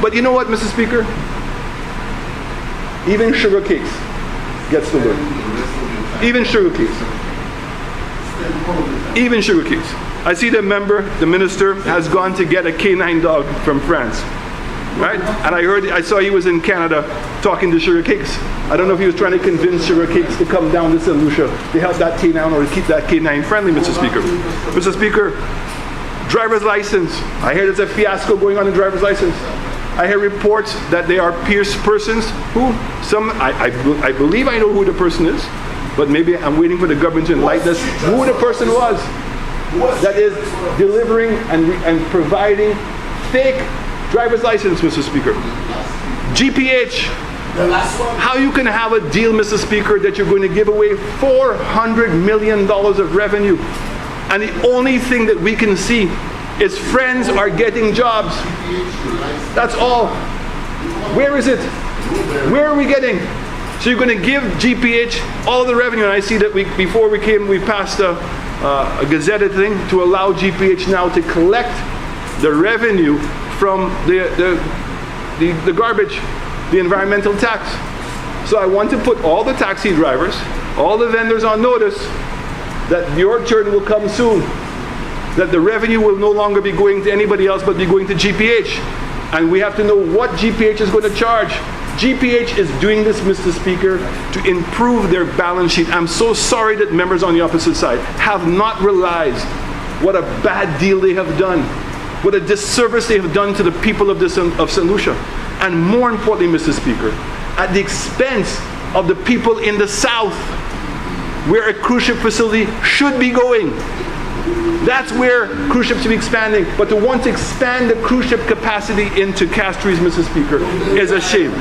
But you know what, Mr. Speaker? Even sugar cakes gets the word. Even sugar cakes. Even sugar cakes. I see the minister has gone to get a canine dog from France. Right? And I saw he was in Canada talking to sugar cakes. I don't know if he was trying to convince sugar cakes to come down to St. Lucia to help that canine or to keep that canine friendly, Mr. Speaker. Mr. Speaker, driver's license. I hear there's a fiasco going on in driver's license. I hear reports that they are pierced persons who, I believe I know who the person is, but maybe I'm waiting for the government to enlighten us who the person was that is delivering and providing fake driver's license, Mr. Speaker. GPH. How you can have a deal, Mr. Speaker, that you're going to give away $400 million of revenue, and the only thing that we can see is friends are getting jobs. That's all. Where is it? Where are we getting? So you're going to give GPH all the revenue, and I see that before we came, we passed a gazetted thing to allow GPH now to collect the revenue from the garbage, the environmental tax. So I want to put all the taxi drivers, all the vendors on notice that your turn will come soon, that the revenue will no longer be going to anybody else but be going to GPH. And we have to know what GPH is going to charge. GPH is doing this, Mr. Speaker, to improve their balance sheet. I'm so sorry that members on the opposite side have not realized what a bad deal they have done, what a disservice they have done to the people of St. Lucia. And more importantly, Mr. Speaker, at the expense of the people in the South, where a cruise ship facility should be going. That's where cruise ships should be expanding. But to want to expand the cruise ship capacity into Castries, Mr. Speaker, is a shame.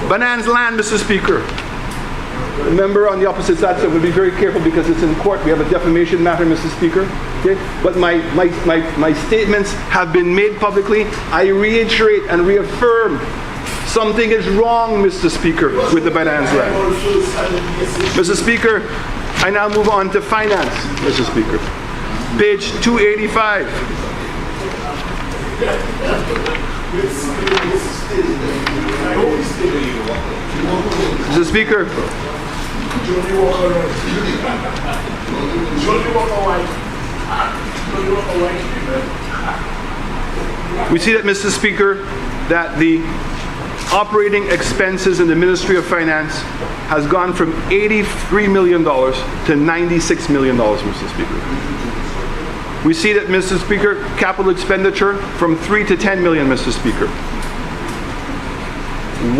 Banan's Land, Mr. Speaker. The member on the opposite side said we'll be very careful because it's in court. We have a defamation matter, Mr. Speaker. Okay? But my statements have been made publicly. I reiterate and reaffirm something is wrong, Mr. Speaker, with the Banan's Land. Mr. Speaker, I now move on to finance, Mr. Speaker. Page 285. Mr. Speaker, we see that, Mr. Speaker, that the operating expenses in the Ministry of Finance has gone from $83 million to $96 million, Mr. Speaker. We see that, Mr. Speaker, capital expenditure from 3 to 10 million, Mr. Speaker.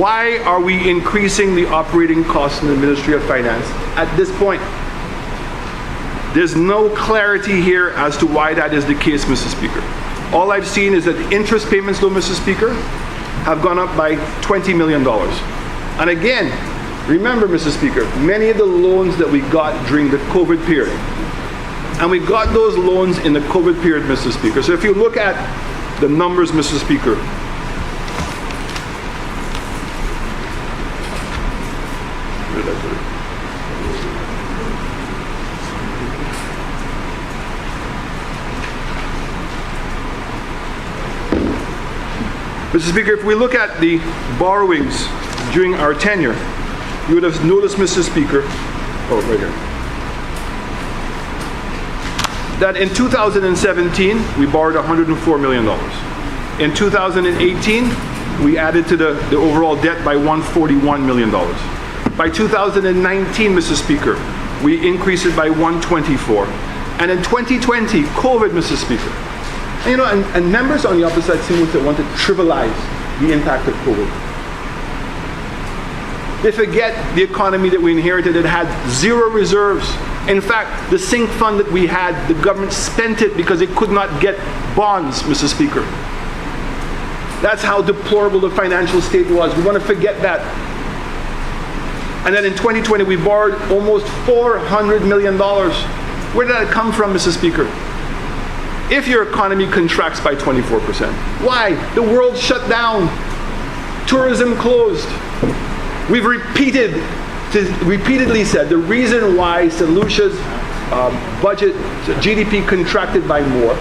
Why are we increasing the operating costs in the Ministry of Finance at this point? There's no clarity here as to why that is the case, Mr. Speaker. All I've seen is that the interest payments, though, Mr. Speaker, have gone up by $20 million. And again, remember, Mr. Speaker, many of the loans that we got during the COVID period, and we got those loans in the COVID period, Mr. Speaker. So if you look at the numbers, Mr. Speaker, Mr. Speaker, if we look at the borrowings during our tenure, you would have noticed, Mr. Speaker, right here, that in 2017, we borrowed $104 million. In 2018, we added to the overall debt by $141 million. By 2019, Mr. Speaker, we increased it by $124. And in 2020, COVID, Mr. Speaker, And members on the opposite side seem to want to trivialize the impact of COVID. They forget the economy that we inherited that had zero reserves. In fact, the sink fund that we had, the government spent it because it could not get bonds, Mr. Speaker. That's how deplorable the financial state was. We want to forget that. And then in 2020, we borrowed almost $400 million. Where did that come from, Mr. Speaker? If your economy contracts by 24%, why? The world shut down. Tourism closed. We've repeatedly said the reason why St. Lucia's budget GDP contracted by more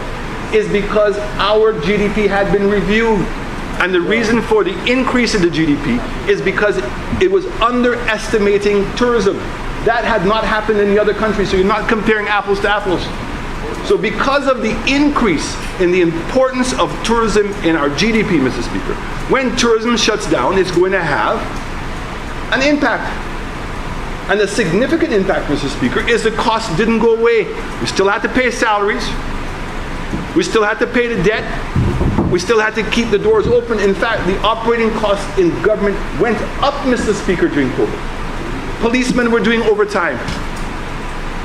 is because our GDP had been reviewed. And the reason for the increase in the GDP is because it was underestimating tourism. That had not happened in the other countries, so you're not comparing apples to apples. So because of the increase in the importance of tourism in our GDP, Mr. Speaker, when tourism shuts down, it's going to have an impact. And the significant impact, Mr. Speaker, is the cost didn't go away. We still had to pay salaries. We still had to pay the debt. We still had to keep the doors open. In fact, the operating costs in government went up, Mr. Speaker, during COVID. Policemen were doing overtime.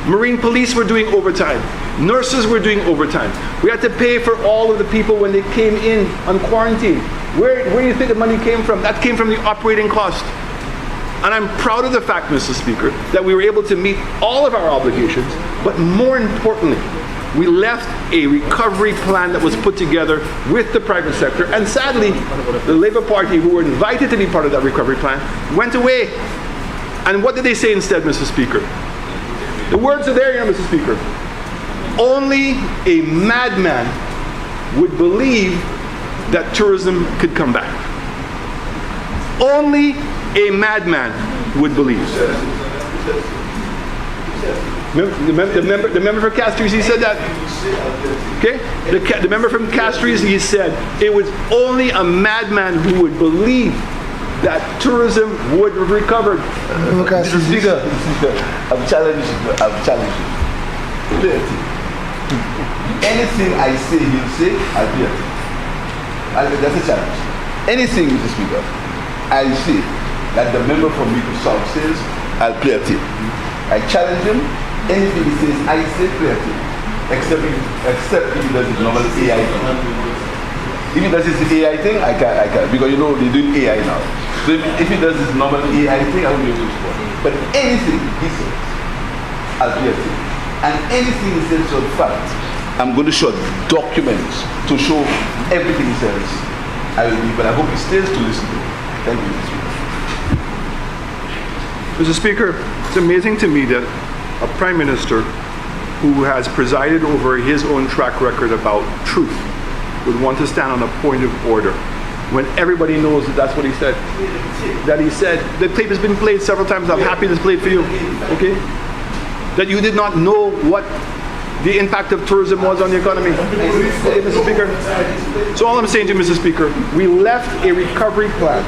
Marine police were doing overtime. Nurses were doing overtime. We had to pay for all of the people when they came in on quarantine. Where do you think the money came from? That came from the operating cost. And I'm proud of the fact, Mr. Speaker, that we were able to meet all of our obligations, but more importantly, we left a recovery plan that was put together with the private sector, and sadly, the Labour Party, who were invited to be part of that recovery plan, went away. And what did they say instead, Mr. Speaker? The words are there, Mr. Speaker. Only a madman would believe that tourism could come back. Only a madman would believe. The member for Castries, he said that. Okay? The member from Castries, he said it was only a madman who would believe that tourism would have recovered. Mr. Speaker, I'm challenging you. Anything I say, he'll say, I'll be at it. That's a challenge. Anything, Mr. Speaker, I say that the member from Mico South says, I'll play a team. I challenge him. Anything he says, I say play a team. Except if he does his normal AI thing. If he does his AI thing, I can't. Because you know they're doing AI now. So if he does his normal AI thing, I won't be able to support. But anything he says, I'll play a team. And anything he says on fact, I'm going to show documents to show everything he says. I will be, but I hope he stays to listen to it. Thank you, Mr. Speaker, it's amazing to me that a Prime Minister who has presided over his own track record about truth would want to stand on a point of order when everybody knows that that's what he said. That he said, the tape has been played several times, I'm happy it's played for you, okay? That you did not know what the impact of tourism was on the economy. Okay, Mr. Speaker. So all I'm saying to you, Mr. Speaker, we left a recovery plan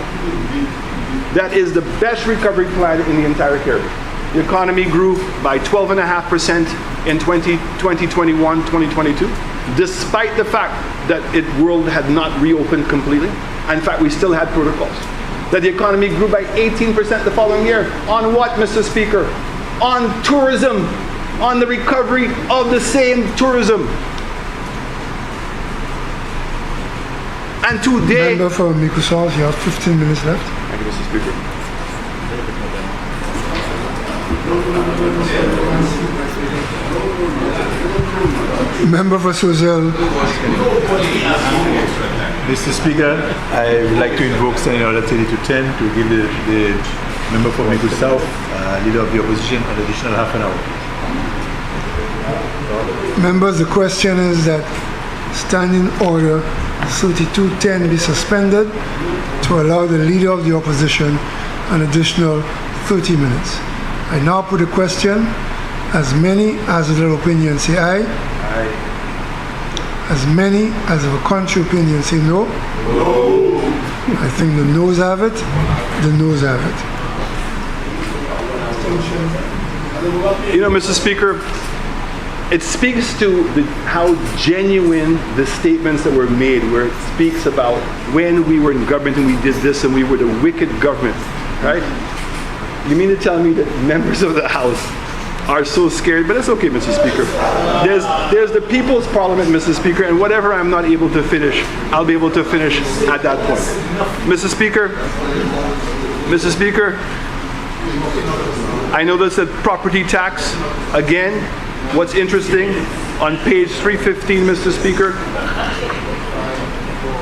that is the best recovery plan in the entire Caribbean. The economy grew by 12.5% in 2021, 2022, despite the fact that the world had not reopened completely. In fact, we still had protocols. That the economy grew by 18% the following year. On what, Mr. Speaker? On tourism, on the recovery of the same tourism. And today... Member for Mico South, you have 15 minutes left. Thank you, Mr. Speaker. Member for Sozel. Mr. Speaker, I would like to invoke Standing Order 30 to 10 to give the member for Mico South, leader of the opposition, an additional half an hour. Members, the question is that Standing Order 3210 be suspended to allow the leader of the opposition an additional 30 minutes. I now put a question. As many as of their opinion say aye. Aye. As many as of a contrary opinion say no. No. I think the noes have it. The noes have it. You know, Mr. Speaker, it speaks to how genuine the statements that were made, where it speaks about when we were in government and we did this and we were the wicked government, right? You mean to tell me that members of the House are so scared? But it's okay, Mr. Speaker. There's the People's Parliament, Mr. Speaker, and whatever I'm not able to finish, I'll be able to finish at that point. Mr. Speaker, I noticed that property tax, again, what's interesting, on page 315, Mr. Speaker,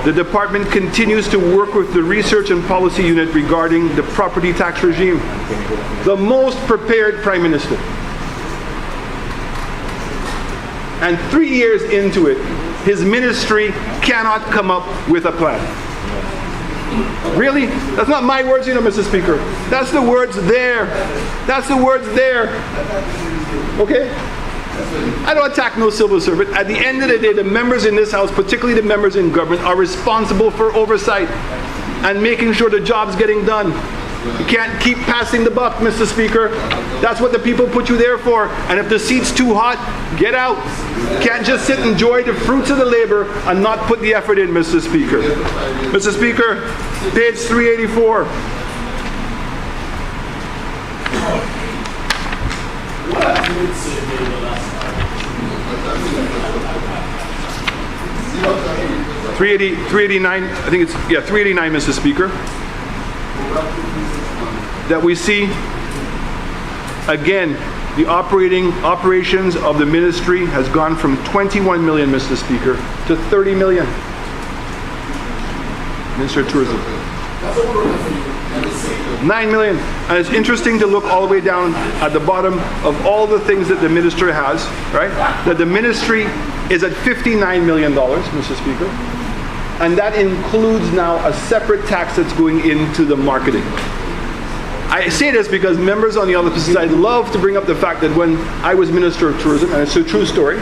the department continues to work with the Research and Policy Unit regarding the property tax regime. The most prepared Prime Minister. And 3 years into it, his ministry cannot come up with a plan. Really? That's not my words, Mr. Speaker. That's the words there. That's the words there. Okay? I don't attack no civil servant. At the end of the day, the members in this House, particularly the members in government, are responsible for oversight and making sure the job's getting done. You can't keep passing the buck, Mr. Speaker. That's what the people put you there for. And if the seat's too hot, get out. You can't just sit and enjoy the fruits of the labor and not put the effort in, Mr. Speaker. Mr. Speaker, page 384. $389, I think it's, yeah, $389, Mr. Speaker. That we see, again, the operations of the ministry has gone from 21 million, Mr. Speaker, to 30 million. Minister of Tourism. 9 million. And it's interesting to look all the way down at the bottom of all the things that the ministry has, right? That the ministry is at $59 million, Mr. Speaker. And that includes now a separate tax that's going into the marketing. I say this because members on the opposite side love to bring up the fact that when I was Minister of Tourism, and it's a true story,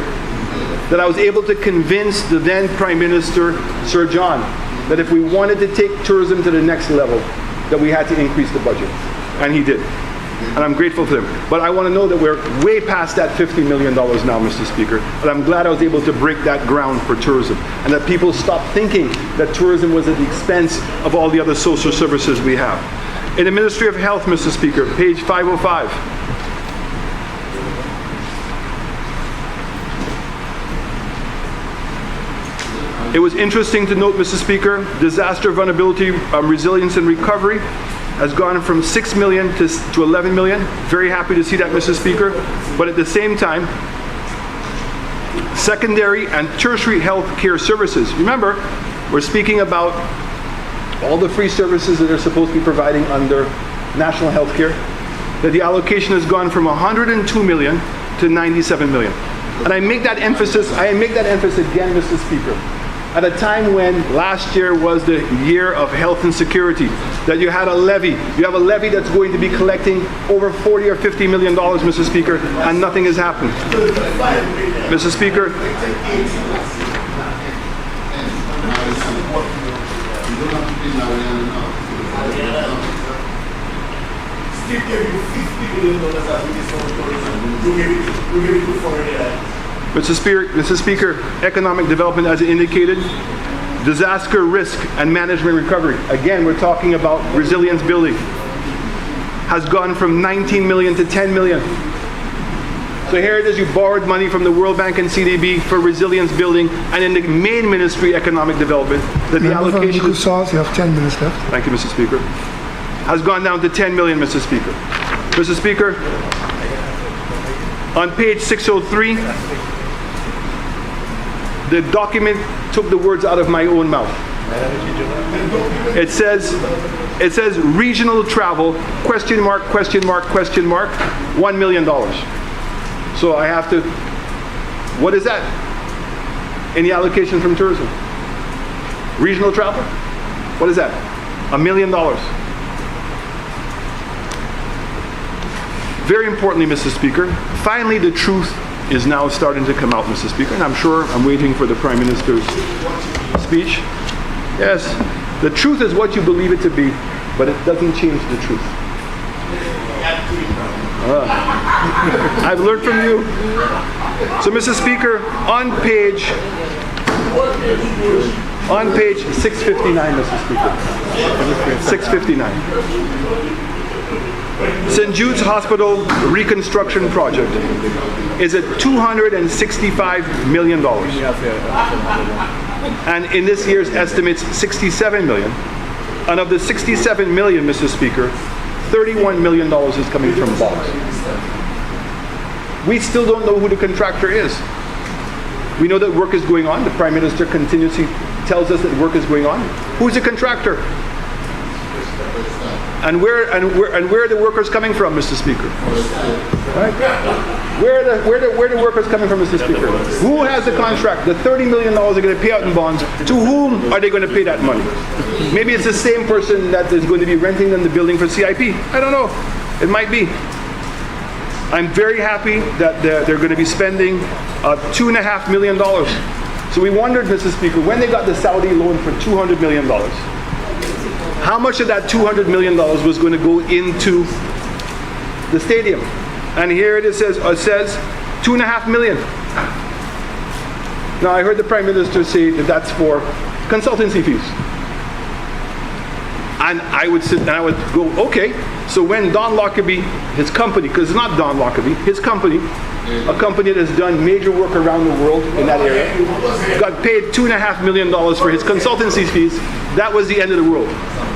that I was able to convince the then Prime Minister, Sir John, that if we wanted to take tourism to the next level, that we had to increase the budget. And he did. And I'm grateful to him. But I want to know that we're way past that $50 million now, Mr. Speaker. And I'm glad I was able to break that ground for tourism. And that people stopped thinking that tourism was at the expense of all the other social services we have. In the Ministry of Health, Mr. Speaker, page 505. It was interesting to note, Mr. Speaker, disaster vulnerability, resilience and recovery has gone from 6 million to 11 million. Very happy to see that, Mr. Speaker. But at the same time, secondary and tertiary health care services. Remember, we're speaking about all the free services that are supposed to be providing under national health care, that the allocation has gone from 102 million to 97 million. And I make that emphasis again, Mr. Speaker, at a time when last year was the year of health and security, that you had a levy. You have a levy that's going to be collecting over $40 or $50 million, Mr. Speaker, and nothing has happened. Mr. Speaker, Mr. Speaker, economic development as indicated, disaster risk and management recovery. Again, we're talking about resilience building. Has gone from 19 million to 10 million. So here it is, you borrowed money from the World Bank and CDB for resilience building, and in the main ministry, economic development, that the allocation... You have 10 minutes left. Thank you, Mr. Speaker. Has gone down to 10 million, Mr. Speaker. Mr. Speaker, on page 603, the document took the words out of my own mouth. It says regional travel, question mark, question mark, question mark, $1 million. So I have to, what is that in the allocation from tourism? Regional travel? What is that? $1 million. Very importantly, Mr. Speaker, finally the truth is now starting to come out, Mr. Speaker, and I'm sure I'm waiting for the Prime Minister's speech. Yes, the truth is what you believe it to be, but it doesn't change the truth. I've learned from you. So, Mr. Speaker, on page 659, Mr. Speaker. 659. St. Jude's Hospital reconstruction project is at $265 million. And in this year's estimates, $67 million. And of the $67 million, Mr. Speaker, $31 million is coming from bonds. We still don't know who the contractor is. We know that work is going on. The Prime Minister continuously tells us that work is going on. Who's the contractor? And where are the workers coming from, Mr. Speaker? Right? Where are the workers coming from, Mr. Speaker? Who has the contract? The $30 million they're going to pay out in bonds. To whom are they going to pay that money? Maybe it's the same person that is going to be renting them the building for CIP. I don't know. It might be. I'm very happy that they're going to be spending $2.5 million. So we wondered, Mr. Speaker, when they got the Saudi loan for $200 million, how much of that $200 million was going to go into the stadium? And here it says $2.5 million. Now I heard the Prime Minister say that that's for consultancy fees. And I would sit and I would go, okay, so when Don Lockerbie, his company, because it's not Don Lockerbie, his company, a company that has done major work around the world in that area, got paid $2.5 million for his consultancy fees, that was the end of the world.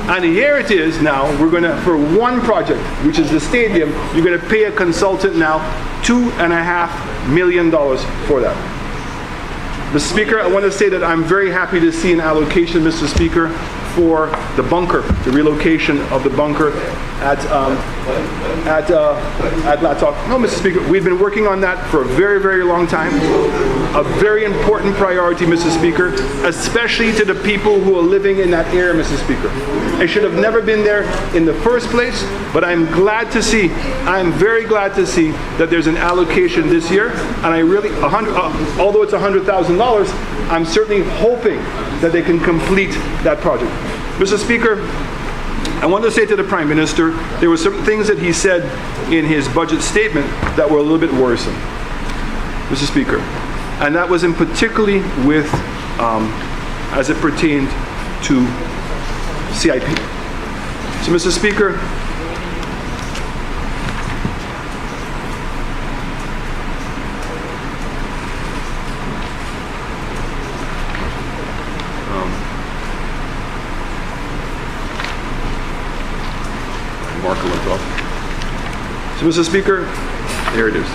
And here it is now, we're going to, for one project, which is the stadium, you're going to pay a consultant now $2.5 million for that. Mr. Speaker, I want to say that I'm very happy to see an allocation, Mr. Speaker, for the bunker, the relocation of the bunker at Latok. No, Mr. Speaker, we've been working on that for a very, very long time. A very important priority, Mr. Speaker, especially to the people who are living in that area, Mr. Speaker. It should have never been there in the first place, but I'm very glad to see that there's an allocation this year, and I really, although it's $100,000, I'm certainly hoping that they can complete that project. Mr. Speaker, I want to say to the Prime Minister, there were some things that he said in his budget statement that were a little bit worrisome, Mr. Speaker, and that was in particularly with, as it pertained to CIP. So, Mr. Speaker, marker went off. So, Mr. Speaker, there it is.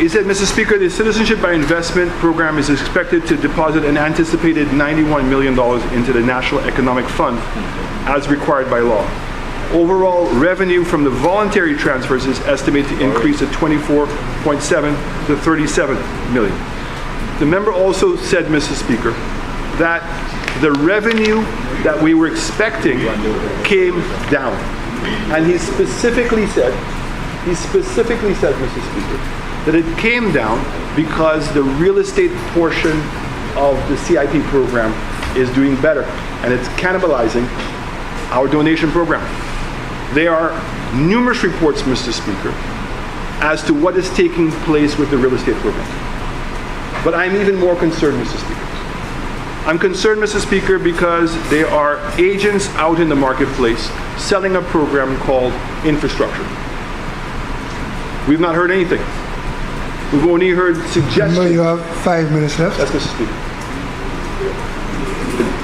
He said, Mr. Speaker, the Citizenship by Investment program is expected to deposit an anticipated $91 million into the National Economic Fund as required by law. Overall revenue from the voluntary transfers is estimated to increase at 24.7 to 37 million. The member also said, Mr. Speaker, that the revenue that we were expecting came down. And he specifically said, Mr. Speaker, that it came down because the real estate portion of the CIP program is doing better, and it's cannibalizing our donation program. There are numerous reports, Mr. Speaker, as to what is taking place with the real estate program. But I'm even more concerned, Mr. Speaker. I'm concerned, Mr. Speaker, because there are agents out in the marketplace selling a program called Infrastructure. We've not heard anything. We've only heard suggestions. Remember, you have 5 minutes left. Yes, Mr. Speaker.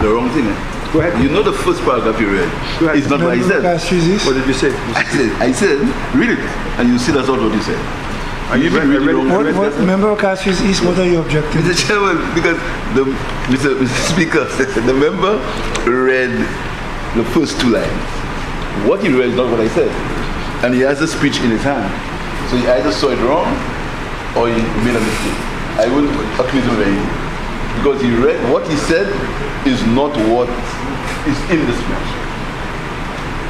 The wrong thing. Go ahead. You know the first paragraph you read. Go ahead. It's not what I said. What did you say? I said, read it, and you see that's not what you said. Are you read wrong? What member of Castries East, what are you objecting? Mr. Chairman, because Mr. Speaker, the member read the first 2 lines. What he read is not what I said. And he has a speech in his hand. So he either saw it wrong or he made a mistake. I wouldn't accuse him of anything. Because he read, what he said is not what is in the speech.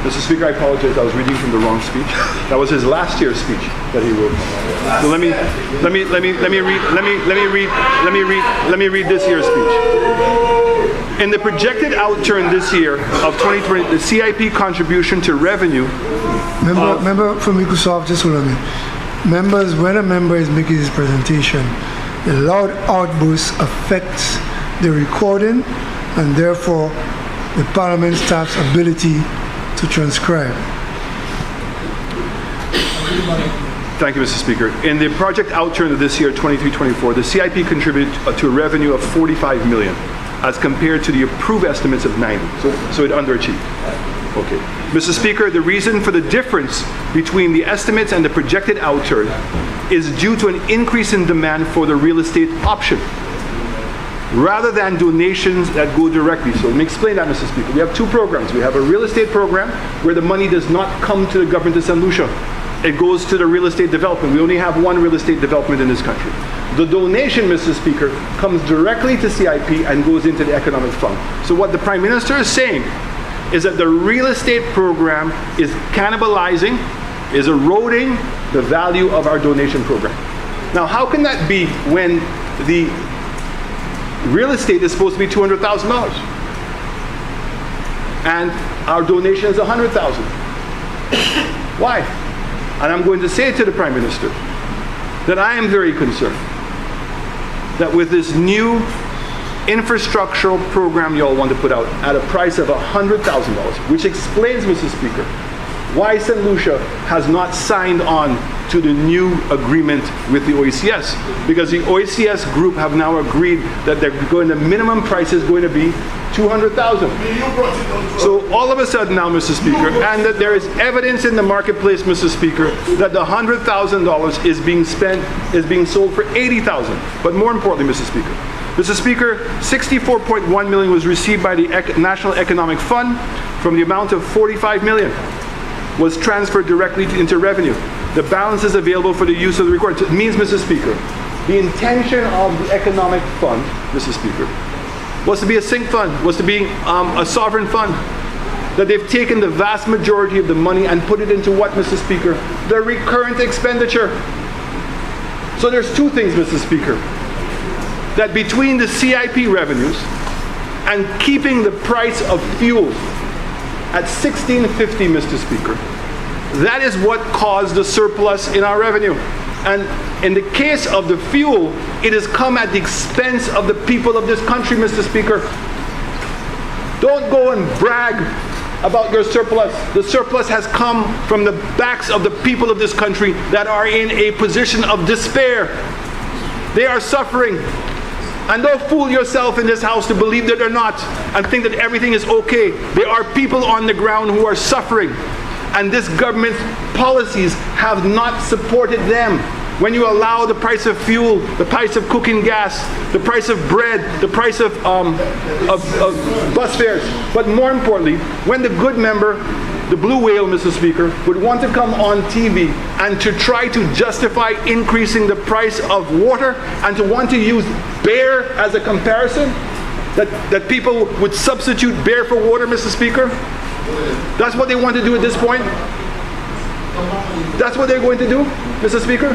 Mr. Speaker, I apologize. I was reading from the wrong speech. That was his last year's speech that he wrote. So let me read this year's speech. In the projected outturn this year of 2020, the CIP contribution to revenue. Member from Microsoft, just hold on a minute. Members, when a member is making his presentation, the loud outburst affects the recording and therefore the Parliament staff's ability to transcribe. Thank you, Mr. Speaker. In the project outturn of this year, 23-24, the CIP contributed to a revenue of 45 million as compared to the approved estimates of 90. So it underachieved. Okay. Mr. Speaker, the reason for the difference between the estimates and the projected outturn is due to an increase in demand for the real estate option, rather than donations that go directly. So let me explain that, Mr. Speaker. We have two programs. We have a real estate program where the money does not come to the government of St. Lucia. It goes to the real estate development. We only have one real estate development in this country. The donation, Mr. Speaker, comes directly to CIP and goes into the economic fund. So what the Prime Minister is saying is that the real estate program is cannibalizing, is eroding the value of our donation program. Now, how can that be when the real estate is supposed to be $200,000 and our donation is $100,000? Why? And I'm going to say to the Prime Minister that I am very concerned that with this new infrastructural program you all want to put out at a price of $100,000, which explains, Mr. Speaker, why St. Lucia has not signed on to the new agreement with the OECS, because the OECS group have now agreed that the minimum price is going to be $200,000. So all of a sudden now, Mr. Speaker, and that there is evidence in the marketplace, Mr. Speaker, that the $100,000 is being sold for $80,000. But more importantly, Mr. Speaker, 64.1 million was received by the National Economic Fund from the amount of 45 million was transferred directly into revenue. The balance is available for the use of the record. It means, Mr. Speaker, the intention of the Economic Fund, Mr. Speaker, was to be a sink fund, was to be a sovereign fund. That they've taken the vast majority of the money and put it into what, Mr. Speaker? The recurrent expenditure. So there's two things, Mr. Speaker, that between the CIP revenues and keeping the price of fuel at $16.50, Mr. Speaker, that is what caused the surplus in our revenue. And in the case of the fuel, it has come at the expense of the people of this country, Mr. Speaker. Don't go and brag about your surplus. The surplus has come from the backs of the people of this country that are in a position of despair. They are suffering. And don't fool yourself in this house to believe that they're not and think that everything is okay. There are people on the ground who are suffering. And this government's policies have not supported them. When you allow the price of fuel, the price of cooking gas, the price of bread, the price of bus fares, but more importantly, when the good member, the blue whale, Mr. Speaker, would want to come on TV and to try to justify increasing the price of water and to want to use beer as a comparison, that people would substitute beer for water, Mr. Speaker. That's what they want to do at this point. That's what they're going to do, Mr. Speaker.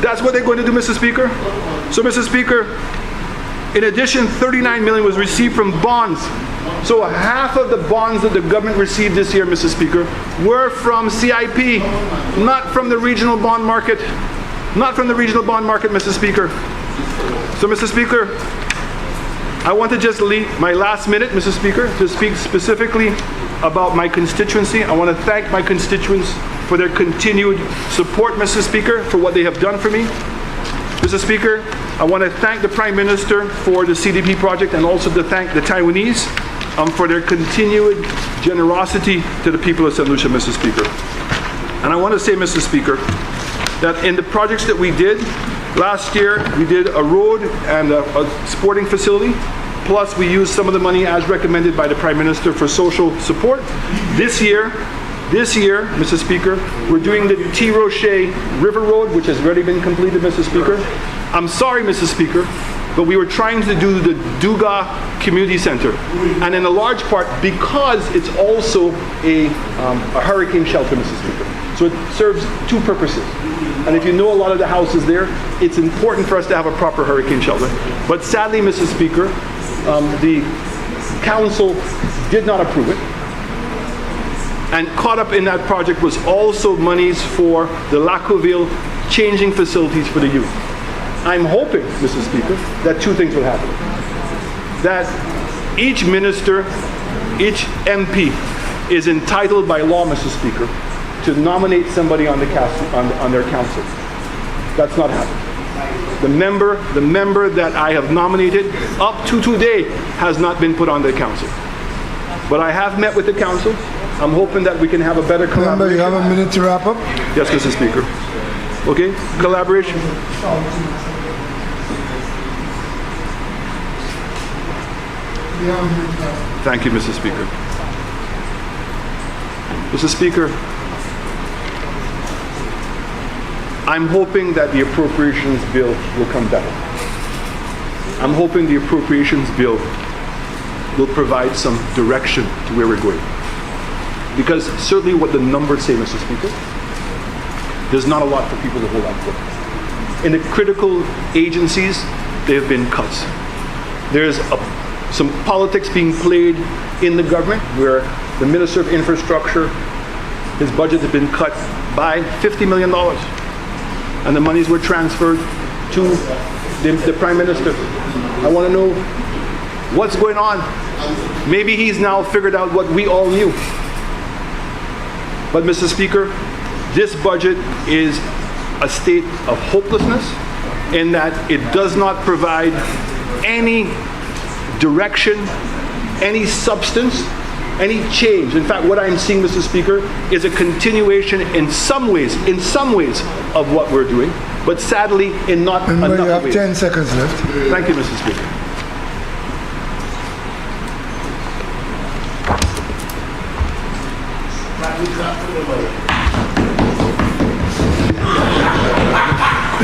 That's what they're going to do, Mr. Speaker. So, Mr. Speaker, in addition, 39 million was received from bonds. So half of the bonds that the government received this year, Mr. Speaker, were from CIP, not from the regional bond market. Not from the regional bond market, Mr. Speaker. So, Mr. Speaker, I want to just leave my last minute, Mr. Speaker, to speak specifically about my constituency. I want to thank my constituents for their continued support, Mr. Speaker, for what they have done for me. Mr. Speaker, I want to thank the Prime Minister for the CDP project and also to thank the Taiwanese for their continued generosity to the people of St. Lucia, Mr. Speaker. And I want to say, Mr. Speaker, that in the projects that we did, last year we did a road and a sporting facility, plus we used some of the money as recommended by the Prime Minister for social support. This year, Mr. Speaker, we're doing the T. Rocher River Road, which has already been completed, Mr. Speaker. I'm sorry, Mr. Speaker, but we were trying to do the Duga Community Center. And in a large part, because it's also a hurricane shelter, Mr. Speaker. So it serves two purposes. And if you know a lot of the houses there, it's important for us to have a proper hurricane shelter. But sadly, Mr. Speaker, the council did not approve it. And caught up in that project was also monies for the Lacoville changing facilities for the youth. I'm hoping, Mr. Speaker, that two things will happen. That each minister, each MP is entitled by law, Mr. Speaker, to nominate somebody on, on their council. That's not happening. The member that I have nominated up to today has not been put on the council. But I have met with the council. I'm hoping that we can have a better collaboration. Remember, you have a minute to wrap up? Yes, Mr. Speaker. Okay, collaboration. Thank you, Mr. Speaker. Mr. Speaker, I'm hoping that the appropriations bill will come better. I'm hoping the appropriations bill will provide some direction to where we're going. Because certainly what the numbers say, Mr. Speaker, there's not a lot for people to hold on for. In the critical agencies, there have been cuts. There's some politics being played in the government where the Minister of Infrastructure, his budget has been cut by $50 million. And the monies were transferred to the Prime Minister. I want to know what's going on. Maybe he's now figured out what we all knew. But Mr. Speaker, this budget is a state of hopelessness in that it does not provide any direction, any substance, any change. In fact, what I'm seeing, Mr. Speaker, is a continuation in some ways of what we're doing, but sadly in not enough ways. You have 10 seconds left. Thank you, Mr. Speaker.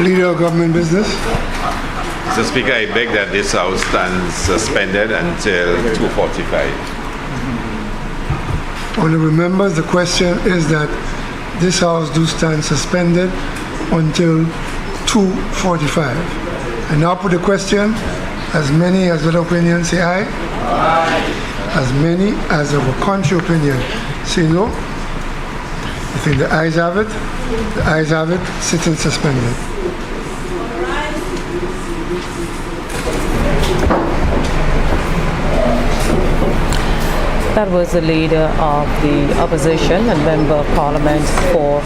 Leader of Government Business. Mr. Speaker, I beg that this House stands suspended until 2:45. Honourable members, the question is that this House do stand suspended until 2:45. I now put the question. As many as other opinion say aye. Aye. As many as of a contrary opinion say no. I think the ayes have it. The ayes have it. Sitting suspended. That was the leader of the opposition and member of parliament for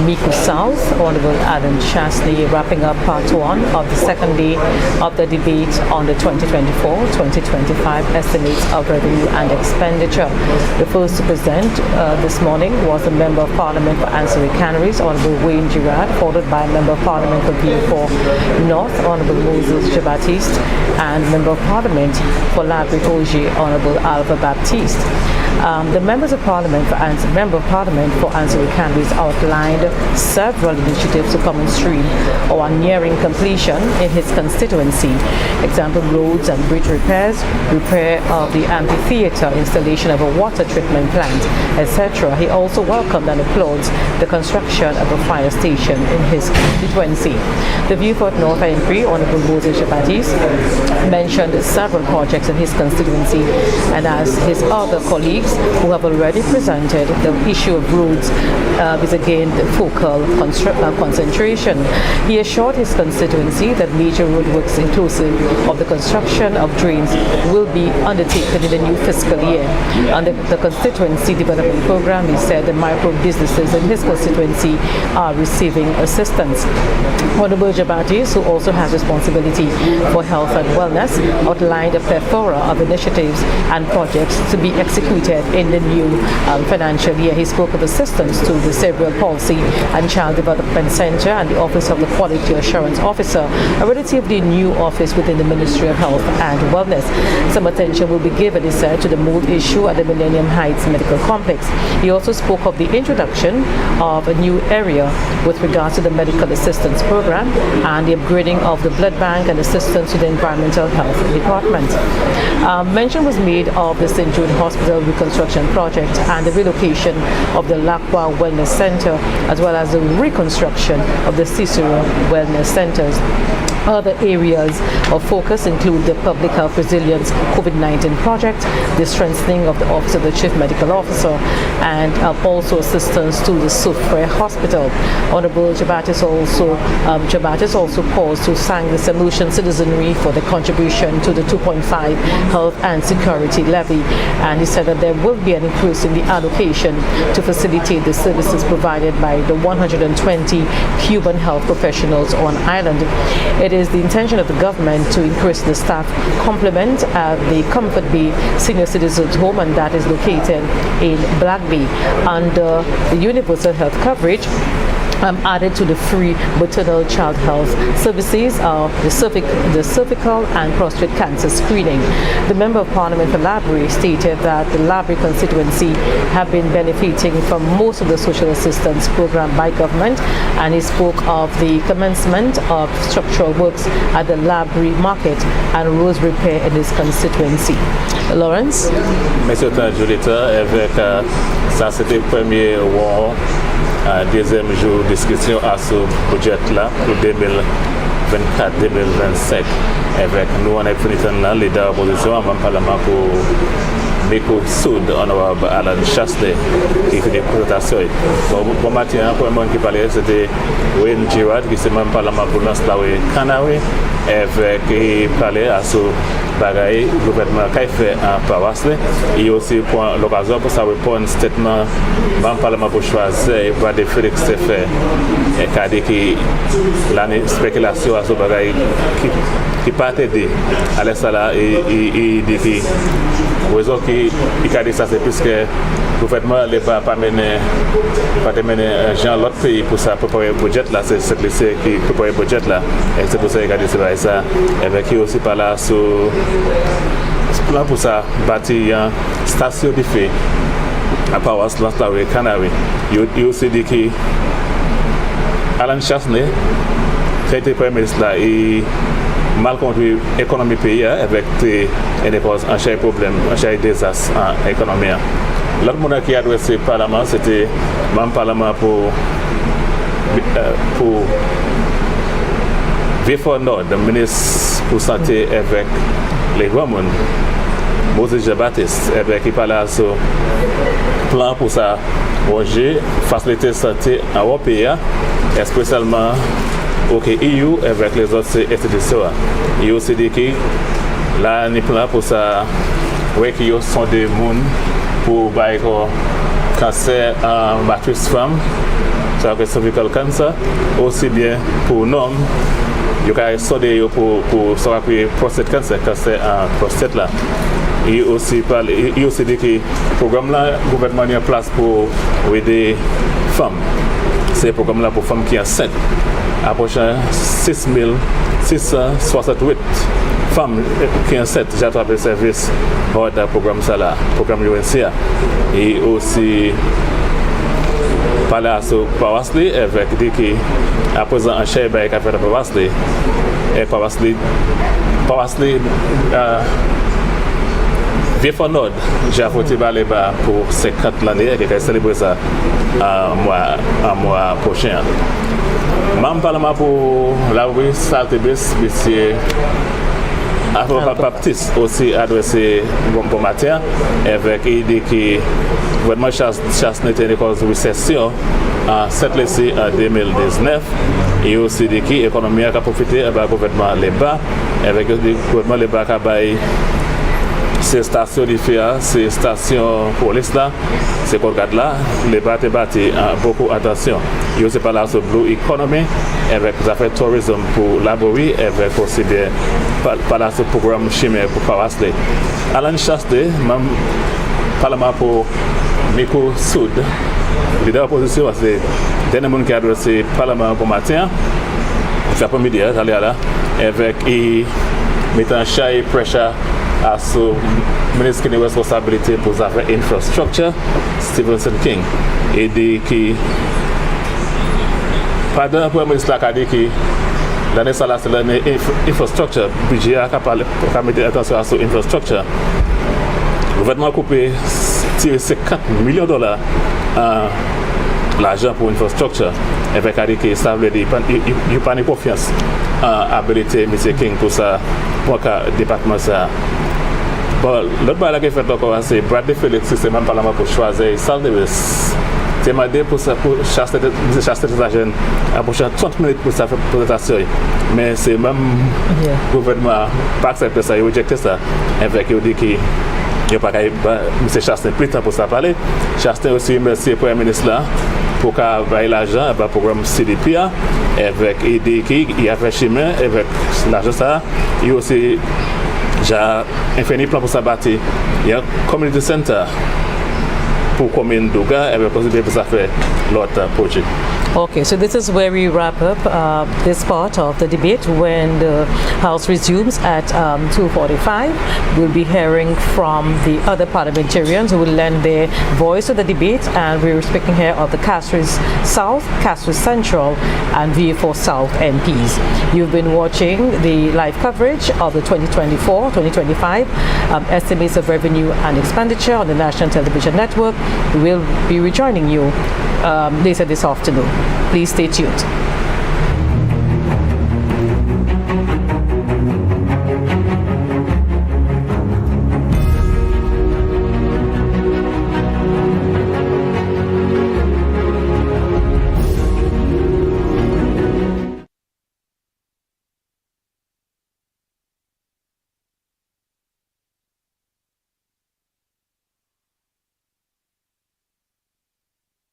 Mico South, Honorable Adam Chastney, wrapping up part one of the second day of the debate on the 2024-2025 estimates of revenue and expenditure. The first to present this morning was the member of parliament for Ancillary Canaries, Honorable Wayne Girard, followed by member of parliament for Beaufort North, Honorable Moses Jean-Baptiste, and member of parliament for La Bretauge, Honorable Alva Baptiste. The members of parliament for member of parliament for Ancillary Canaries outlined several initiatives to come on stream or are nearing completion in his constituency. Example, roads and bridge repairs, repair of the amphitheatre, installation of a water treatment plant, etc. He also welcomed and applauds the construction of a fire station in his constituency. The Beaufort North MP, Honorable Moses Jean-Baptiste, mentioned several projects in his constituency, and as his other colleagues who have already presented, the issue of roads is again the focal concentration. He assured his constituency that major roadworks inclusive of the construction of drains will be undertaken in the new fiscal year. Under the constituency development program, he said the micro businesses in his constituency are receiving assistance. Honorable Jean-Baptiste, who also has responsibility for health and wellness, outlined a plethora of initiatives and projects to be executed budget in the new financial year. He spoke of assistance to the Cerebral Palsy and Child Development Center and the Office of the Quality Assurance Officer, a relatively new office within the Ministry of Health and Wellness. Some attention will be given, he said, to the mold issue at the Millennium Heights Medical Complex. He also spoke of the introduction of a new area with regards to the medical assistance program and the upgrading of the blood bank and assistance to the Environmental Health Department. Mention was made of the St. Jude Hospital reconstruction project and the relocation of the Lakwa Wellness Center, as well as the reconstruction of the Cicero Wellness Centers. Other areas of focus include the Public Health Resilience COVID-19 project, the strengthening of the Office of the Chief Medical Officer, and also assistance to the Soufre Hospital. Honorable Jabatis also paused to thank the Solution citizenry for the contribution to the 2.5 health and security levy, and he said that there will be an increase in the allocation to facilitate the services provided by the 120 Cuban health professionals on island. It is the intention of the government to increase the staff complement at the Comfort Bay Senior Citizens Home, and that is located in Black Bay. Under the universal health coverage, added to the free maternal child health services are the cervical and prostate cancer screening. The Member of Parliament for Labrie stated that the Labrie constituency have been benefiting from most of the social assistance program by government, and he spoke of the commencement of structural works at the Labrie market and roads repair in his constituency. Lawrence? Monsieur Tanjulita, avec ça c'était le premier deuxième jour de discussion à ce budget là pour 2024-2025 avec nous on a fini dans le leader opposition en parlement pour Meko Sud honorable Alan Chasley qui fait des présentations. Bon matin pour moi qui parlait c'était Wayne Girard qui c'est même parlement pour l'installer Canawe avec qui parlait à ce bagaille gouvernement qui fait en paroisse et aussi pour l'occasion pour ça répondre un statement même parlement pour choisir va de Félix fait et qu'a dit que l'année spéculation à ce bagaille qui pas aider à l'aise là et dit que raison qui a dit ça c'est puisque le gouvernement ne va pas mener gens l'autre pays pour ça préparer le budget là c'est cette lycée qui prépare le budget là et c'est pour ça qu'il a dit ça avec qui aussi par là sur plan pour ça bâtir une station de fait à paroisse là au Canary il aussi dit que Alan Chasley qui était premier ministre là et mal conduit l'économie pays avec des un cher problème, un cher désastre en économie. L'autre monde qui a adressé le Parlement, c'était même Parlement pour Vieux-Fort Nord, le ministre pour santé avec les grands mondes, Moses Jabatis, avec qui parlait sur le plan pour ça, roger, faciliter la santé en Européen, spécialement au EU avec les autres institutions. Il y a aussi dit que là, nous plan pour ça, oui, qu'il y a sont des gens pour le cancer en matrice femme, ça veut dire cervical cancer, aussi bien pour l'homme, il y a des pour prostate cancer, cancer en prostate là. Il aussi dit que le programme là, le gouvernement a mis en place pour aider les femmes. C'est un programme là pour femmes qui sont enceintes. Approchant 6668 femmes qui sont enceintes, j'ai attrapé le service hors d'un programme ça là, programme UNCA. Et aussi par là sur Parasli avec dit que à présent un cher bail qu'a fait de Parasli et Parasli Vieux-Fort Nord, j'ai apporté pour 50 l'année et qui a célébré ça en mois prochain. Même Parlement pour la rue Saltebis, monsieur Baptiste aussi adressé bon matin avec l'idée que le gouvernement chasse n'était une cause de récession en 7 lycées en 2019 et aussi dit que l'économie a profité du gouvernement Léba avec le gouvernement Léba qui a ces stations de FIA, ces stations police là, ces codes là, les bâtis beaucoup attention. Il y a aussi par là sur Blue Economy avec les affaires tourisme pour Labori avec aussi bien par là sur programme chimie pour Parasli. Alan Chaste, même Parlement pour Miko Sud. Le leader de l'opposition, c'est le dernier monde qui a adressé le Parlement pour matin. C'est après-midi, j'allais là, avec mettant chaque pressure à ce ministre qui a la responsabilité pour les affaires infrastructure, Stevenson King. Et dit que, pendant le premier ministre qui a dit que l'année ça c'est l'année infrastructure, budget a mettre attention à cette infrastructure. Le gouvernement a coupé 50 millions de dollars l'argent pour l'infrastructure. Avec a dit que ça veut dire qu'il n'y a pas de confiance en l'habilité de M. King pour ça, pour le département ça. Bon, l'autre bail qui est fait encore, c'est Bradley Felix, c'est même Parlement pour choisir Salle Davis. C'est demandé pour chasser des agents à prochaine 30 minutes pour sa présentation. Mais c'est même le gouvernement pas accepté ça, il a rejeté ça. Avec il dit qu'il n'y a pas M. Chastain plus de temps pour ça parler. Chastain aussi remercie le Premier ministre là pour qu'il ait l'argent pour le programme CDP. Avec il dit qu'il a fait chemin avec l'argent ça. Il aussi j'ai infini plan pour ça bâtir. Il y a un community center pour commune Douga et possible pour ça faire l'autre projet. Okay, so this is where we wrap up this part of the debate. When the House resumes at 2:45, we'll be hearing from the other parliamentarians who will lend their voice to the debate, and we're speaking here of the Castries South, Castries Central, and VA4 South MPs. You've been watching the live coverage of the 2024-2025 estimates of revenue and expenditure on the National Television Network. We'll be rejoining you later this afternoon. Please stay tuned.